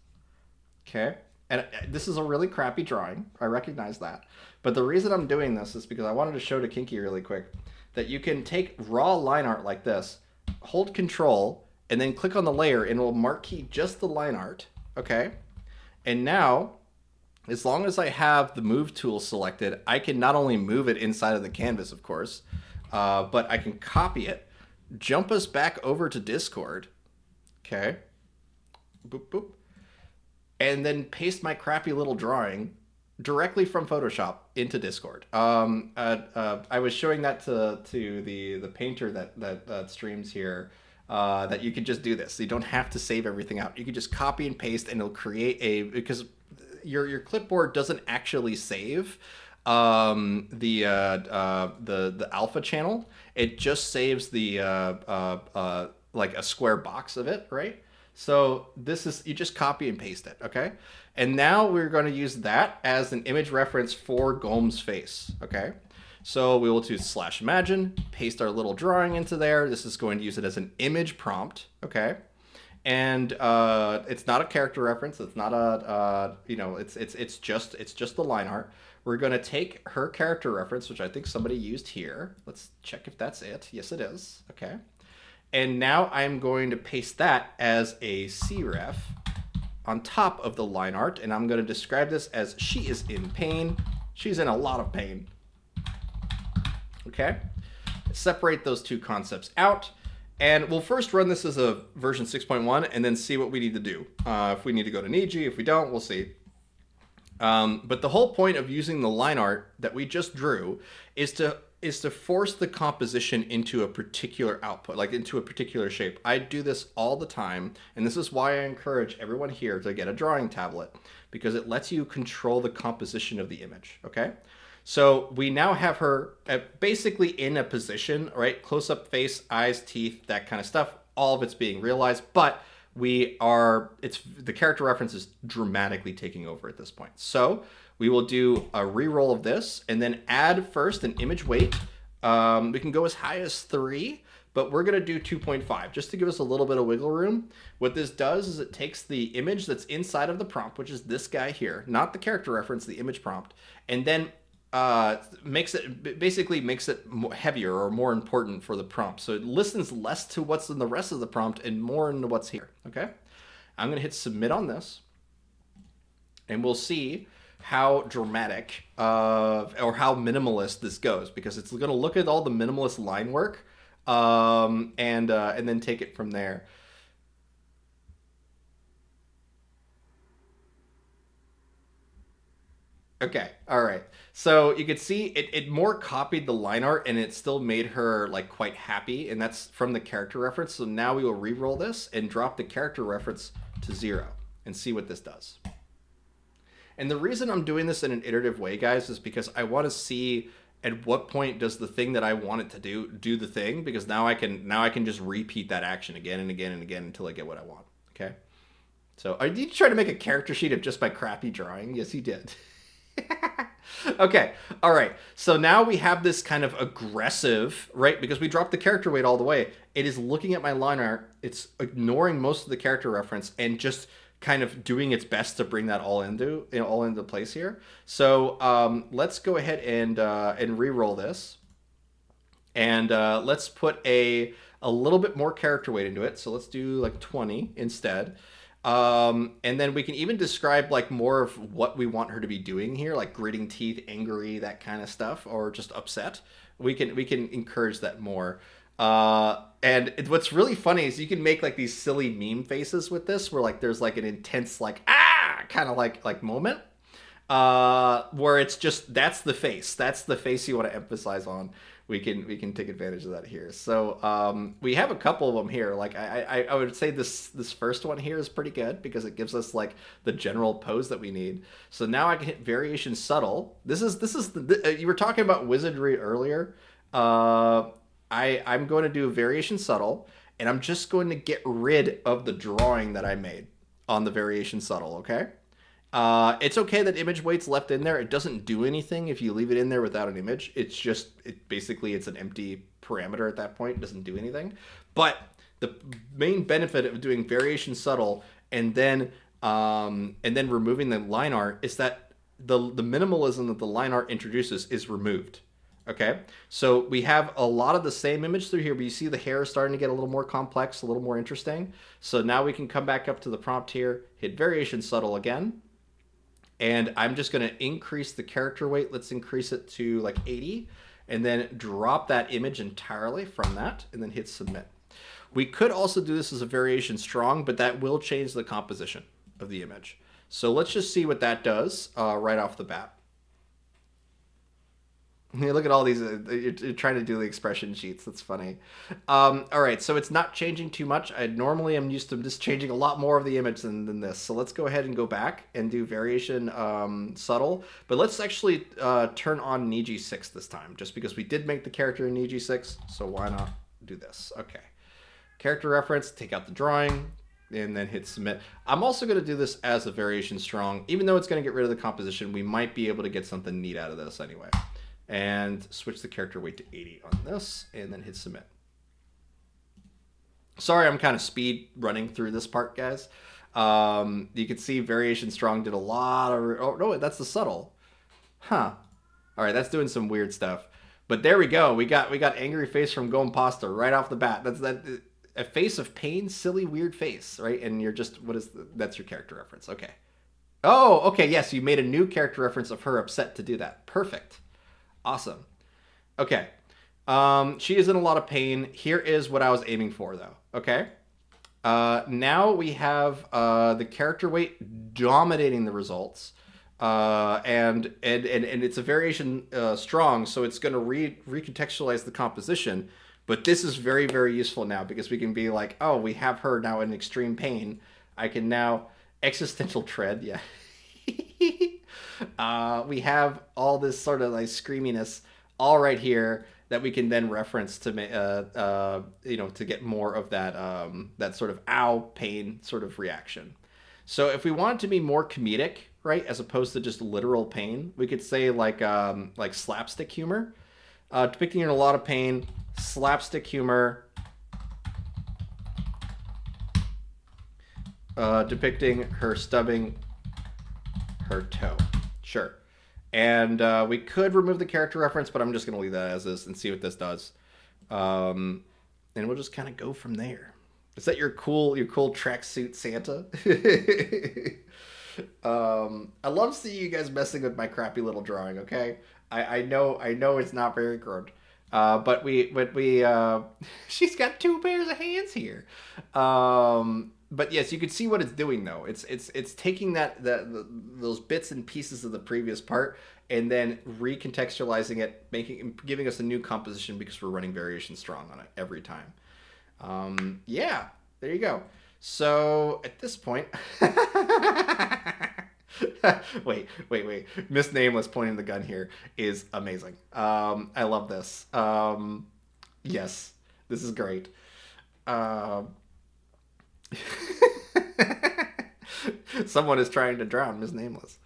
Okay, and this is a really crappy drawing. I recognize that, but the reason I'm doing this is because I wanted to show to Kinky really quick that you can take raw line art like this, hold Control, and then click on the layer, and it will marquee just the line art. Okay, and now, as long as I have the move tool selected, I can not only move it inside of the canvas, of course, but I can copy it, jump us back over to Discord. Okay, boop boop, and then paste my crappy little drawing directly from Photoshop into Discord. I was showing that to the painter that streams here. That you can just do this. You don't have to save everything out. You can just copy and paste, and it'll create because your clipboard doesn't actually save the alpha channel. It just saves the like a square box of it, right? So this is, you just copy and paste it, okay? And now we're going to use that as an image reference for Gohm's face, okay? So we will do /imagine, paste our little drawing into there. This is going to use it as an image prompt, okay? And it's not a character reference. It's not a it's just the line art. We're going to take her character reference, which I think somebody used here. Let's check if that's it. Yes, it is. Okay. And now I'm going to paste that as a cref on top of the line art, and I'm going to describe this as she is in pain. She's in a lot of pain. Okay? Separate those two concepts out, and we'll first run this as a version 6.1 and then see what we need to do. If we need to go to Niji, if we don't, we'll see. But the whole point of using the line art that we just drew is to force the composition into a particular output, like into a particular shape. I do this all the time, and this is why I encourage everyone here to get a drawing tablet, because it lets you control the composition of the image, okay? So we now have her basically in a position, right? Close-up face, eyes, teeth, that kind of stuff. All of it's being realized, but the character reference is dramatically taking over at this point. So we will do a re-roll of this and then add first an image weight. We can go as high as 3, but we're going to do 2.5 just to give us a little bit of wiggle room. What this does is it takes the image that's inside of the prompt, which is this guy here, not the character reference, the image prompt, and then makes it heavier or more important for the prompt. So it listens less to what's in the rest of the prompt and more into what's here. Okay, I'm going to hit submit on this, and we'll see how dramatic or how minimalist this goes, because it's going to look at all the minimalist line work and then take it from there. Okay, all right. So you could see it more copied the line art, and it still made her like quite happy, and that's from the character reference. So now we will re-roll this and drop the character reference to 0 and see what this does. And the reason I'm doing this in an iterative way, guys, is because I want to see at what point does the thing that I want it to do the thing, because now I can just repeat that action again and again and again until I get what I want. Okay. So did you try to make a character sheet of just my crappy drawing? Yes, you did. Okay, all right. So now we have this kind of aggressive, right? Because we dropped the character weight all the way. It is looking at my line art. It's ignoring most of the character reference and just kind of doing its best to bring that all into place here. So let's go ahead and re-roll this, and let's put a little bit more character weight into it. So let's do like 20 instead. And then we can even describe like more of what we want her to be doing here, like gritting teeth, angry, that kind of stuff, or just upset. We can encourage that more. What's really funny is you can make like these silly meme faces with this, where like there's like an intense like kind of like moment, where it's just that's the face you want to emphasize on. We can take advantage of that here. So we have a couple of them here. Like I would say this first one here is pretty good because it gives us like the general pose that we need. So now I can hit variation subtle. You were talking about wizardry earlier. I'm going to do variation subtle, and I'm just going to get rid of the drawing that I made on the variation subtle. Okay. It's okay that image weight's left in there. It doesn't do anything if you leave it in there without an image. It's an empty parameter at that point. It doesn't do anything. But the main benefit of doing variation subtle and then removing the line art is that the minimalism that the line art introduces is removed. Okay, so we have a lot of the same image through here, but you see the hair is starting to get a little more complex, a little more interesting. So now we can come back up to the prompt here, hit variation subtle again, and I'm just going to increase the character weight. Let's increase it to like 80, and then drop that image entirely from that, and then hit submit. We could also do this as a variation strong, but that will change the composition of the image. So let's just see what that does right off the bat. Look at all these. You're trying to do the expression sheets. That's funny. All right, so it's not changing too much. I normally am used to just changing a lot more of the image than this. So let's go ahead and go back and do variation subtle. But let's actually turn on Niji6 this time, just because we did make the character in Niji6. So why not do this? Okay. Character reference, take out the drawing, and then hit submit. I'm also going to do this as a variation strong. Even though it's going to get rid of the composition, we might be able to get something neat out of this anyway. And switch the character weight to 80 on this, and then hit submit. Sorry, I'm kind of speed running through this part, guys. You can see variation strong did a lot of... Oh, no, that's the subtle. Huh. All right, that's doing some weird stuff. But there we go. We got angry face from Gom Pasta right off the bat. That's a face of pain, silly, weird face, right? And you're just... That's your character reference. Okay. Oh, okay, yes, you made a new character reference of her upset to do that. Perfect. Awesome. Okay. She is in a lot of pain. Here is what I was aiming for, though. Okay. Now we have the character weight dominating the results. And it's a variation strong, so it's going to recontextualize the composition. But this is very, very useful now because we can be like, oh, we have her now in extreme pain. I can now existential tread. Yeah. We have all this sort of like screaminess all right here that we can then reference to to get more of that sort of ow pain sort of reaction. So if we want it to be more comedic, right, as opposed to just literal pain, we could say like slapstick humor, depicting in a lot of pain, slapstick humor, depicting her stubbing her toe. Sure. And we could remove the character reference, but I'm just going to leave that as is and see what this does. And we'll just kind of go from there. Is that your cool tracksuit Santa? I love seeing you guys messing with my crappy little drawing, okay? I know it's not very good. But she's got two pairs of hands here. But yes, you can see what it's doing though. It's taking those bits and pieces of the previous part and then recontextualizing it, giving us a new composition because we're running variation strong on it every time. Yeah, there you go. So at this point, wait. Miss Nameless pointing the gun here is amazing. I love this. Yes, this is great. Someone is trying to drown Miss Nameless.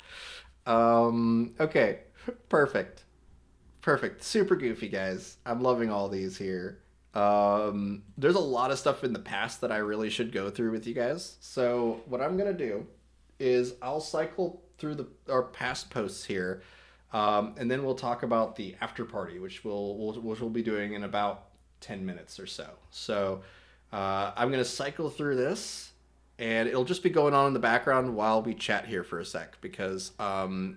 Okay, perfect. Super goofy, guys. I'm loving all these here. There's a lot of stuff in the past that I really should go through with you guys. So what I'm gonna do is I'll cycle through our past posts here, and then we'll talk about the after party, which we'll be doing in about 10 minutes or so. So I'm gonna cycle through this, and it'll just be going on in the background while we chat here for a sec because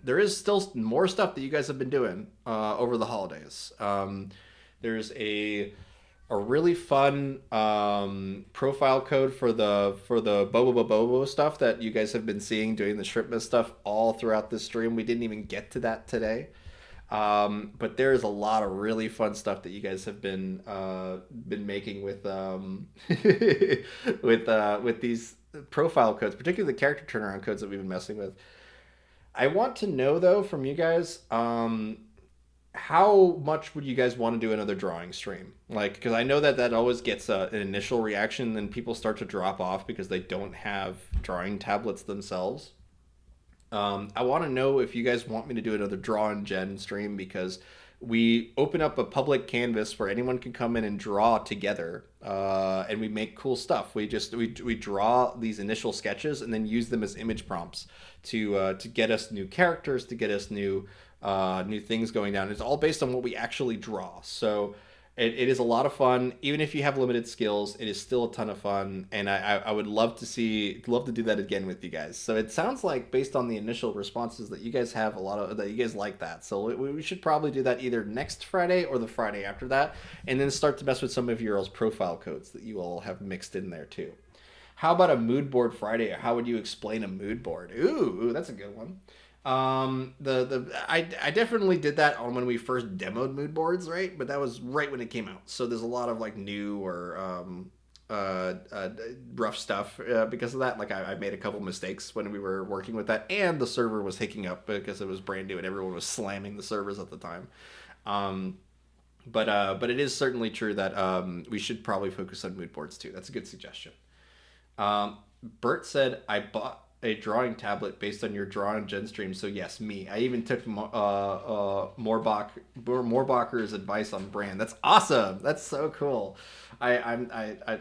there is still more stuff that you guys have been doing over the holidays. There's a really fun profile code for the Bobo Bobo stuff that you guys have been seeing doing the Shrimpmas stuff all throughout this stream. We didn't even get to that today. But there is a lot of really fun stuff that you guys have been making with with these profile codes, particularly the character turnaround codes that we've been messing with. I want to know though from you guys, how much would you guys want to do another drawing stream? Like, because I know that that always gets an initial reaction, then people start to drop off because they don't have drawing tablets themselves. I want to know if you guys want me to do another draw and gen stream because we open up a public canvas where anyone can come in and draw together, and we make cool stuff. We draw these initial sketches and then use them as image prompts to get us new characters, to get us new things going down. It's all based on what we actually draw. So it is a lot of fun. Even if you have limited skills, it is still a ton of fun, and I would love to do that again with you guys. So it sounds like based on the initial responses that you guys have a lot of that you guys like that. So we should probably do that either next Friday or the Friday after that, and then start to mess with some of your all's profile codes that you all have mixed in there too. How about a mood board Friday? Or how would you explain a mood board? Ooh, that's a good one. I definitely did that on when we first demoed mood boards, right? But that was right when it came out. So there's a lot of like new or rough stuff because of that. Like I made a couple mistakes when we were working with that, and the server was hicking up because it was brand new and everyone was slamming the servers at the time. Um, but it is certainly true that we should probably focus on mood boards too. That's a good suggestion. Um, Bert said, I bought a drawing tablet based on your draw and gen stream. So yes, me. I even took Moorbacher's advice on brand. That's awesome. That's so cool. I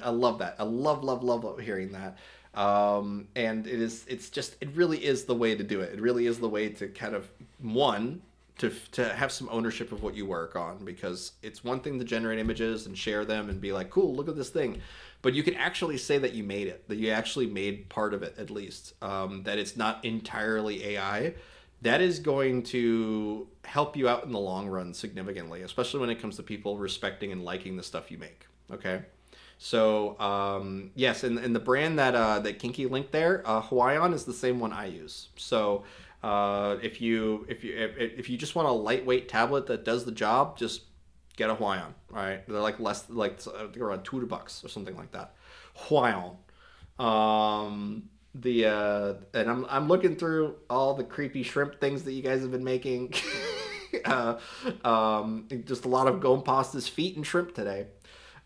love that. I love hearing that. And it really is the way to do it. It really is the way to kind of one to have some ownership of what you work on, because it's one thing to generate images and share them and be like, cool, look at this thing, but you can actually say that you made it, that you actually made part of it at least, that it's not entirely AI. That is going to help you out in the long run significantly, especially when it comes to people respecting and liking the stuff you make. Okay. So yes, and the brand that Kinky linked there, Hawaiian, is the same one I use. So if you just want a lightweight tablet that does the job, just get a Hawaiian. All right, they're like less like I think around $2 or something like that. Hawaiian. The and I'm looking through all the creepy shrimp things that you guys have been making. Just a lot of Gompastas feet and shrimp today.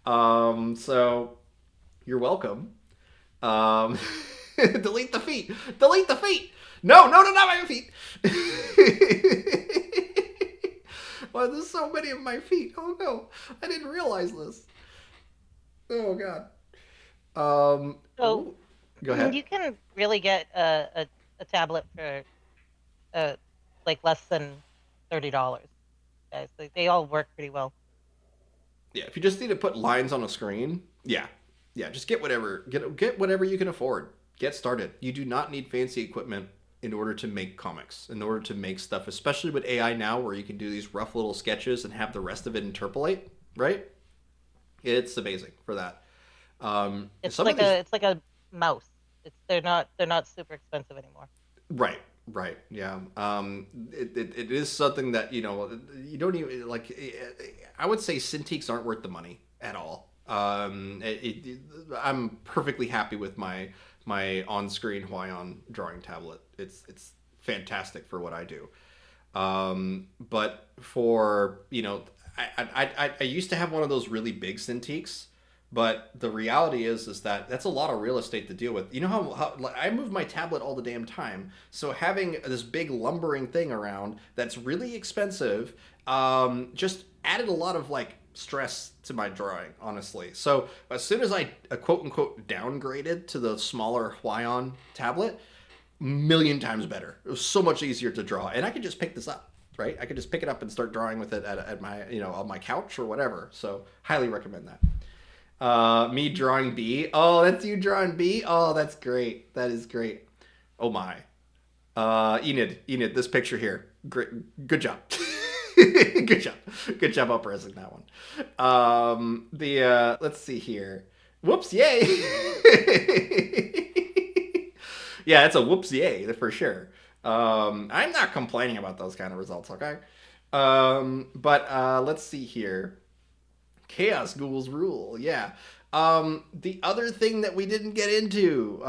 So you're welcome. Um, delete the feet. Delete the feet. No, not my feet. Why there's so many of my feet? Oh no, I didn't realize this. Oh god. So Go ahead. you can really get a tablet for like less than $30, guys. They all work pretty well. Yeah, if you just need to put lines on a screen, yeah, just get whatever you can afford. Get started. You do not need fancy equipment in order to make comics, in order to make stuff, especially with AI now, where you can do these rough little sketches and have the rest of it interpolate. Right? It's amazing for that. It's like a mouse. They're not super expensive anymore. Right, yeah. It is something that you don't even like. I would say Cintiqs aren't worth the money at all. I'm perfectly happy with my on-screen Hawaiian drawing tablet. It's fantastic for what I do. But for I used to have one of those really big Cintiqs. But the reality is that that's a lot of real estate to deal with. You know how like, I move my tablet all the damn time. So having this big lumbering thing around that's really expensive just added a lot of like stress to my drawing, honestly. So as soon as I quote unquote downgraded to the smaller Hawaiian tablet, million times better. It was so much easier to draw, and I could just pick this up. Right, I could just pick it up and start drawing with it at my on my couch or whatever. So highly recommend that. Me drawing B. Oh, that's you drawing B. Oh, that's great. That is great. Oh my. Enid, this picture here. Great, good job. Good job. Good job uprising that one. The let's see here. Whoops, yay. Yeah, it's a whoops yay for sure. I'm not complaining about those kind of results, okay? But let's see here. Chaos Ghouls rule. Yeah. The other thing that we didn't get into,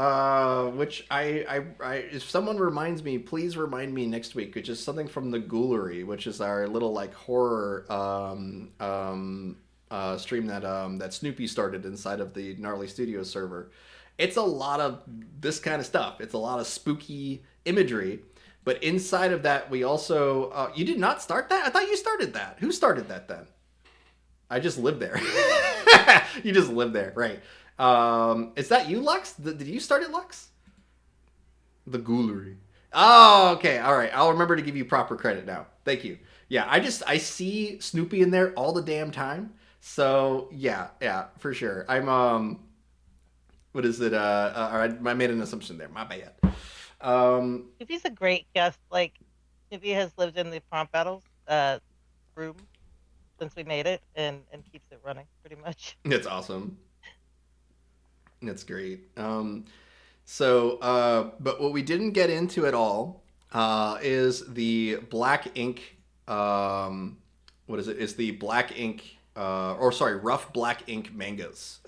which if someone reminds me, please remind me next week, which is something from the Ghoulery, which is our little like horror stream that Snoopy started inside of the Gnarly Studios server. It's a lot of this kind of stuff. It's a lot of spooky imagery. But inside of that, we also you did not start that. I thought you started that. Who started that then? I just live there. You just live there, right? Is that you, Lux? Did you start it, Lux? The Ghoulery. Oh, okay. All right. I'll remember to give you proper credit now. Thank you. Yeah, I see Snoopy in there all the damn time. So yeah, for sure. I'm what is it? All right, I made an assumption there. My bad. Snoopy's a great guest. Like, Snoopy has lived in the prompt battles room since we made it, and keeps it running pretty much. It's awesome. That's great. But what we didn't get into at all is the black ink. What is it? Is the black ink, or sorry, rough black ink mangas.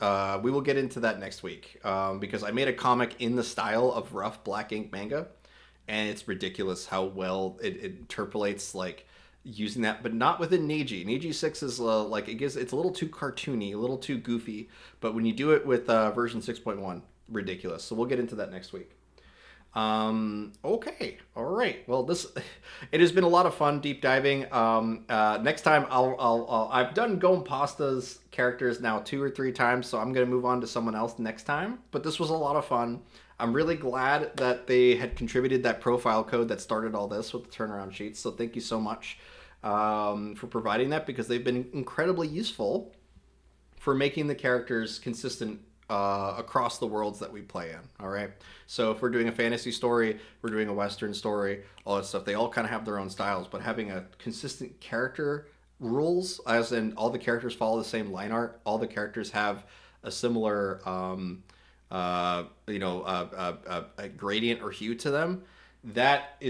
We will get into that next week because I made a comic in the style of rough black ink manga, and it's ridiculous how well it interpolates like using that, but not within Neji. Neji 6 is like it's a little too cartoony, a little too goofy, but when you do it with version 6.1, ridiculous. So we'll get into that next week. Okay, all right. Well, it has been a lot of fun deep diving. Next time I've done Gom Pasta's characters now 2 or 3 times, so I'm gonna move on to someone else next time. But this was a lot of fun. I'm really glad that they had contributed that profile code that started all this with the turnaround sheets. So thank you so much for providing that, because they've been incredibly useful for making the characters consistent across the worlds that we play in. All right. So if we're doing a fantasy story, we're doing a Western story, all that stuff, they all kind of have their own styles, but having a consistent character rules, as in all the characters follow the same line art, all the characters have a similar, a gradient or hue to them, that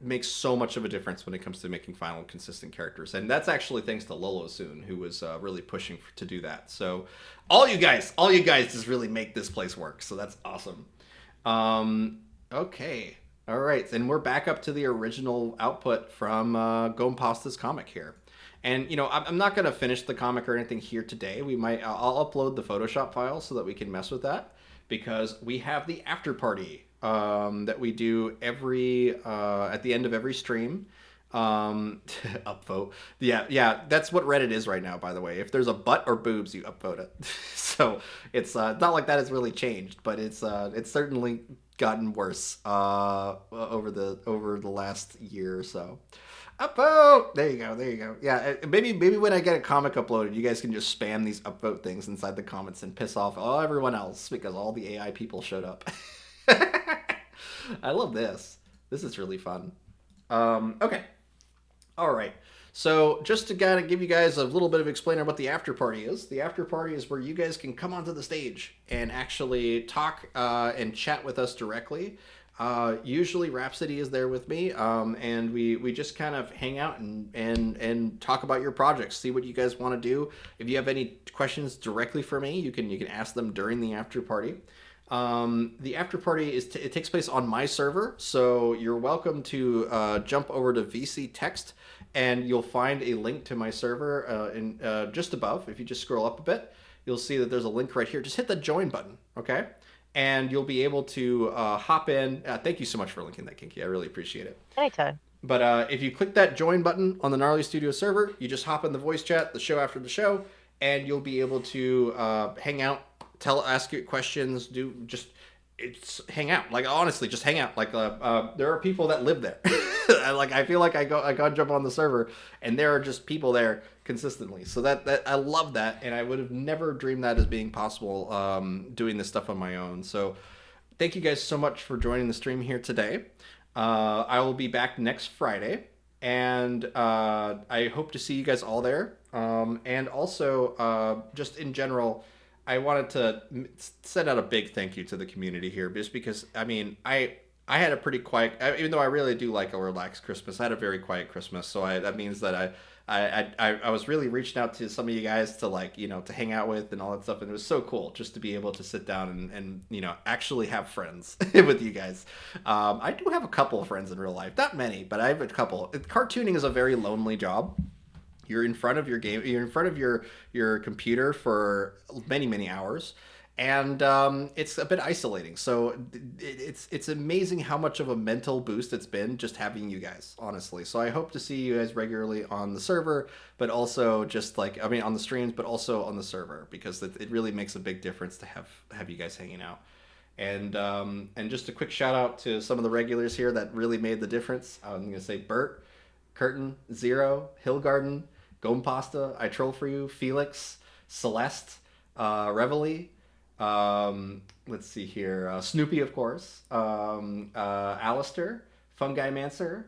makes so much of a difference when it comes to making final consistent characters. And that's actually thanks to Lolo Soon, who was really pushing to do that. So all you guys just really make this place work. So that's awesome. Okay. All right. And we're back up to the original output from Gom Pasta's comic here. And, I'm not going to finish the comic or anything here today. I'll upload the Photoshop file so that we can mess with that, because we have the after party that we do at the end of every stream. Upvote. Yeah, that's what Reddit is right now, by the way. If there's a butt or boobs, you upvote it. So it's not like that has really changed, but it's certainly gotten worse over the last year or so. Upvote. There you go. Yeah, maybe when I get a comic uploaded, you guys can just spam these upvote things inside the comments and piss off everyone else, because all the AI people showed up. I love this. This is really fun. Okay. All right. So just to kind of give you guys a little bit of explainer what the after party is. The after party is where you guys can come onto the stage and actually talk and chat with us directly. Usually Rhapsody is there with me, and we just kind of hang out and talk about your projects, see what you guys want to do. If you have any questions directly for me, you can ask them during the after party. The after party it takes place on my server, so you're welcome to jump over to VC Text, and you'll find a link to my server just above. If you just scroll up a bit, you'll see that there's a link right here. Just hit the join button, okay? And you'll be able to hop in. Thank you so much for linking that, Kinky. I really appreciate it. Anytime. But if you click that join button on the Gnarly Studio server, you just hop in the voice chat, the show after the show, and you'll be able to hang out, ask you questions, do just it's hang out. Like honestly, just hang out. Like there are people that live there. Like I feel like I go jump on the server, and there are just people there consistently. So that I love that, and I would have never dreamed that as being possible doing this stuff on my own. So thank you guys so much for joining the stream here today. I will be back next Friday, and I hope to see you guys all there. And also, just in general, I wanted to send out a big thank you to the community here, just because I mean I had a pretty quiet, even though I really do like a relaxed Christmas. I had a very quiet Christmas, so that means that I was really reaching out to some of you guys to like to hang out with and all that stuff, and it was so cool just to be able to sit down and actually have friends with you guys. I do have a couple of friends in real life, not many, but I have a couple. Cartooning is a very lonely job. You're in front of your game, you're in front of your computer for many hours, and it's a bit isolating. So it's amazing how much of a mental boost it's been just having you guys, honestly. So I hope to see you guys regularly on the server, but also just like, I mean, on the streams, but also on the server, because it really makes a big difference to have you guys hanging out. And just a quick shout out to some of the regulars here that really made the difference. I'm gonna say Bert, Curtin, Zero, Hillgarden, Gompasta, I Troll for You, Felix, Celeste, Reveille. Let's see here. Snoopy, of course. Alistair, Fungi Mancer,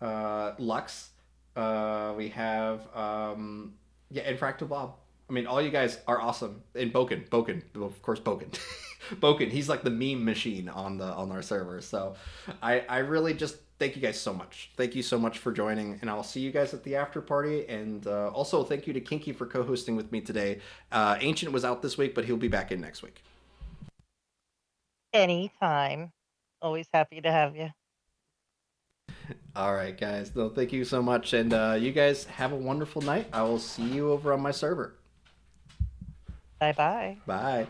Lux. We have yeah, and Fractal Bob. I mean, all you guys are awesome. And Boken, of course, Boken. Boken, he's like the meme machine on our server. So, I really just thank you guys so much. Thank you so much for joining, and I'll see you guys at the after party. And also, thank you to Kinky for co-hosting with me today. Ancient was out this week, but he'll be back in next week. Anytime. Always happy to have you. All right, guys. No, thank you so much, and you guys have a wonderful night. I will see you over on my server. Bye bye. Bye.